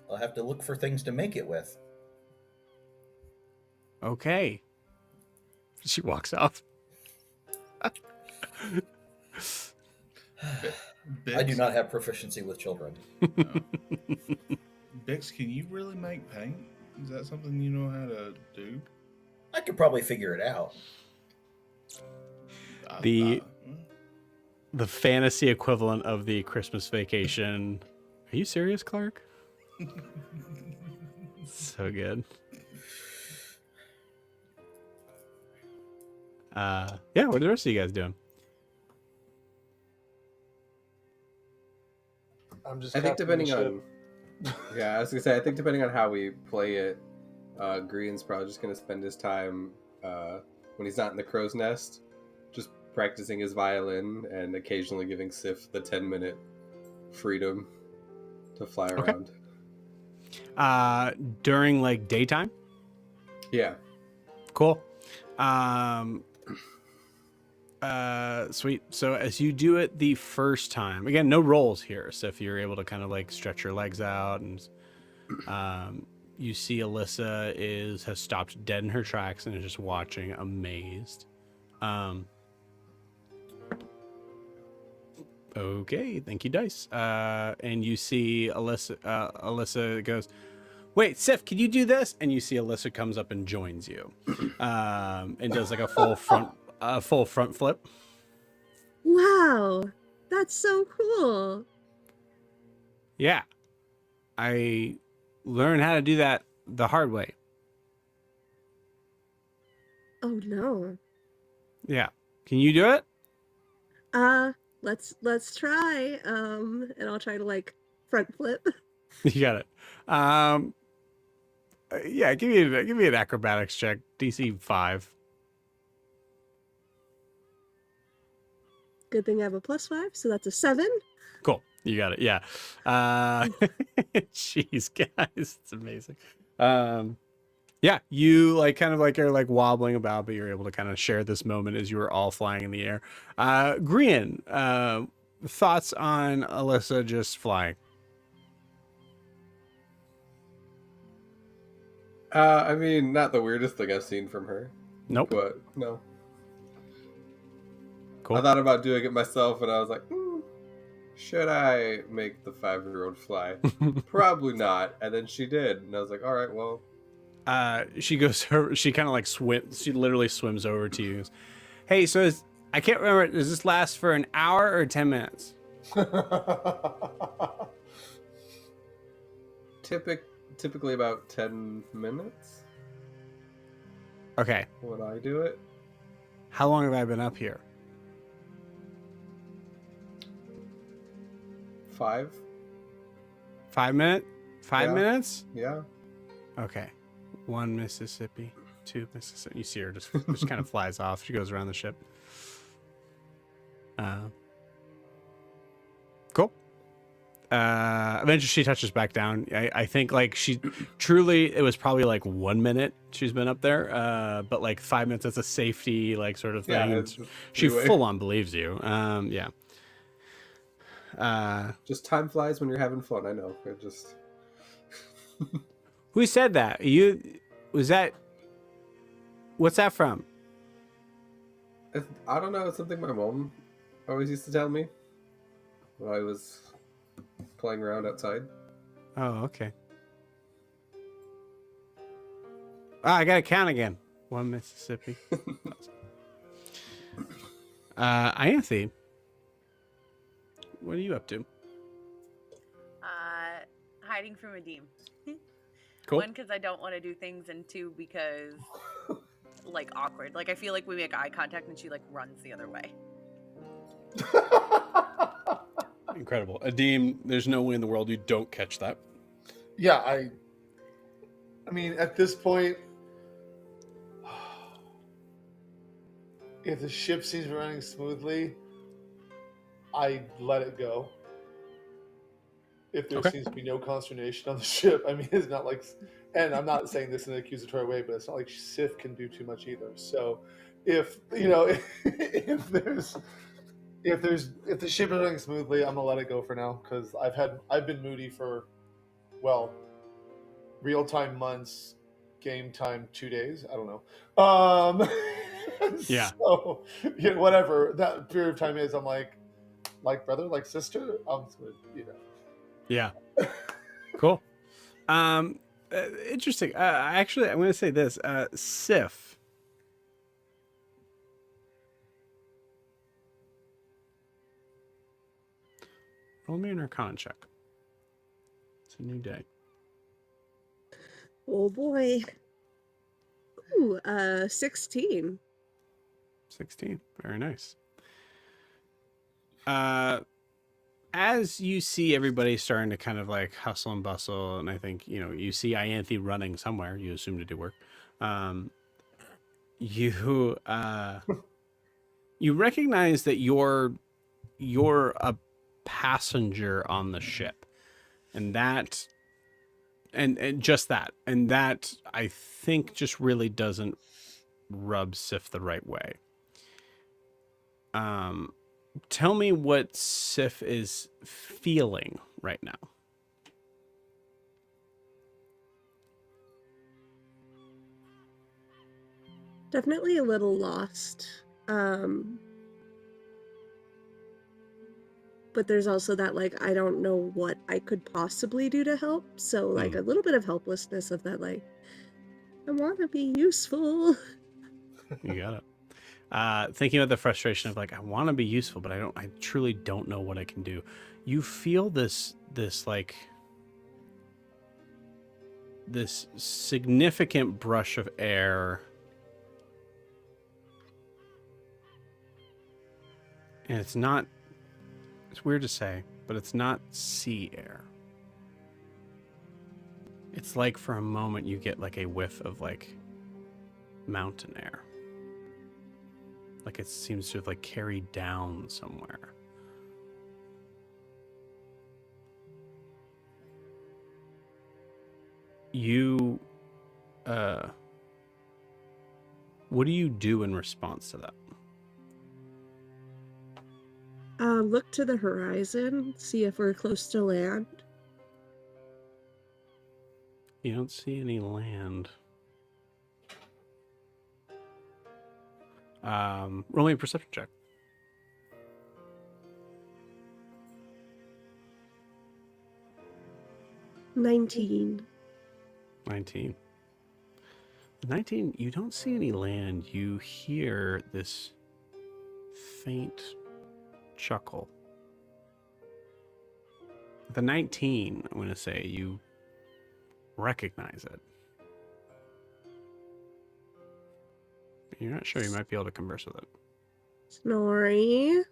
I'll have to look for things to make it with. Okay. She walks off. Bix, I do not have proficiency with children. Bix, can you really make paint? Is that something you know how to do? I could probably figure it out. The fantasy equivalent of the Christmas Vacation. Are you serious, Clark? So good. Yeah, what are the rest of you guys doing? I'm just. I think captaining the depending ship. on, yeah, I was gonna say, I think depending on how we play it, Green's probably just gonna spend his time when he's not in the crow's nest, just practicing his violin and occasionally giving Sif the 10-minute freedom to fly Okay. around. During like daytime? Yeah. Cool. Sweet. So as you do it the first time, again, no rolls here. So if you're able to kind of like stretch your legs out and you see Alyssa has stopped dead in her tracks and is just watching, amazed. Okay, thank you, Dice. And you see Alyssa goes, wait, Sif, can you do this? And you see Alyssa comes up and joins you, and does like a full front flip. Wow, that's so cool. Yeah, I learned how to do that the hard way. Oh no. Yeah, can you do it? Let's try. And I'll try to like front flip. You got it. Yeah, give me an acrobatics check, DC 5. Good thing I have a +5, so that's a 7. Cool, you got it. Yeah. Jeez, guys, it's amazing. Yeah, you like kind of like are like wobbling about, but you're able to kind of share this moment as you were all flying in the air. Grian, thoughts on Alyssa just flying? I mean, not the weirdest thing I've seen from her. Nope. But no. Cool. I thought about doing it myself, and I was like, should I make the 5-year-old fly? Probably not. And then she did, and I was like, all right, well. She goes. She kind of like swims. She literally swims over to you. Hey, so I can't remember. Does this last for an hour or 10 minutes? Typically about 10 minutes. Okay. When I do it. How long have I been up here? 5. 5 minutes? 5 minutes? Yeah. Okay. 1 Mississippi, 2 Mississippi. You see her just kind of flies off. She goes around the ship. Cool. Eventually she touches back down. I think like she truly, it was probably like 1 minute she's been up there. But like 5 minutes, that's a safety like sort of thing. Yeah, she full on believes you. Yeah. Just time flies when you're having fun. I know. It just. Who said that? Was that? What's that from? I don't know. It's something my mom always used to tell me when I was playing around outside. Oh, okay. I gotta count again. 1 Mississippi. Ianthe, what are you up to? Hiding from Redeem. Cool. 1, because I don't want to do things, and 2, because like awkward. Like I feel like we make eye contact and she like runs the other way. Incredible. Adim, there's no way in the world you don't catch that. Yeah, I mean, at this point, if the ship seems running smoothly, I let it go. If there seems to be no consternation on the ship, I mean, it's not like, and I'm not saying this in an accusatory way, but it's not like Sif can do too much either. So, if if the ship is running smoothly, I'm gonna let it go for now because I've been moody for, well, real time months, game time 2 days. I don't know. Yeah. So whatever that period of time is, I'm like brother, like sister. I'm good, Yeah. Cool. Interesting. Actually, I'm going to say this. Sif. Roll me an Arcana check. It's a new day. Oh boy. Ooh, 16. 16. Very nice. As you see everybody starting to kind of like hustle and bustle, and I think, you see Ianthe running somewhere, you assume to do work. You recognize that you're a passenger on the ship. And that and just that. And that I think just really doesn't rub Sif the right way. Tell me what Sif is feeling right now. Definitely a little lost. But there's also that, like, I don't know what I could possibly do to help. So, like, a little bit of helplessness of that, like, I want to be useful. You got it. Thinking about the frustration of like, I want to be useful, but I truly don't know what I can do. You feel this significant brush of air, and it's weird to say, but it's not sea air. It's like for a moment you get like a whiff of like mountain air. Like it seems to have like carried down somewhere. You, what do you do in response to that? Look to the horizon, see if we're close to land. You don't see any land. Roll me a perception check. $19. 19. 19, you don't see any land. You hear this faint chuckle. The 19, I'm going to say, you recognize it. You're not sure. You might be able to converse with it. Snorri.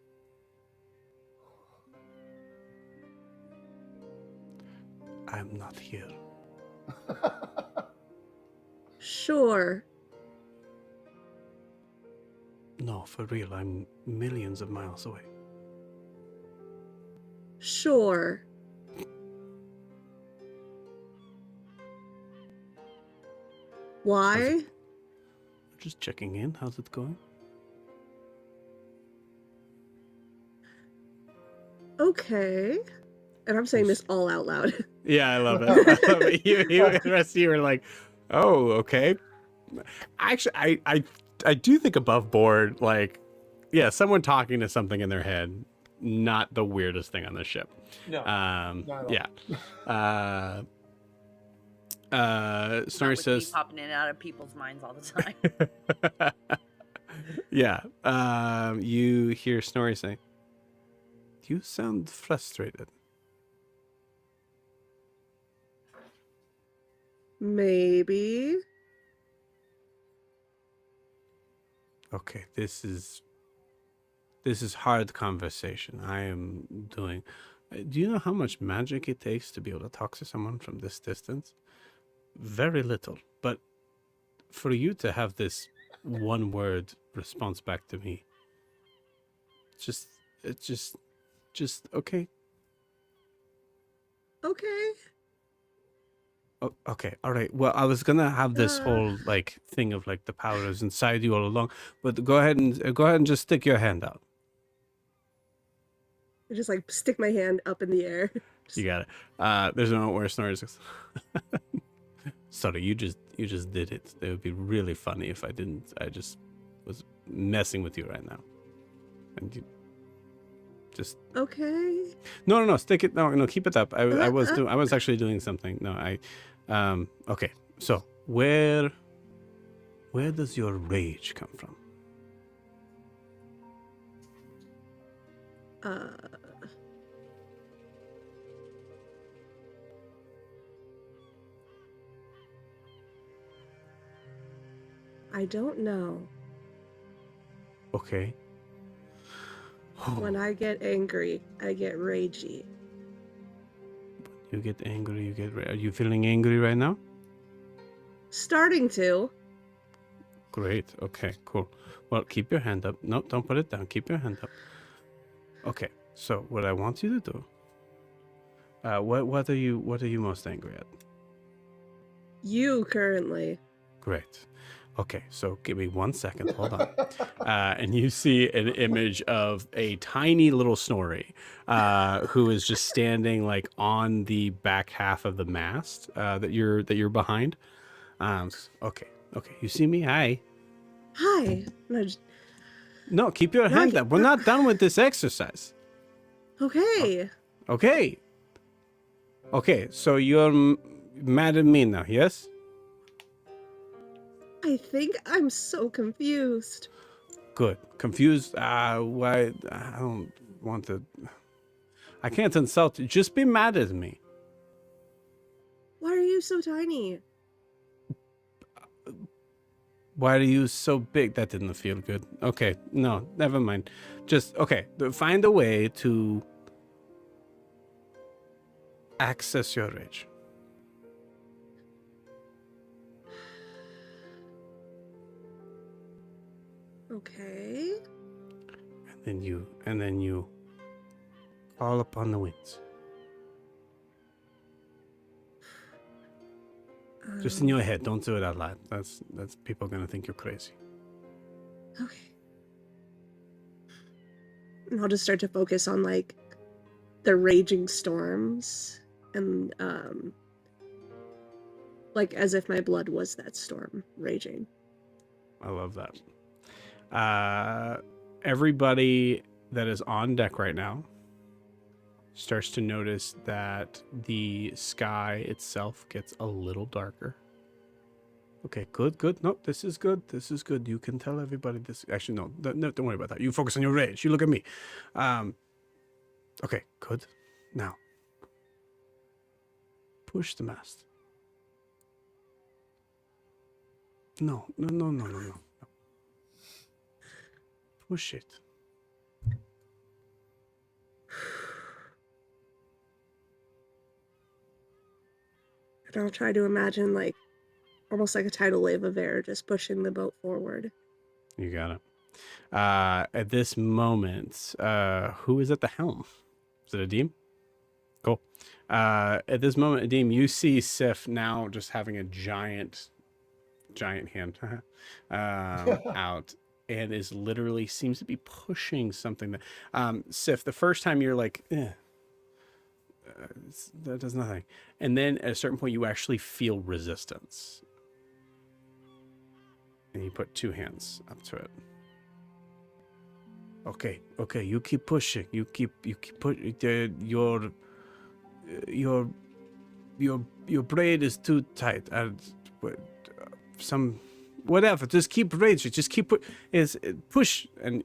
I'm not here. Sure. No, for real. I'm millions of miles away. Sure. Why? Just checking in. How's it going? Okay. And I'm saying this all out loud. Yeah, I love it. I love it. The rest of you are like, oh, okay. Actually, I do think above board, like, yeah, someone talking to something in their head, not the weirdest thing on the ship. No. Not at all. Snorri says, popping in and out of people's minds all the time. yeah. You hear Snorri say, you sound frustrated. Maybe. Okay, this is hard conversation. I am doing. Do you know how much magic it takes to be able to talk to someone from this distance? Very little. But for you to have this one word response back to me, it's just okay. Okay. Oh, okay, all right. Well, I was gonna have this whole like thing of like the power is inside you all along, but go ahead and just stick your hand out. I just like stick my hand up in the air. You got it. There's a moment where Snorri says, "Sorry, you just did it. It would be really funny if I didn't. I just was messing with you right now, and you just Okay. no. Stick it. No, keep it up. I was actually doing something. No, Okay, so where does your rage come from? I don't know. Okay. When I get angry, I get ragey. You get angry, Are you feeling angry right now? Starting to. Great. Okay, cool. Well, keep your hand up. No, don't put it down. Keep your hand up. Okay. So what I want you to do. What are you most angry at? You currently. Great. Okay, so give me 1 second. Hold on. And you see an image of a tiny little Snorri, who is just standing like on the back half of the mast that you're behind. Okay. You see me? Hi. Hi. No, keep your No, I hand get- up. We're not done with this exercise. Okay. Okay. Okay. So you're mad at me now, yes? I think I'm so confused. Good. Confused? Why? I don't want to. I can't insult you. Just be mad at me. Why are you so tiny? Why are you so big? That didn't feel good. Okay, no, never mind. Just, okay, find a way to access your rage. Okay. And then you call upon the winds. Just in your head. Don't do it out loud. That's people are gonna think you're crazy. Okay. And I'll just start to focus on like the raging storms and like as if my blood was that storm raging. I love that. Everybody that is on deck right now starts to notice that the sky itself gets a little darker. Okay, good. No, this is good. You can tell everybody this. Actually, no, don't worry about that. You focus on your rage. You look at me. Okay, good. Now, push the mast. No. Push it. And I'll try to imagine like almost like a tidal wave of air just pushing the boat forward. You got it. At this moment, who is at the helm? Is it Adim? Cool. At this moment, Adim, you see Sif now just having a giant hand out, and is literally seems to be pushing something that Sif, the first time you're like, that does nothing. And then at a certain point, you actually feel resistance. And you put 2 hands up to it. Okay, you keep pushing. You keep pushing. Your braid is too tight. Whatever. Just keep raging. Just keep push, and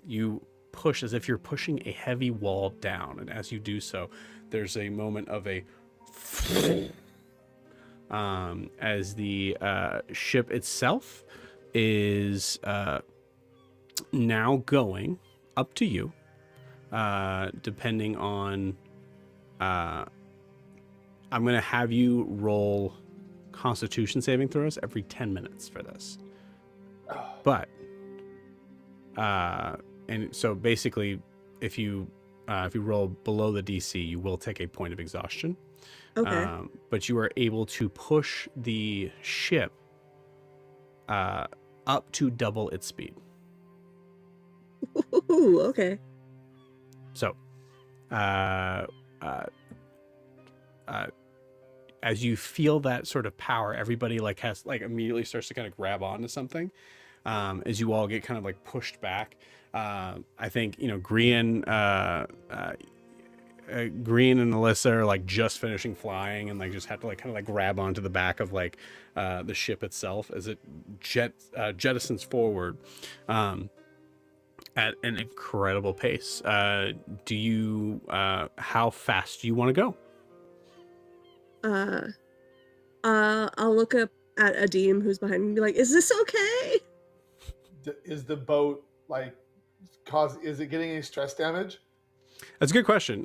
you push as if you're pushing a heavy wall down. And as you do so, there's a moment of a as the ship itself is now going up to you, depending on I'm going to have you roll Constitution saving throws every 10 minutes for this. But and so basically if you roll below the DC, you will take a point of exhaustion. Okay. But you are able to push the ship up to double its speed. Ooh, okay. So, as you feel that sort of power, everybody has immediately starts to kind of grab onto something. As you all get kind of pushed back. I think Grian Green and Alyssa are like just finishing flying and like just have to like kind of like grab onto the back of like the ship itself as it jettisons forward at an incredible pace. Do you how fast do you want to go? I'll look up at Adim, who's behind me, and be like, "Is this okay?" Is the boat like is it getting any stress damage? That's a good question.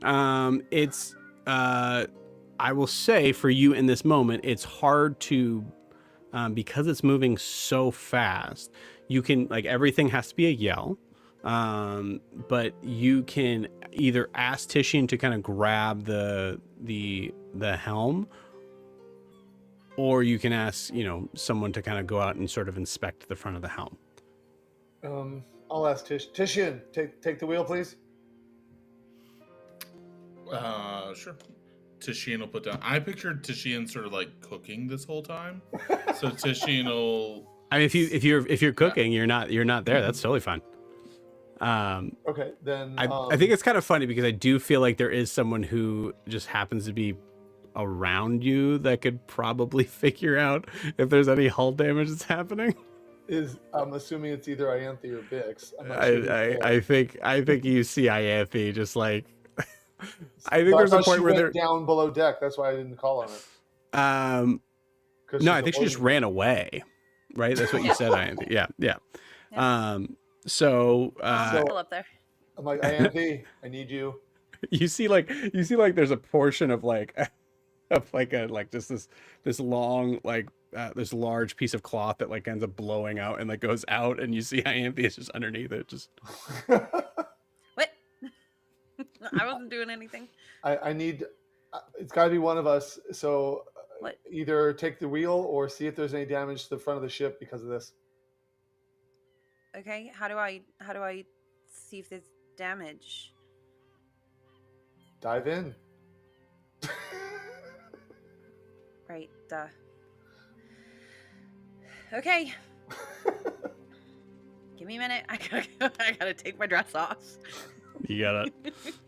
It's I will say for you in this moment, it's hard to because it's moving so fast. You can like everything has to be a yell, but you can either ask Titian to kind of grab the helm, or you can ask someone to kind of go out and sort of inspect the front of the helm. I'll ask Titian, take the wheel, please. Sure. Titian will put down. I pictured Titian sort of like cooking this whole time, so Titian will. I mean, if you're cooking, you're not there. That's totally fine. Okay, then I think it's kind of funny because I do feel like there is someone who just happens to be around you that could probably figure out if there's any hull damage that's happening. I'm assuming it's either Ianthe or Bix. I'm not sure I think you see Ianthe just like. I think there's a point where they're down below deck. That's why I didn't call on it. No, I think she just ran away. Right, that's what you said, Ianthe. Yeah. So Still up there. I'm like, Ianthe, I need you. You see like there's a portion of like just this long this large piece of cloth that like ends up blowing out and like goes out, and you see Ianthe is just underneath it. Just What? I wasn't doing anything. I need. It's got to be one of us. So What? either take the wheel or see if there's any damage to the front of the ship because of this. Okay, how do I see if there's damage? Dive in. Right, Okay. Give me a minute. I gotta take my dress off. you got it.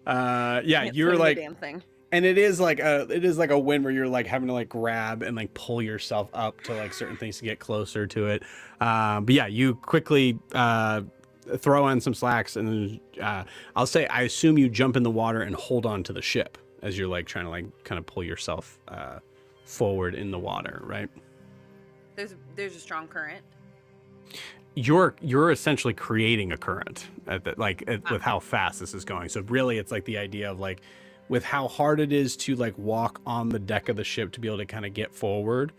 Yeah, Can't you're swing the like, damn thing. and it is like a win where you're like having to like grab and like pull yourself up to like certain things to get closer to it. But yeah, you quickly throw on some slacks, and then I'll say I assume you jump in the water and hold on to the ship as you're like trying to like kind of pull yourself forward in the water, right? There's a strong current. You're essentially creating a current with how fast this is going. So really it's like the idea of like with how hard it is to like walk on the deck of the ship to be able to kind of get forward.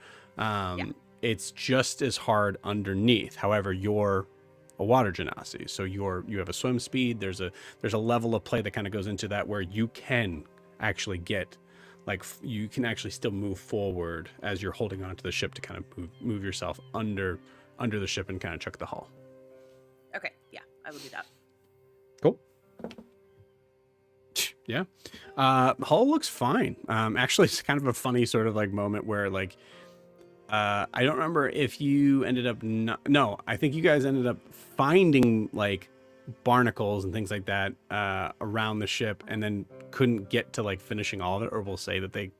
It's just as hard underneath. However, you're a water genasi, so you have a swim speed. There's a level of play that kind of goes into that where you can actually get like you can actually still move forward as you're holding onto the ship to kind of move yourself under the ship and kind of chuck the hull. Okay, yeah, I will do that. Cool. Yeah. Hull looks fine. Actually, it's kind of a funny sort of like moment where like I don't remember if you ended up no, I think you guys ended up finding like barnacles and things like that around the ship, and then couldn't get to like finishing all of it, or we'll say that they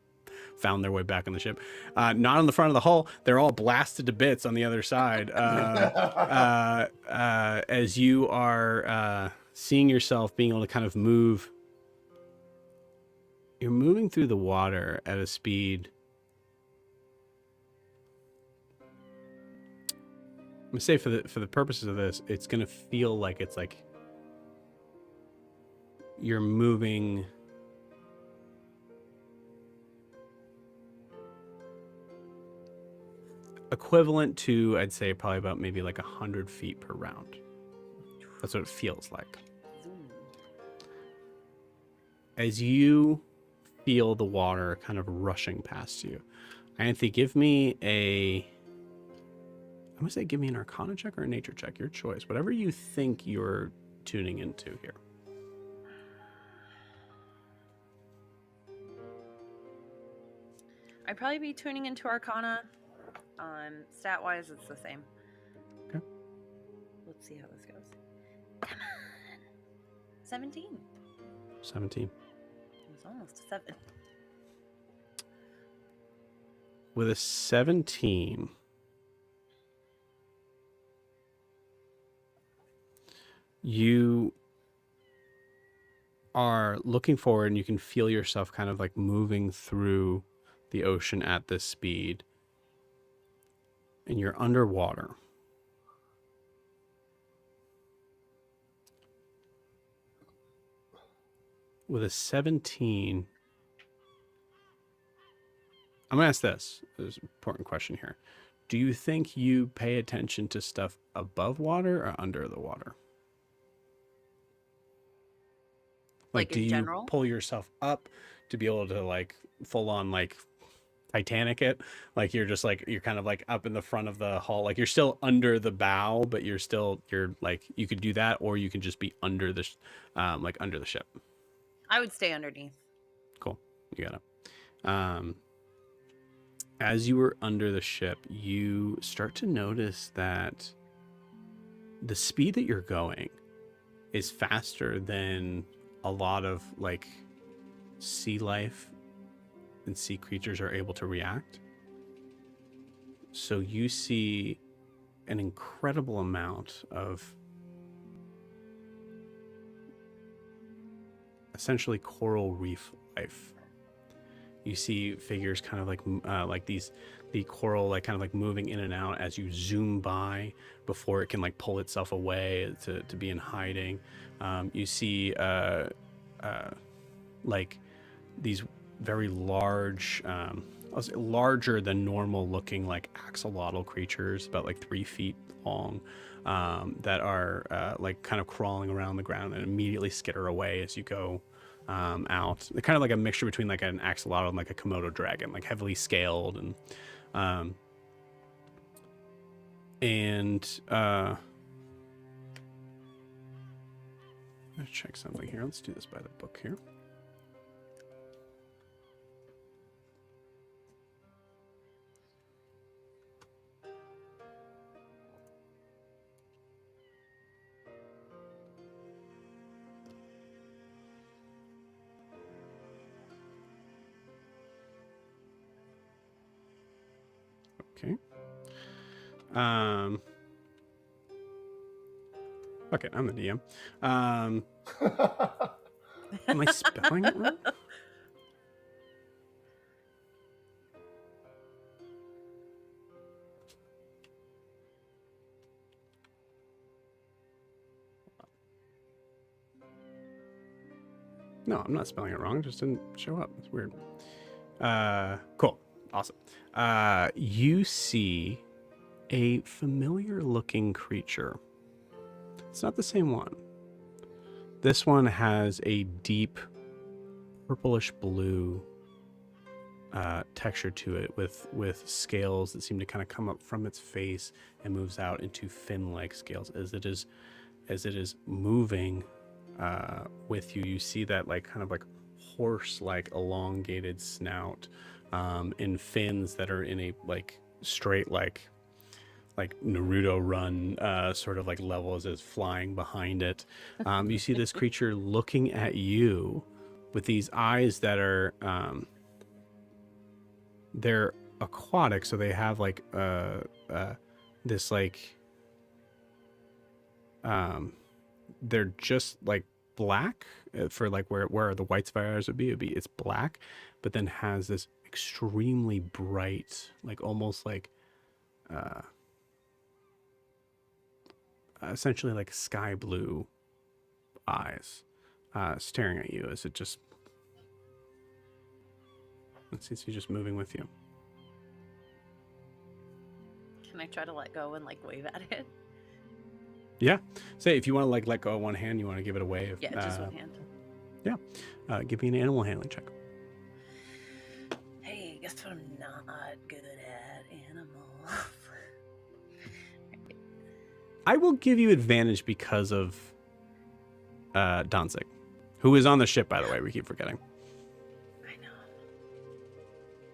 found their way back on the ship. Not on the front of the hull. They're all blasted to bits on the other side. As you are seeing yourself being able to kind of move, you're moving through the water at a speed. I'm gonna say for the purposes of this, it's gonna feel like it's like you're moving equivalent to, I'd say, probably about maybe like 100 feet per round. That's what it feels like. As you feel the water kind of rushing past you, Ianthe, give me I'm gonna say give me an Arcana check or a Nature check, your choice. Whatever you think you're tuning into here. I'd probably be tuning into Arcana. Stat-wise, it's the same. Okay. Let's see how this goes. Come on. 17. 17. was almost a 7. With a 17, you are looking forward and you can feel yourself kind of like moving through the ocean at this speed. And you're underwater. With a 17, I'm going to ask this. There's an important question here. Do you think you pay attention to stuff above water or under the water? Like do in you general? pull yourself up to be able to like full on like Titanic it? Like you're just like, you're kind of like up in the front of the hull. Like you're still under the bow, but you're like, you could do that, or you can just be under the, like under the ship. I would stay underneath. Cool. You got it. As you were under the ship, you start to notice that the speed that you're going is faster than a lot of like sea life and sea creatures are able to react. So you see an incredible amount of essentially coral reef life. You see figures kind of like the coral like kind of like moving in and out as you zoom by before it can like pull itself away to be in hiding. You see like these very large, larger than normal looking like axolotl creatures, about like 3 feet long, that are like kind of crawling around the ground and immediately skitter away as you go out. They're kind of like a mixture between like an axolotl and like a Komodo dragon, like heavily scaled and let's check something here. Let's do this by the book here. Okay. Okay, I'm the DM. Am I spelling it wrong? No, I'm not spelling it wrong. It just didn't show up. It's weird. Cool. Awesome. You see a familiar looking creature. It's not the same one. This one has a deep purplish blue texture to it with scales that seem to kind of come up from its face and moves out into fin-like scales as it is moving with you. You see that like kind of like horse-like elongated snout and fins that are in a like straight like Naruto run sort of like level as it's flying behind it. You see this creature looking at you with these eyes that are they're aquatic, so they have like this like they're just like black for like where the white spires would be it's black, but then has this extremely bright, like almost like essentially like sky blue eyes staring at you as it just, let's see, it's just moving with you. Can I try to let go and like wave at it? Yeah. Say if you want to like let go of one hand, you want to give it a wave. Yeah, just one hand. Yeah. Give me an animal handling check. Hey, guess what I'm not good at? Animal. I will give you advantage because of Danzig, who is on the ship, by the way. We keep forgetting. I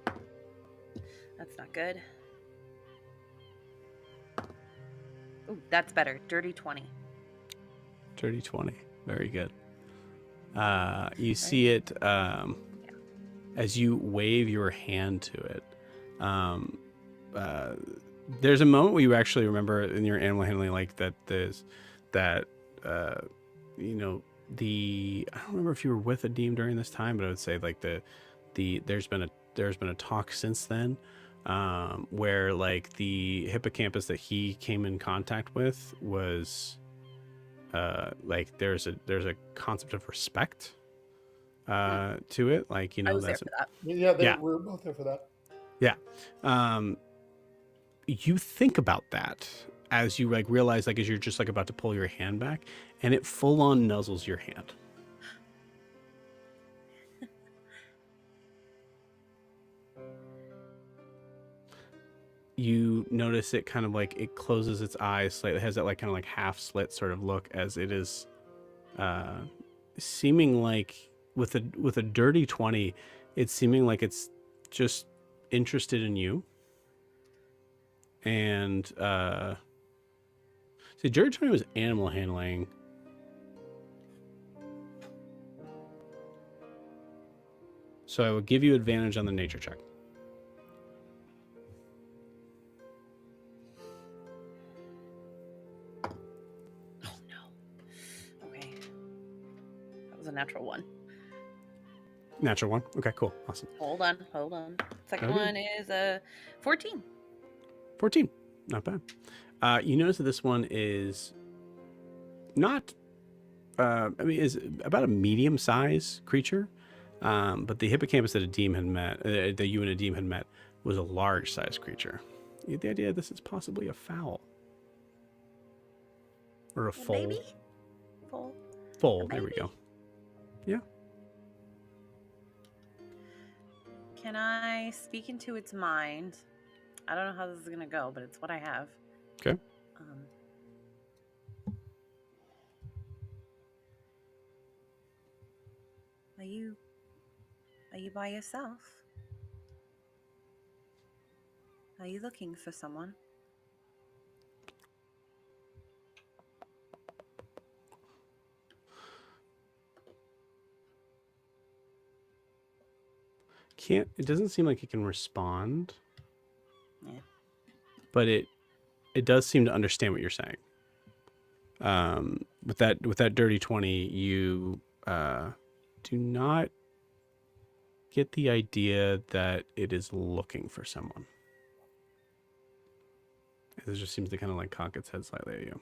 know. That's not good. Ooh, that's better. Dirty 20. Dirty 20. Very good. You see it as you wave your hand to it. There's a moment where you actually remember in your animal handling, like that. There's that. You know, I don't remember if you were with a Adim during this time, but I would say like there's been a talk since then, where like the hippocampus that he came in contact with was, like there's a concept of respect, to it. Like, I was there that's for that. Yeah, Yeah. we're both there for that. yeah. You think about that as you like realize, like, as you're just like about to pull your hand back, and it full on nuzzles your hand. You notice it kind of like it closes its eyes slightly. It has that like kind of like half slit sort of look, as it is seeming like with a dirty 20, it's seeming like it's just interested in you. And see, dirty 20 was animal handling. So I will give you advantage on the nature check. Oh no. Okay. That was a natural one. Natural one. Okay, cool. Awesome. Hold on. Second Okay. one is a 14. 14. Not bad. You notice that this one is not, is about a medium size creature. But the hippocampus that Adim had met, that you and Adim had met, was a large size creature. You get the idea this is possibly a fowl. Or a foal. Baby? Foal. Foal, A there we baby. go. Yeah. Can I speak into its mind? I don't know how this is going to go, but it's what I have. Okay. Are you by yourself? Are you looking for someone? It doesn't seem like it can respond. Yeah. But it does seem to understand what you're saying. With that dirty 20, you do not get the idea that it is looking for someone. It just seems to kind of like cock its head slightly at you.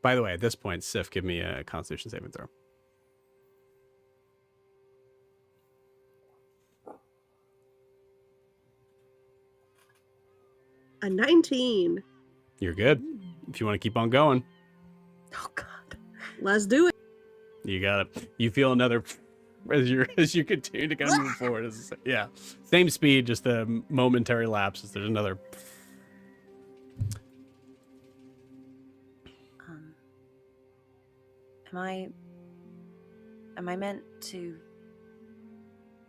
By the way, at this point, Sif, give me a Constitution saving throw. A 19. You're good. If you want to keep on going, Oh God. Let's do it. you got it. You feel another as you continue to kind of move forward. Yeah, same speed, just a momentary lapse. There's another. Am I meant to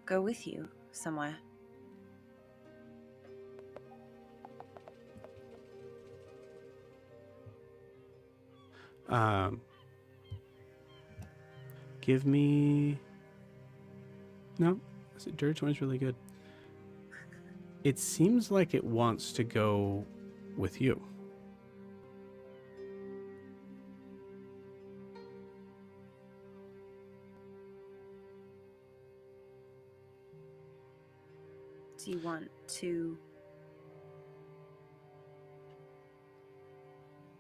go with you somewhere? Give me. No, Dirty 20 is really good. It seems like it wants to go with you. Do you want to?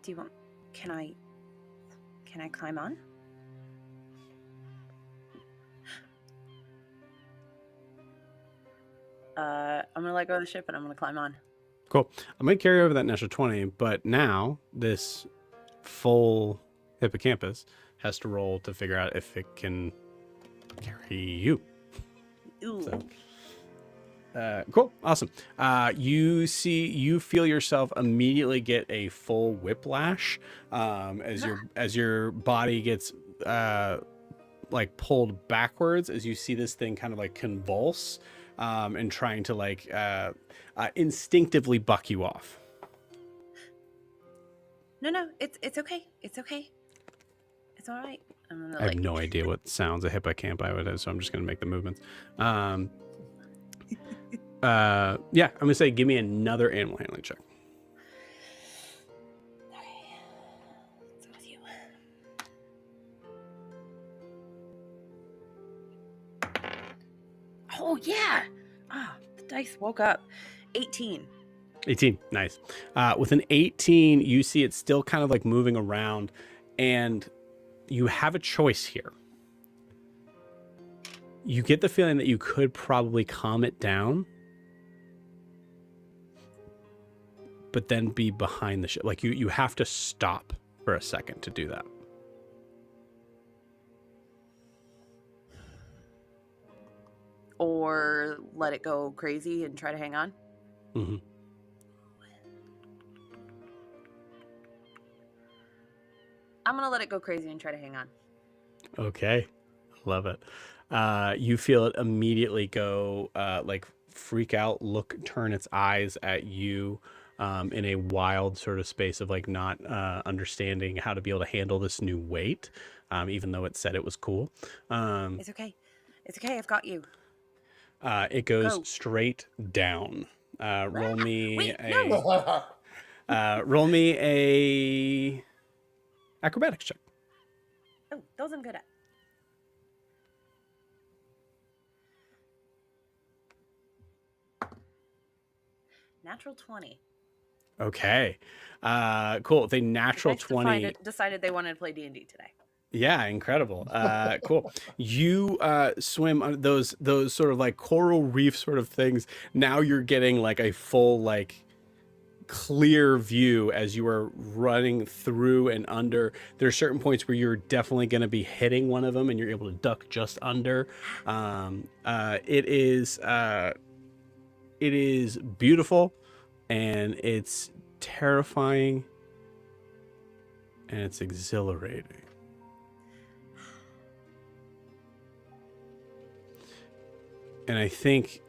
Can I climb on? I'm gonna let go of the ship and I'm gonna climb on. Cool. I'm going to carry over that natural 20, but now this full hippocampus has to roll to figure out if it can carry you. Ooh. So, cool. Awesome. You feel yourself immediately get a full whiplash as your body gets like pulled backwards as you see this thing kind of like convulse and trying to like instinctively buck you off. No, it's okay. It's okay. It's all right. I'm gonna I have like no idea what sounds a hippocampi would have, so I'm just going to make the movements. Yeah, I'm going to say give me another animal handling check. Okay. Let's go with you. Oh yeah! Ah, the dice woke up. 18. 18, nice. With an 18, you see it's still kind of like moving around, and you have a choice here. You get the feeling that you could probably calm it down, but then be behind the ship. Like you have to stop for a second to do that. Or let it go crazy and try to hang on. Mm-hmm. I'm gonna let it go crazy and try to hang on. Okay, love it. You feel it immediately go like freak out, turn its eyes at you in a wild sort of space of like not understanding how to be able to handle this new weight, even though it said it was cool. It's okay. It's okay. I've got you. It goes Go. straight down. Roll me Wait, a no. roll me a acrobatics check. Oh, those I'm good at. Natural 20. Okay, cool. The natural Dice 20. decided they wanted to play D&D today. Yeah, incredible. Cool. You swim on those sort of like coral reef sort of things. Now you're getting like a full like clear view as you are running through and under. There are certain points where you're definitely going to be hitting one of them, and you're able to duck just under. It is beautiful, and it's terrifying, and it's exhilarating. And I think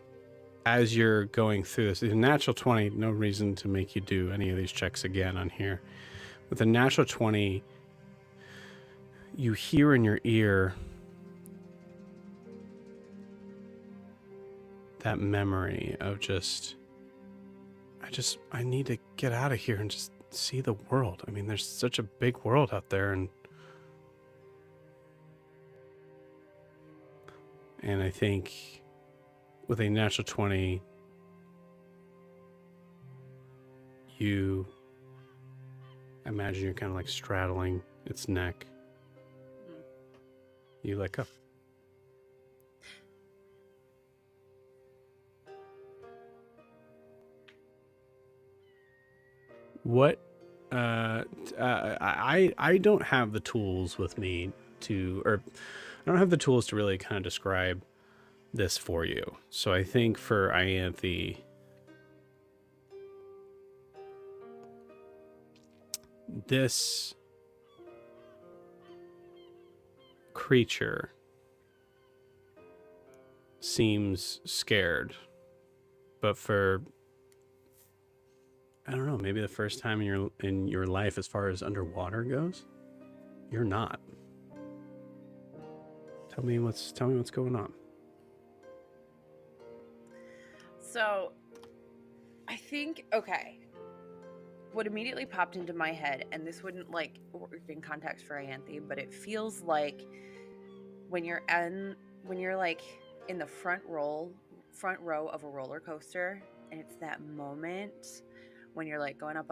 as you're going through this, the natural 20, no reason to make you do any of these checks again on here. With the natural 20, you hear in your ear that memory of I need to get out of here and just see the world. I mean, there's such a big world out there, and I think with a natural 20, you imagine you're kind of like straddling its neck. You let go. What? I don't have the tools with me I don't have the tools to really kind of describe this for you. So I think for Ianthe, this creature seems scared, but for, I don't know, maybe the first time in your life as far as underwater goes, you're not. Tell me what's going on. So, I think, okay, what immediately popped into my head, and this wouldn't like work in context for Ianthe, but it feels like when you're like in the front row of a roller coaster, and it's that moment when you're like going up,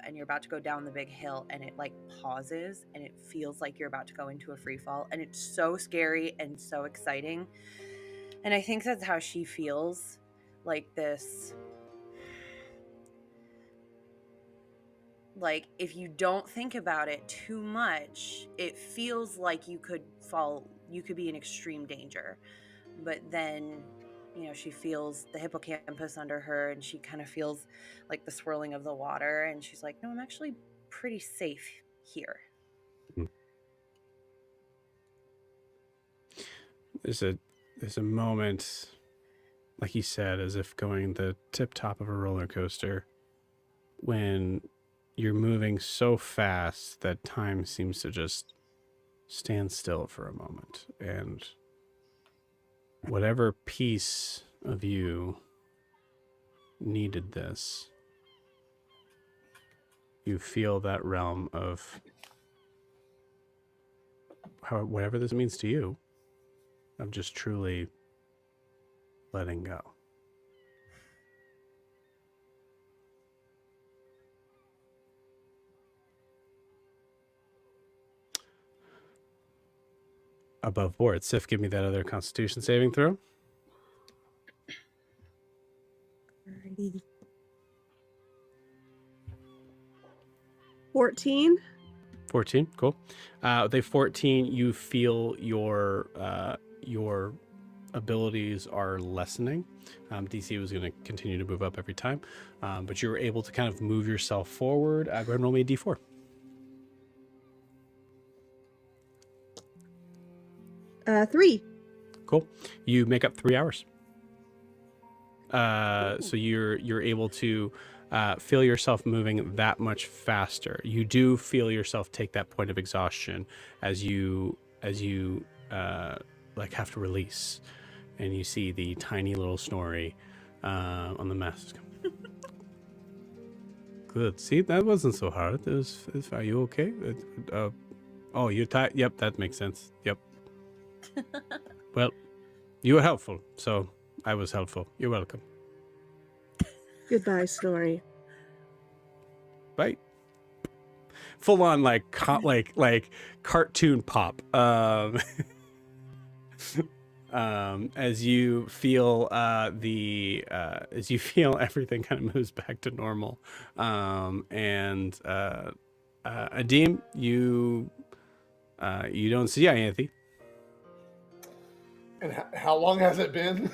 and you're about to go down the big hill, and it like pauses, and it feels like you're about to go into a free fall, and it's so scary and so exciting. And I think that's how she feels. Like this, like if you don't think about it too much, it feels like you could be in extreme danger. But then, she feels the hippocampus under her, and she kind of feels like the swirling of the water, and she's like, no, I'm actually pretty safe here. There's a moment, like you said, as if going the tip top of a roller coaster, when you're moving so fast that time seems to just stand still for a moment, and whatever piece of you needed this, you feel that realm of whatever this means to you, of just truly letting go. Above board. Sif, give me that other Constitution saving throw. 14. 14, cool. With a 14, you feel your abilities are lessening. DC was going to continue to move up every time, but you were able to kind of move yourself forward. Go ahead and roll me a D4. Three. Cool. You make up 3 hours. So you're able to feel yourself moving that much faster. You do feel yourself take that point of exhaustion as you like have to release, and you see the tiny little Snorri on the mask. Good. See, that wasn't so hard. Are you okay? Oh, you're tired. Yep, that makes sense. Yep. Well, you were helpful, so I was helpful. You're welcome. Goodbye, Snorri. Bye. Full on like cartoon pop. As you feel as you feel everything kind of moves back to normal, and Adim, you don't see Ianthe. And how long has it been?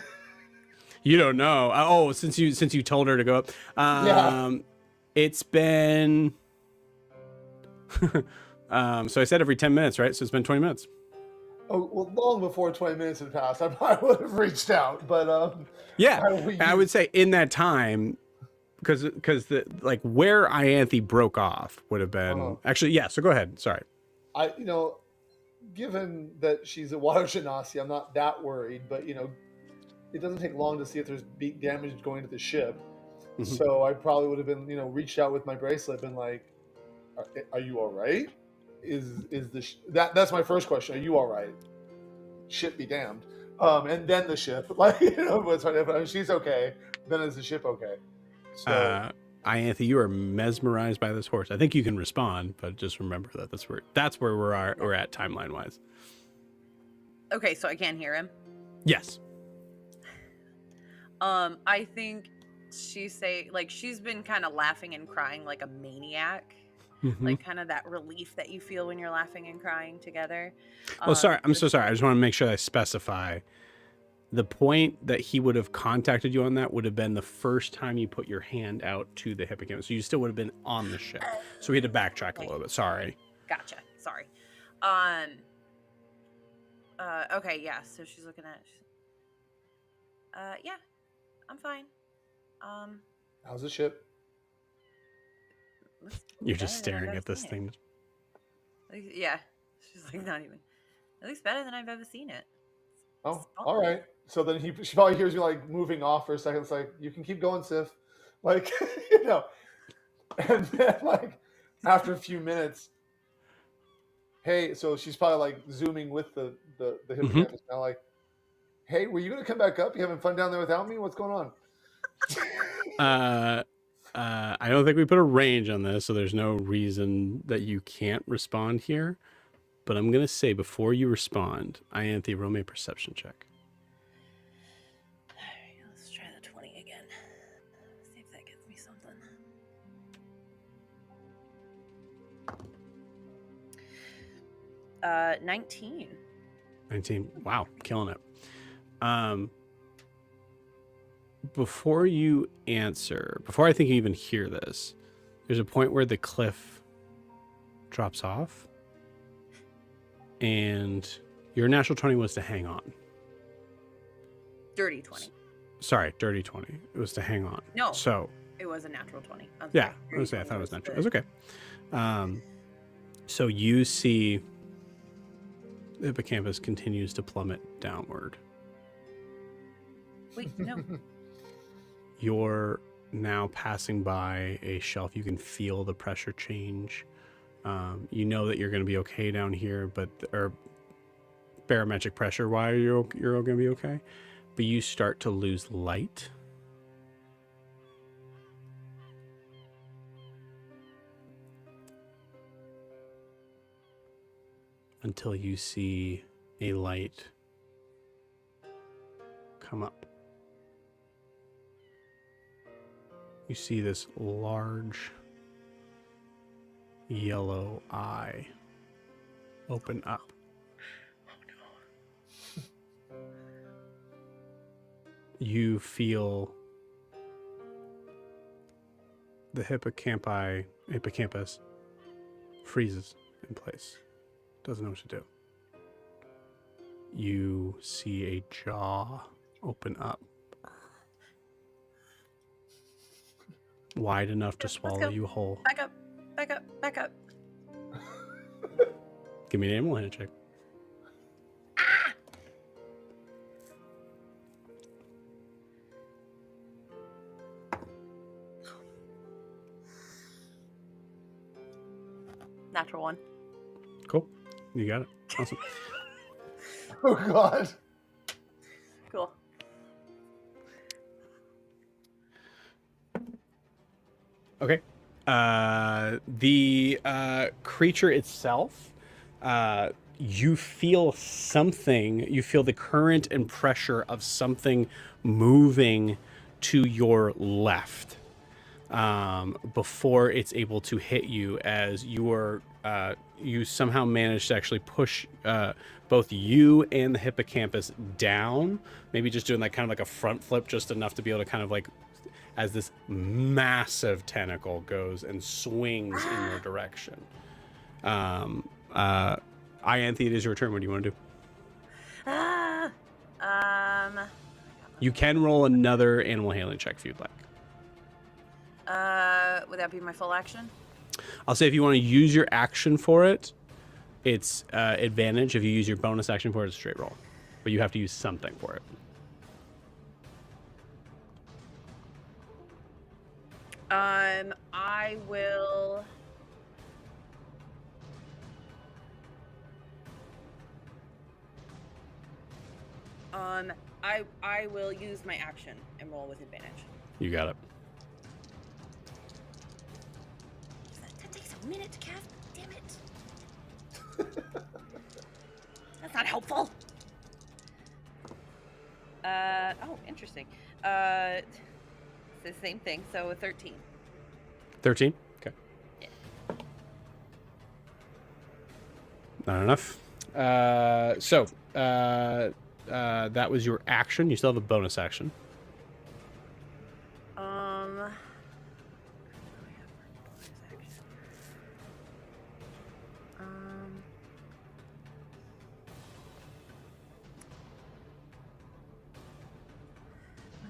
You don't know. Since you told her to go up. Yeah. It's been. So I said every 10 minutes, right? So it's been 20 minutes. Oh, well, long before 20 minutes had passed, I probably would have reached out. But yeah, I would say in that time, because the like where Ianthe broke off would have been actually So go ahead. Sorry. Given that she's a water genasi, I'm not that worried. But it doesn't take long to see if there's damage going to the ship. Mm-hmm. So I probably would have been reached out with my bracelet, been like, "Are you all right? That's my first question. Are you all right? Ship be damned." And then the ship, if she's okay, then is the ship okay? So, Ianthe, you are mesmerized by this horse. I think you can respond, but just remember that's where we're at timeline wise. Okay, so I can't hear him. Yes. I think she's been kind of laughing and crying like a maniac. Mm-hmm. Like kind of that relief that you feel when you're laughing and crying together. Sorry. I'm so sorry. I just want to make sure I specify the point that he would have contacted you on. That would have been the first time you put your hand out to the hippocampus. So you still would have been on the ship. So we had to backtrack a little bit. Sorry. Gotcha. Sorry. Okay. Yeah. So she's looking at. Yeah, I'm fine. How's the ship? You're just staring at this thing. Yeah, she's like not even. At least better than I've ever seen it. Oh, all right. So then she probably hears you like moving off for a second. It's like, you can keep going, Sif. Like, And then like after a few minutes, hey. So she's probably like zooming with the hippocampus now. Like, hey, were you gonna come back up? You having fun down there without me? What's going on? I don't think we put a range on this, so there's no reason that you can't respond here. But I'm going to say before you respond, Ianthe, roll me a perception check. All right, let's try the 20 again. See if that gets me something. Uh, 19. 19. Wow, killing it. Before you answer, before I think you even hear this, there's a point where the cliff drops off, and your natural 20 was to hang on. Dirty 20. Sorry, dirty 20. It was to hang on. No. So it was a natural 20. Yeah, I was say I thought it was natural. It was okay. So you see hippocampus continues to plummet downward. Wait, no. You're now passing by a shelf. You can feel the pressure change. You know that you're going to be okay down here, but barometric pressure, why you're going to be okay, but you start to lose light. Until you see a light come up. You see this large yellow eye open up. You feel the hippocampus freezes in place. Doesn't know what to do. You see a jaw open up. Wide enough to Let's swallow go. you whole. Back up, back up, back up. Give me an animal hand check. Natural one. Cool. You got it. Awesome. Oh God. Cool. Okay. The creature itself, you feel something. You feel the current and pressure of something moving to your left before it's able to hit you, as you somehow manage to actually push both you and the hippocampus down. Maybe just doing like kind of like a front flip, just enough to be able to kind of like, as this massive tentacle goes and swings in your direction. Ianthe, it is your turn. What do you want to do? You can roll another animal handling check if you'd like. Would that be my full action? I'll say if you want to use your action for it, it's advantage. If you use your bonus action for it, it's a straight roll. But you have to use something for it. I will. I will use my action and roll with advantage. You got it. That takes a minute to cast. Damn it. That's not helpful. Oh, interesting. It's the same thing, so a 13. 13? Okay. Yeah. Not enough. That was your action. You still have a bonus action. What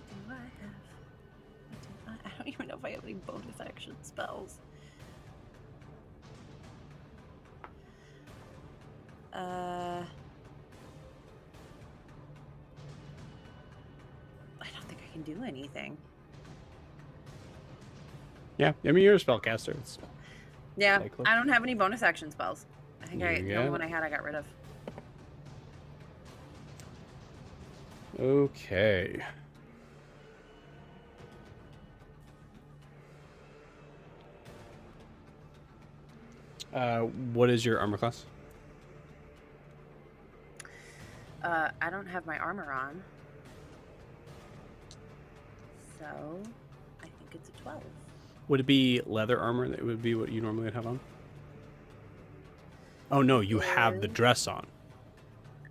do I have? I don't even know if I have any bonus action spells. I don't think I can do anything. Yeah, I mean, you're a spellcaster. It's Yeah, likely. I don't have any bonus action spells. I think You the got only it. one I had I got rid of. Okay. What is your armor class? I don't have my armor on. So, I think it's a 12. Would it be leather armor that would be what you normally would have on? Oh, no, you have the dress on.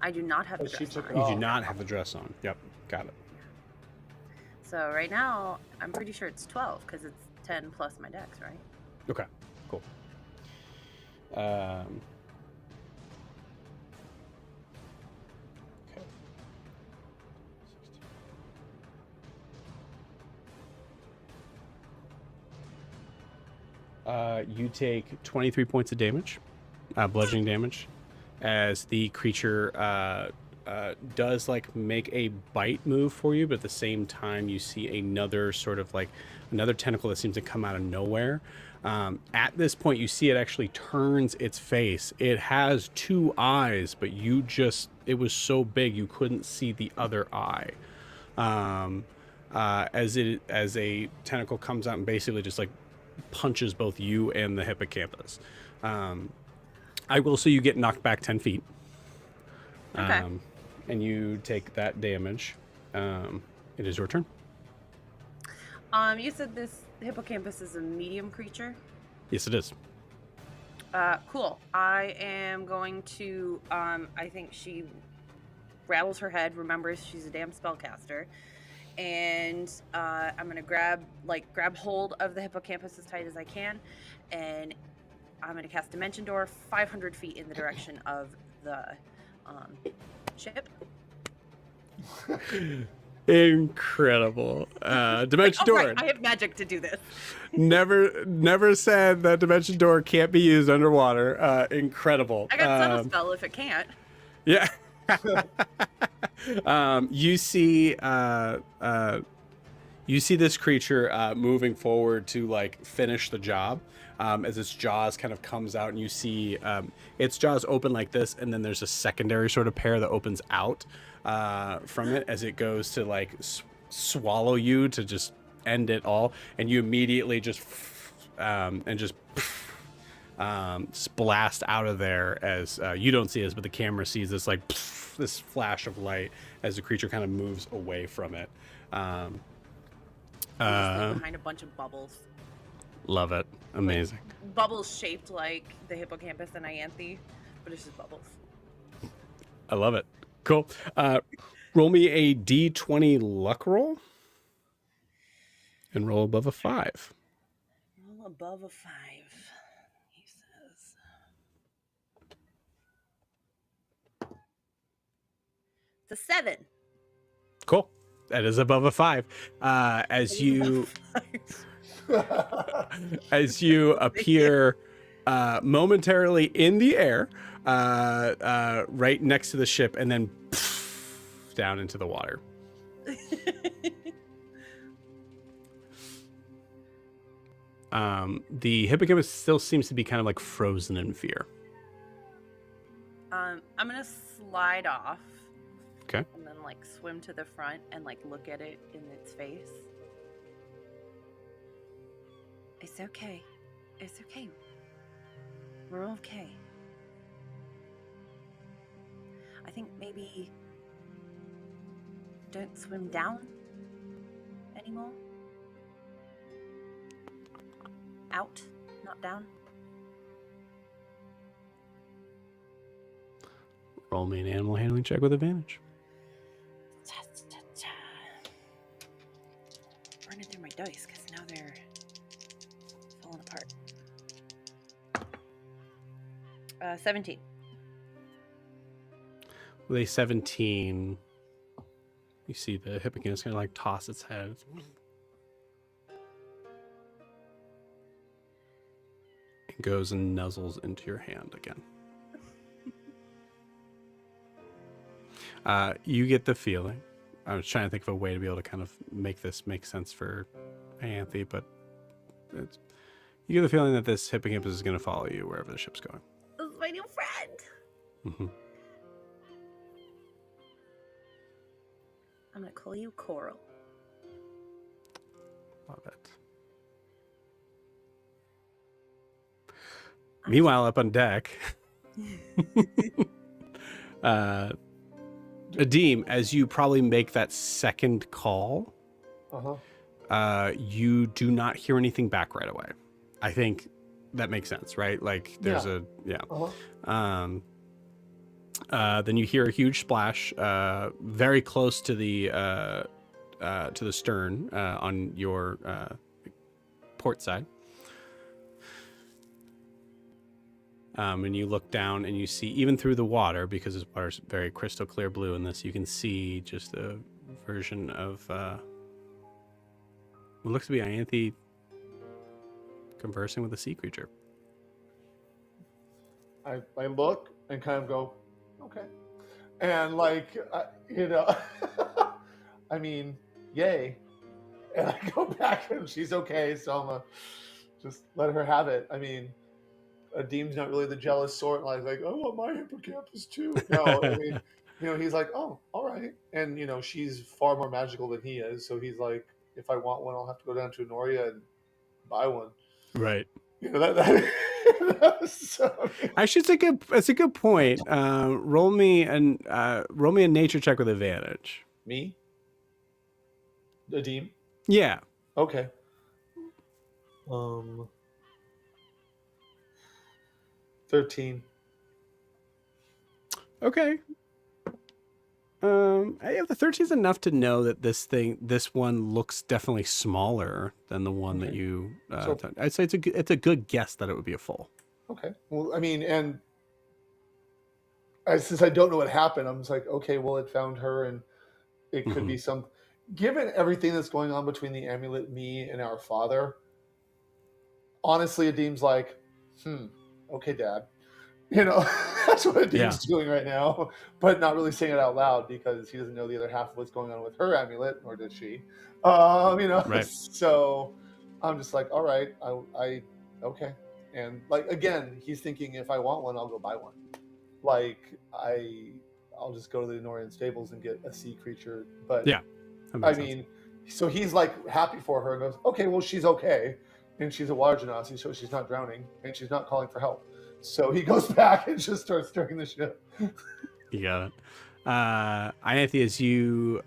I do not have the But she dress took on. it You do Oh. not have the dress on. Yep, got it. So right now, I'm pretty sure it's 12 because it's 10 plus my dex, right? Okay, cool. You take 23 points of damage, bludgeoning damage, as the creature does like make a bite move for you, but at the same time you see another sort of like another tentacle that seems to come out of nowhere. At this point you see it actually turns its face. It has 2 eyes, but it was so big you couldn't see the other eye. As a tentacle comes out and basically just like punches both you and the hippocampus. I will say you get knocked back 10 feet. Okay. And you take that damage. It is your turn. You said this hippocampus is a medium creature. Yes, it is. Cool. I am going to, I think she rattles her head, remembers she's a damn spellcaster, and I'm gonna grab hold of the hippocampus as tight as I can, and I'm gonna cast Dimension Door 500 feet in the direction of the ship. Incredible. Dimension Door. Right, I have magic to do this. never said that Dimension Door can't be used underwater. Incredible. I got Subtle Spell if it can't. Yeah. You see this creature moving forward to like finish the job. As its jaws kind of comes out, and you see its jaws open like this, and then there's a secondary sort of pair that opens out from it as it goes to like swallow you to just end it all, and you immediately just blast out of there as you don't see this, but the camera sees this like this flash of light as the creature kind of moves away from it. I'm just behind a bunch of bubbles. Love it. Amazing. Like, bubbles shaped like the hippocampus and Ianthe, but it's just bubbles. I love it. Cool. Roll me a D20 luck roll. And roll above a 5. Roll above a 5, he says. It's a 7. Cool. That is above a 5. As you appear momentarily in the air, right next to the ship, and then down into the water. The hippocampus still seems to be kind of like frozen in fear. I'm gonna slide off. Okay. And then like swim to the front and like look at it in its face. It's okay. It's okay. We're okay. I think maybe don't swim down anymore. Out, not down. Roll me an animal handling check with advantage. Running through my dice because now they're falling apart. 17. With a 17, you see the hippocampus kind of like toss its head. It goes and nuzzles into your hand again. You get the feeling. I was trying to think of a way to be able to kind of make this make sense for Ianthe, but you get the feeling that this hippocampus is going to follow you wherever the ship's going. This is my new friend. Mm-hmm. I'm going to call you Coral. Love it. Meanwhile, up on deck, Adim, as you probably make that second call, you do not hear anything back right away. I think that makes sense, right? Like there's then you hear a huge splash, very close to the stern on your port side. And you look down and you see, even through the water, because this water's very crystal clear blue in this, you can see just a version of what looks to be Ianthe conversing with a sea creature. I look and kind of go, okay. And like, I mean, yay. And I go back and she's okay. So I'm gonna just let her have it. I mean, Deem's not really the jealous sort. Like, oh, well, my hippocampus too. No, I mean, he's like, oh, all right. And, she's far more magical than he is. So he's like, if I want one, I'll have to go down to Honoria and buy one. Right. So, Actually, it's a good point. Roll me a nature check with advantage. me? Deem? Yeah. Okay. 13. Okay. Yeah, the 13 is enough to know that this one looks definitely smaller than the one that Okay. you. So- I'd say it's a good guess that it would be a full. Okay. Well, I mean, and since I don't know what happened, I'm just like, okay, well, it found her, and it could be some. Given everything that's going on between the amulet, me, and our father, honestly, Adim's like, okay, Dad. That's what Adim's doing right now, but not really saying it out loud because he doesn't know the other half of what's going on with her amulet, nor does she. Right. So I'm just like, all right, I okay. And like, again, he's thinking if I want one, I'll go buy one. Like I'll just go to the Enorian stables and get a sea creature. But Yeah, that makes sense. mean, so he's like happy for her and goes, okay, well, she's okay. And she's a water genasi, so she's not drowning and she's not calling for help. So he goes back and just starts stirring the ship. You got it. Ianthe, as you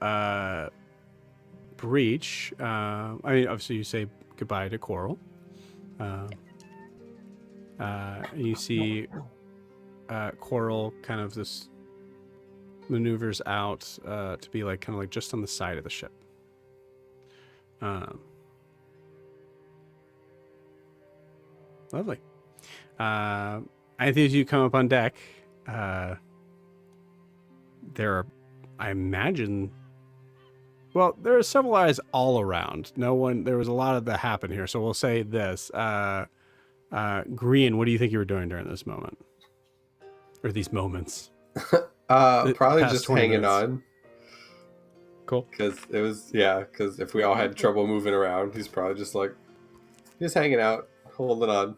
breach, obviously you say goodbye to Coral. You see Coral kind of this maneuvers out to be like kind of like just on the side of the ship. Lovely. I think as you come up on deck, there are, I imagine, well, there are several eyes all around. There was a lot of that happened here. So we'll say this. Green, what do you think you were doing during this moment? Or these moments? Probably past just 20 hanging minutes. on. Cool. Because because if we all had trouble moving around, he's probably just hanging out, holding on.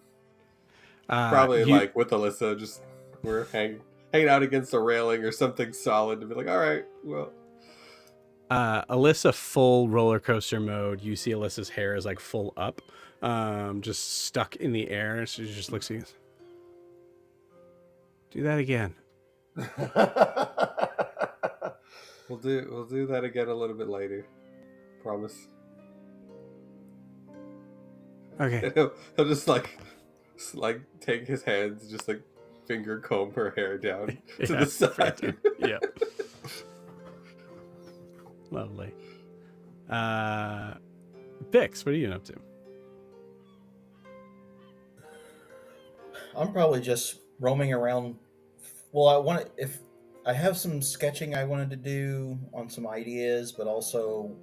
Probably like with Alyssa, just we're hanging out against a railing or something solid to be like, all right, well. Alyssa full roller coaster mode. You see Alyssa's hair is like full up, just stuck in the air. So she just looks at you. Do that again. We'll do that again a little bit later. Promise. Okay. He'll just like take his hands, just like finger comb her hair down to the side. Yeah. Lovely. Bix, what are you up to? I'm probably just roaming around. Well, if I have some sketching I wanted to do on some ideas, but also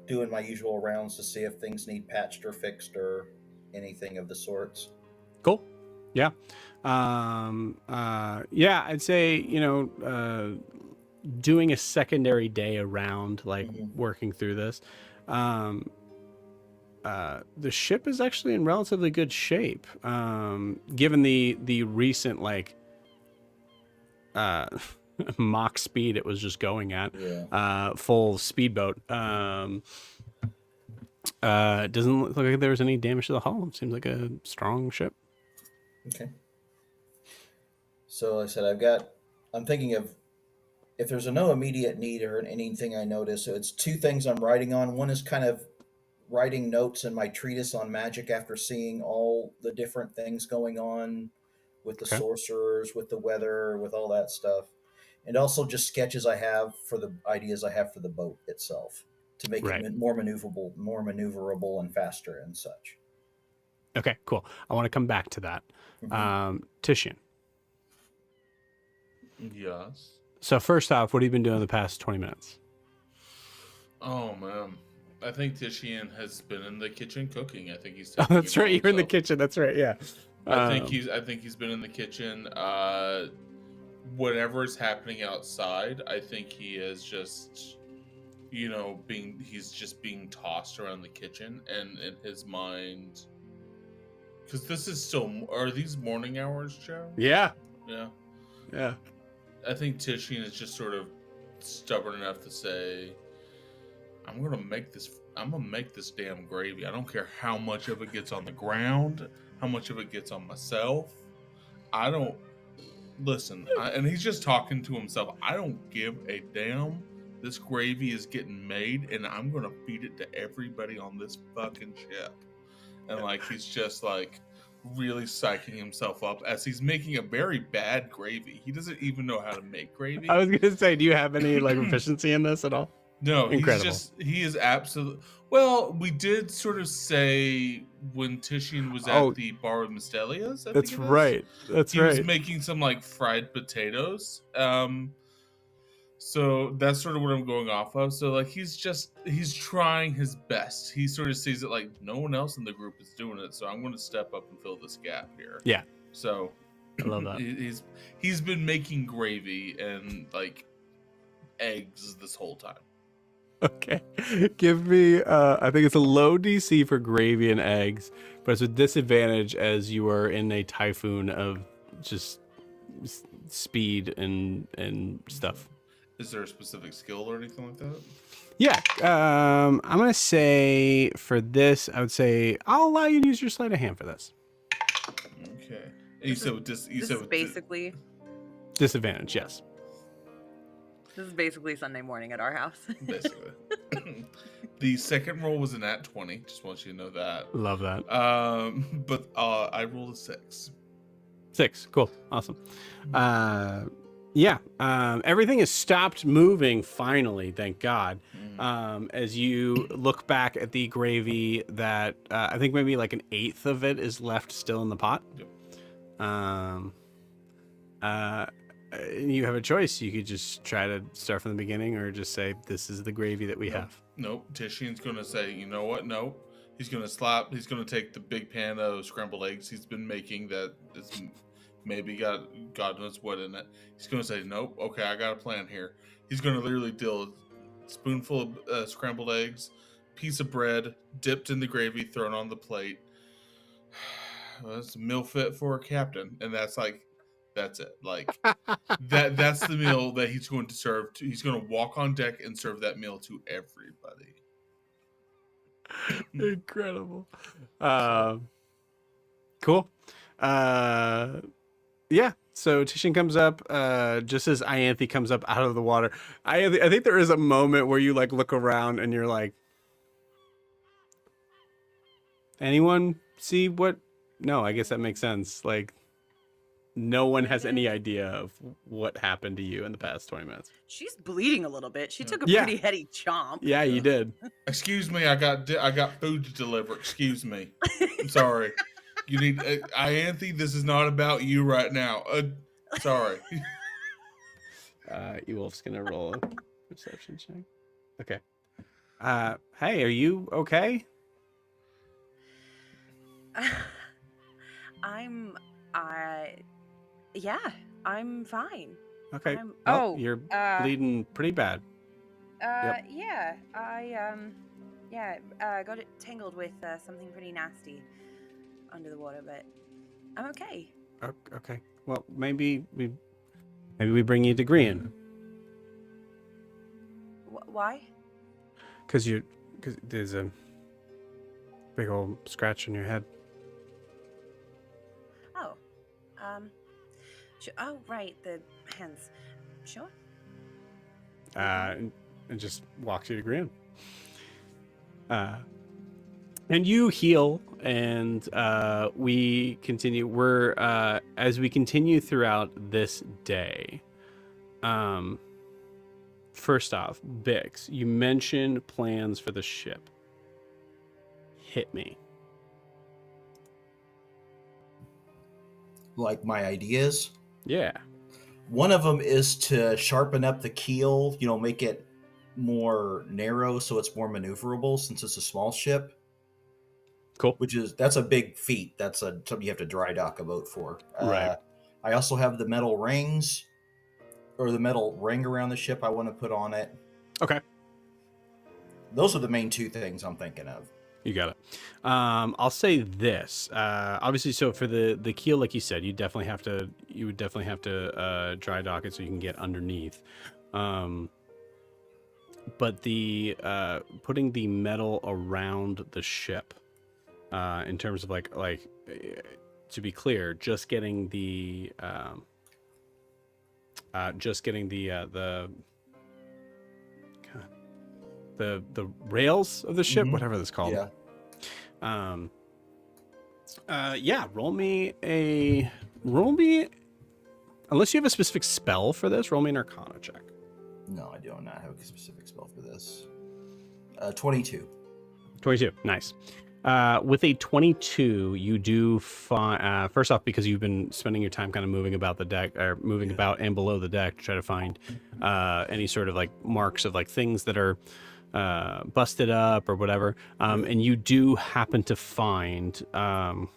doing my usual rounds to see if things need patched or fixed or anything of the sorts. Cool. Yeah. I'd say, doing a secondary day around, like working through this. The ship is actually in relatively good shape, given the recent Mach speed it was just going at. Full speedboat. It doesn't look like there was any damage to the hull. It seems like a strong ship. Okay. So like I said, I'm thinking of if there's no immediate need or anything I notice. So it's two things I'm writing on. One is kind of writing notes in my treatise on magic after seeing all the different things going on with the sorcerers, with the weather, with all that stuff. And also just sketches I have for the ideas I have for the boat itself to make it more maneuverable and faster and such. Okay, cool. I want to come back to that. Titian. Yes. So first off, what have you been doing the past 20 minutes? Oh man, I think Titian has been in the kitchen cooking. I think he's. Oh, that's right. You're in the kitchen. That's right. Yeah. I think he's been in the kitchen, whatever is happening outside, I think he is just, he's just being tossed around the kitchen, and in his mind, because this is still, are these morning hours, Joe? Yeah. Yeah. Yeah. I think Titian is just sort of stubborn enough to say, I'm gonna make this damn gravy. I don't care how much of it gets on the ground, how much of it gets on myself. I don't listen. And he's just talking to himself. I don't give a damn. This gravy is getting made, and I'm gonna feed it to everybody on this fucking ship. And like he's just like really psyching himself up as he's making a very bad gravy. He doesn't even know how to make gravy. I was gonna say, do you have any like proficiency in this at all? No, Incredible. he is absolutely. Well, we did sort of say when Titian was at the bar with Mistelias. That's right. He was making some like fried potatoes. So that's sort of what I'm going off of. So like he's trying his best. He sort of sees it like no one else in the group is doing it, so I'm going to step up and fill this gap here. Yeah. So I love that. He's been making gravy and like eggs this whole time. Okay. Give me I think it's a low DC for gravy and eggs, but it's a disadvantage as you are in a typhoon of just speed and stuff. Is there a specific skill or anything like that? Yeah. I'm gonna say for this, I would say I'll allow you to use your sleight of hand for this. Okay. You said basically disadvantage, yes. This is basically Sunday morning at our house. Basically. The second roll was an at 20. Just want you to know that. Love that. But I rolled a 6. 6. Cool. Awesome. Yeah. Everything has stopped moving finally, thank God. As you look back at the gravy that I think maybe like an eighth of it is left still in the pot. Yep. You have a choice. You could just try to start from the beginning or just say, this is the gravy that we have. Nope. Titian's going to say, you know what? Nope. He's going to take the big pan of scrambled eggs he's been making that is maybe got God knows what in it. He's going to say, nope. Okay, I got a plan here. He's going to literally deal a spoonful of scrambled eggs, piece of bread, dipped in the gravy, thrown on the plate. Well, that's a meal fit for a captain. And that's it. Like that's the meal that he's going to serve. He's going to walk on deck and serve that meal to everybody. Incredible. Cool. Yeah. So Titian comes up just as Ianthe comes up out of the water. I think there is a moment where you like look around and you're like, anyone see what? No, I guess that makes sense. Like, no one has any idea of what happened to you in the past 20 minutes. She's bleeding a little bit. She took a pretty heady chomp. Yeah, you did. Excuse me, I got food to deliver. Excuse me. I'm sorry. You need Ianthe, this is not about you right now. Sorry. Ewolf's gonna roll a perception check. Okay. Hey, are you okay? Yeah, I'm fine. Okay. Well, you're bleeding pretty bad. Yep. Yeah, I got it tangled with something pretty nasty under the water, but I'm okay. Okay. Well, maybe we bring you to Grian. Why? Because there's a big old scratch on your head. Oh, oh right, the hands. Sure. And just walks you to Grian. And you heal, and we continue. We're as we continue throughout this day. First off, Bix, you mentioned plans for the ship. Hit me. Like my ideas. Yeah. One of them is to sharpen up the keel, make it more narrow so it's more maneuverable since it's a small ship. Cool. That's a big feat. That's something you have to dry dock a boat for. Right. I also have the metal rings or the metal ring around the ship I want to put on it. Okay. Those are the main two things I'm thinking of. You got it. I'll say this. Obviously, so for the keel, like you said, you would definitely have to dry dock it so you can get underneath. But the putting the metal around the ship, in terms of like to be clear, just getting the the rails of the ship, Mhm. whatever that's called. Yeah. Roll me, unless you have a specific spell for this, roll me an Arcana check. No, I do not have a specific spell for this. 22. 22, nice. With a 22, you do find, first off, because you've been spending your time kind of moving about the deck, or moving about and below the deck to try to find any sort of like marks of like things that are busted up or whatever. And you do happen to find a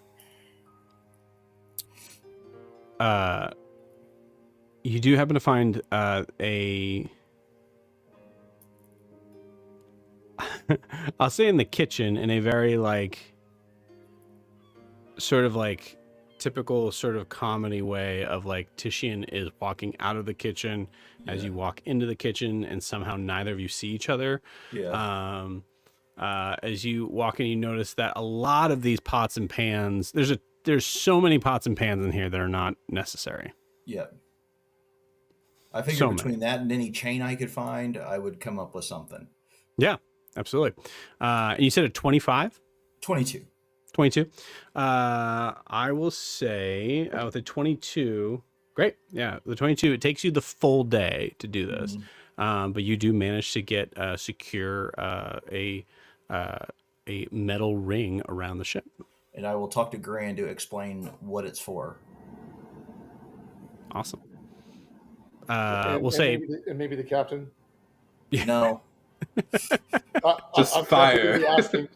I'll say in the kitchen, in a very like sort of like typical sort of comedy way of like Titian is walking out of the kitchen as you walk into the kitchen, and somehow neither of you see each other. As you walk in, you notice that a lot of these pots and pans, there's so many pots and pans in here that are not necessary. Yeah. I figured So between that and any chain I could find, I would come up with something. Yeah, absolutely. And you said a 25? 22. 22. I will say with a 22, great. Yeah, the 22, it takes you the full day to do this. But you do manage to get secure a metal ring around the ship. And I will talk to Gran to explain what it's for. Awesome. And maybe the captain. No. Just I'm fire. asking.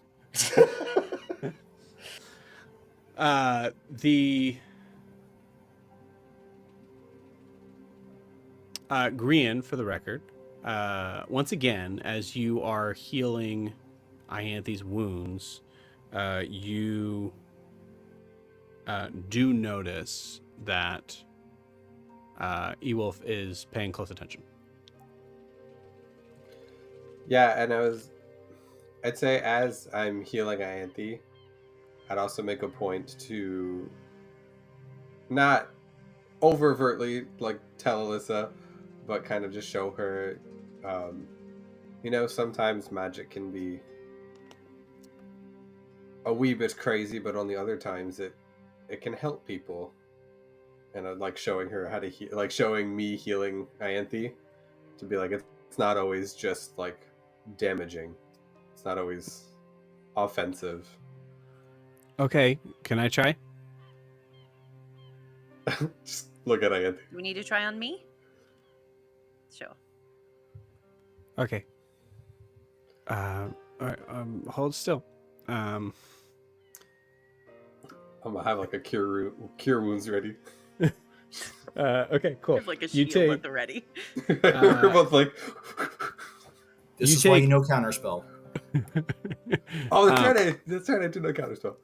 The Grian, for the record, once again, as you are healing Ianthe's wounds, you do notice that Ewolf is paying close attention. Yeah, and I'd say as I'm healing Ianthe, I'd also make a point to not overtly like tell Alyssa, but kind of just show her, sometimes magic can be a wee bit crazy, but on the other times it can help people. And I'd like showing her how to heal, like showing me healing Ianthe, to be like, it's not always just like damaging. It's not always offensive. Okay, can I try? Just look at Ianthe. Do we need to try on me? Sure. Okay. All right, hold still. I'm gonna have like a cure wounds ready. Okay, cool. Like a shield at the ready. We're both like, This is why you know counterspell. oh, that's right. That's right. I do know counterspell.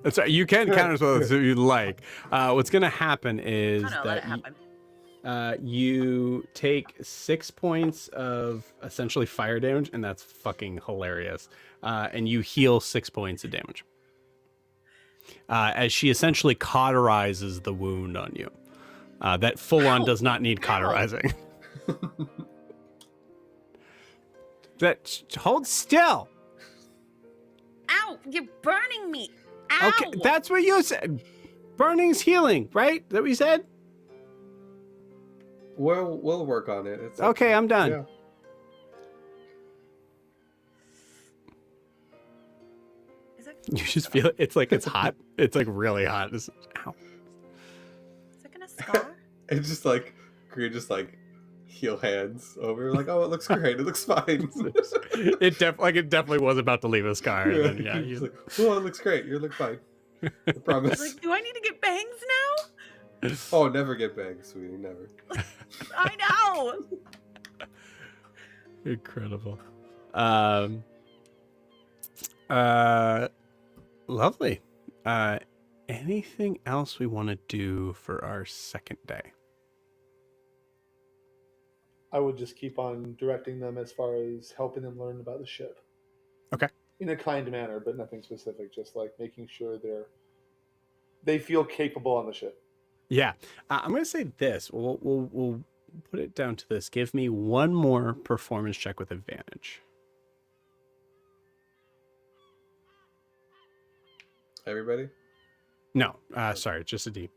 That's right. You can counterspell this if you like. What's going to happen is Let it happen. You take 6 points of essentially fire damage, and that's fucking hilarious. And you heal 6 points of damage. As she essentially cauterizes the wound on you. That full-on does not need cauterizing. Hold still. Ow! You're burning me. Ow! Okay, that's what you said. Burning's healing, right? Is that what you said? We'll work on it. It's Okay, I'm done. Yeah. You just feel it's like it's hot. It's like really hot. Ow. Is it gonna scar? It's just like Green just like heal hands over, like, oh, it looks great. It looks fine. It definitely was about to leave a scar. Yeah. And then, He's like, oh, it looks great. You look fine. I promise. Like, do I need to get bangs now? Oh, never get bangs, sweetie. Never. I know. Incredible. Lovely. Anything else we want to do for our second day? I would just keep on directing them as far as helping them learn about the ship. Okay. In a kind manner, but nothing specific. Just like making sure they feel capable on the ship. Yeah. I'm going to say this. We'll put it down to this. Give me one more performance check with advantage. Everybody? No, sorry, just a D.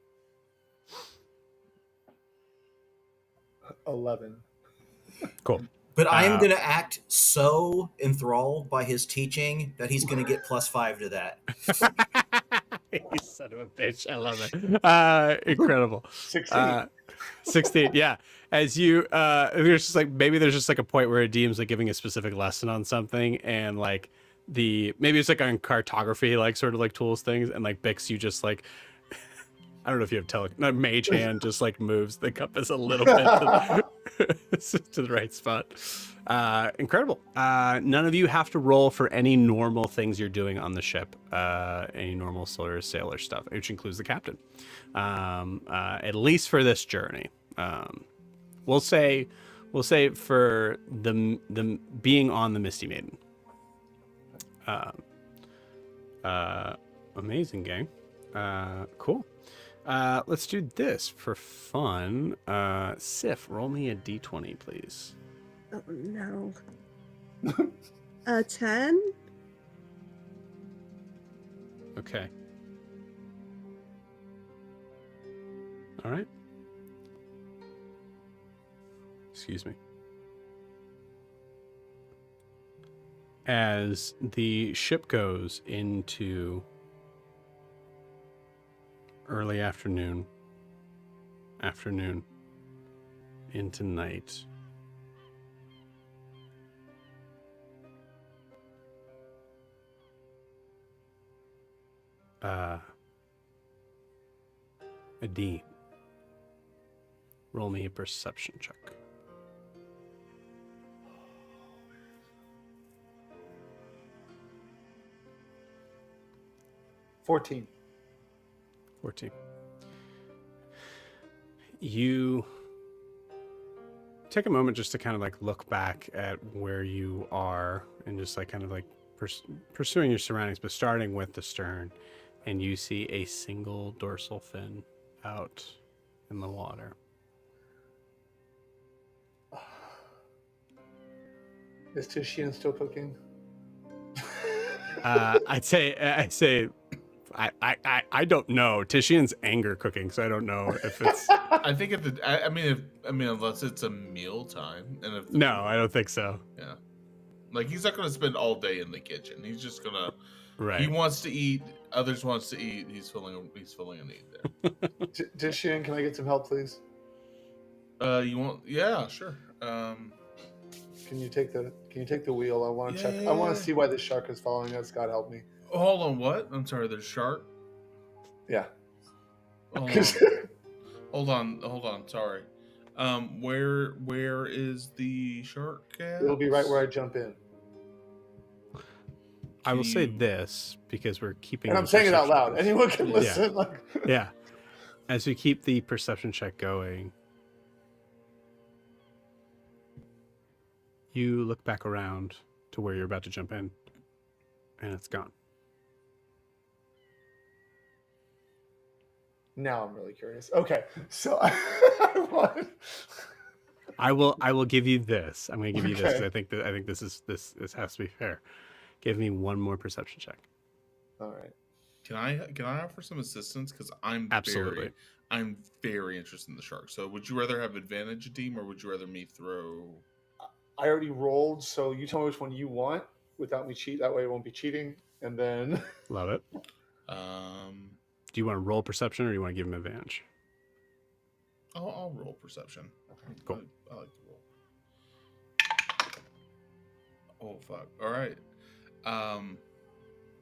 11. Cool. But I am going to act so enthralled by his teaching that he's going to get +5 to that. You son of a bitch. I love it. Incredible. 16. 16, yeah. As you there's just like maybe there's just like a point where a DM's like giving a specific lesson on something, and like maybe it's like on cartography, like sort of like tools things, and like Bix, you just like I don't know if you have mage hand just like moves the compass a little bit to the right spot. Incredible. None of you have to roll for any normal things you're doing on the ship, any normal sailor stuff, which includes the captain. At least for this journey. We'll say for the being on the Misty Maiden. Amazing, gang. Cool. Let's do this for fun. Sif, roll me a d20, please. Oh no. 10? Okay. All right. Excuse me. As the ship goes into early afternoon into night, Adine, roll me a perception check. 14. 14. You take a moment just to kind of like look back at where you are and just like kind of like pursuing your surroundings, but starting with the stern, and you see a single dorsal fin out in the water. Is Tishian still cooking? I'd say I don't know. Tishian's anger cooking, so I don't know if it's. I think I mean unless it's a meal time, and if No, I don't think so. yeah, like he's not gonna spend all day in the kitchen. He's just gonna. Right. He wants to eat. Others wants to eat. He's filling a need there. Tishian, can I get some help, please? You want? Yeah, sure. Can you take the wheel? I want to check. Yeah. I want to see why this shark is following us. God help me. Hold on. What? I'm sorry. There's shark. Yeah. Hold on. Sorry. Where is the shark at? It'll be right where I jump in. I will say this because we're keeping. And I'm saying it out loud. Anyone can listen. Yeah. Yeah. As we keep the perception check going, you look back around to where you're about to jump in, and it's gone. Now I'm really curious. Okay, so I will give you this. I'm going to give you this. 'Cause Okay. I think this has to be fair. Give me one more perception check. All right. Can I offer some assistance? Because I'm Absolutely. very interested in the shark. So would you rather have advantage, team, or would you rather me throw? I already rolled, so you tell me which one you want without me cheat. That way it won't be cheating. And then Love it. Do you want to roll perception or do you want to give him advantage? I'll roll perception. Cool. I like to roll. Oh fuck! All right.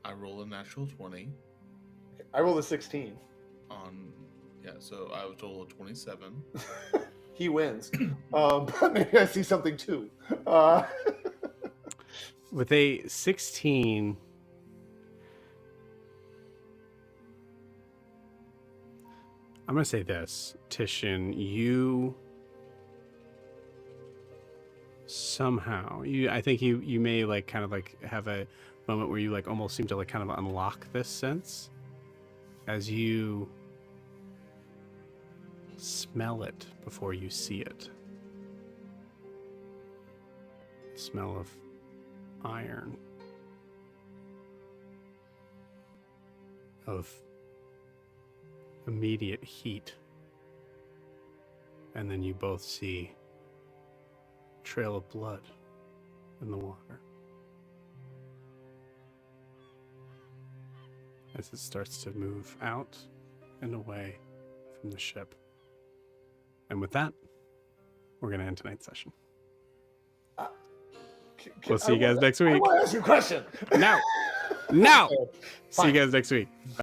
I roll a natural 20 I rolled a 16. on. Yeah, so I was roll a 27. he wins. But maybe I see something too. With a 16, I'm going to say this, Titian, you somehow, I think you may like kind of like have a moment where you like almost seem to like kind of unlock this sense as you smell it before you see it. Smell of iron, of immediate heat, and then you both see a trail of blood in the water as it starts to move out and away from the ship. And with that, we're going to end tonight's session. We'll see you guys next I week. want to ask you a question. Now. Okay, See you fine. guys next week.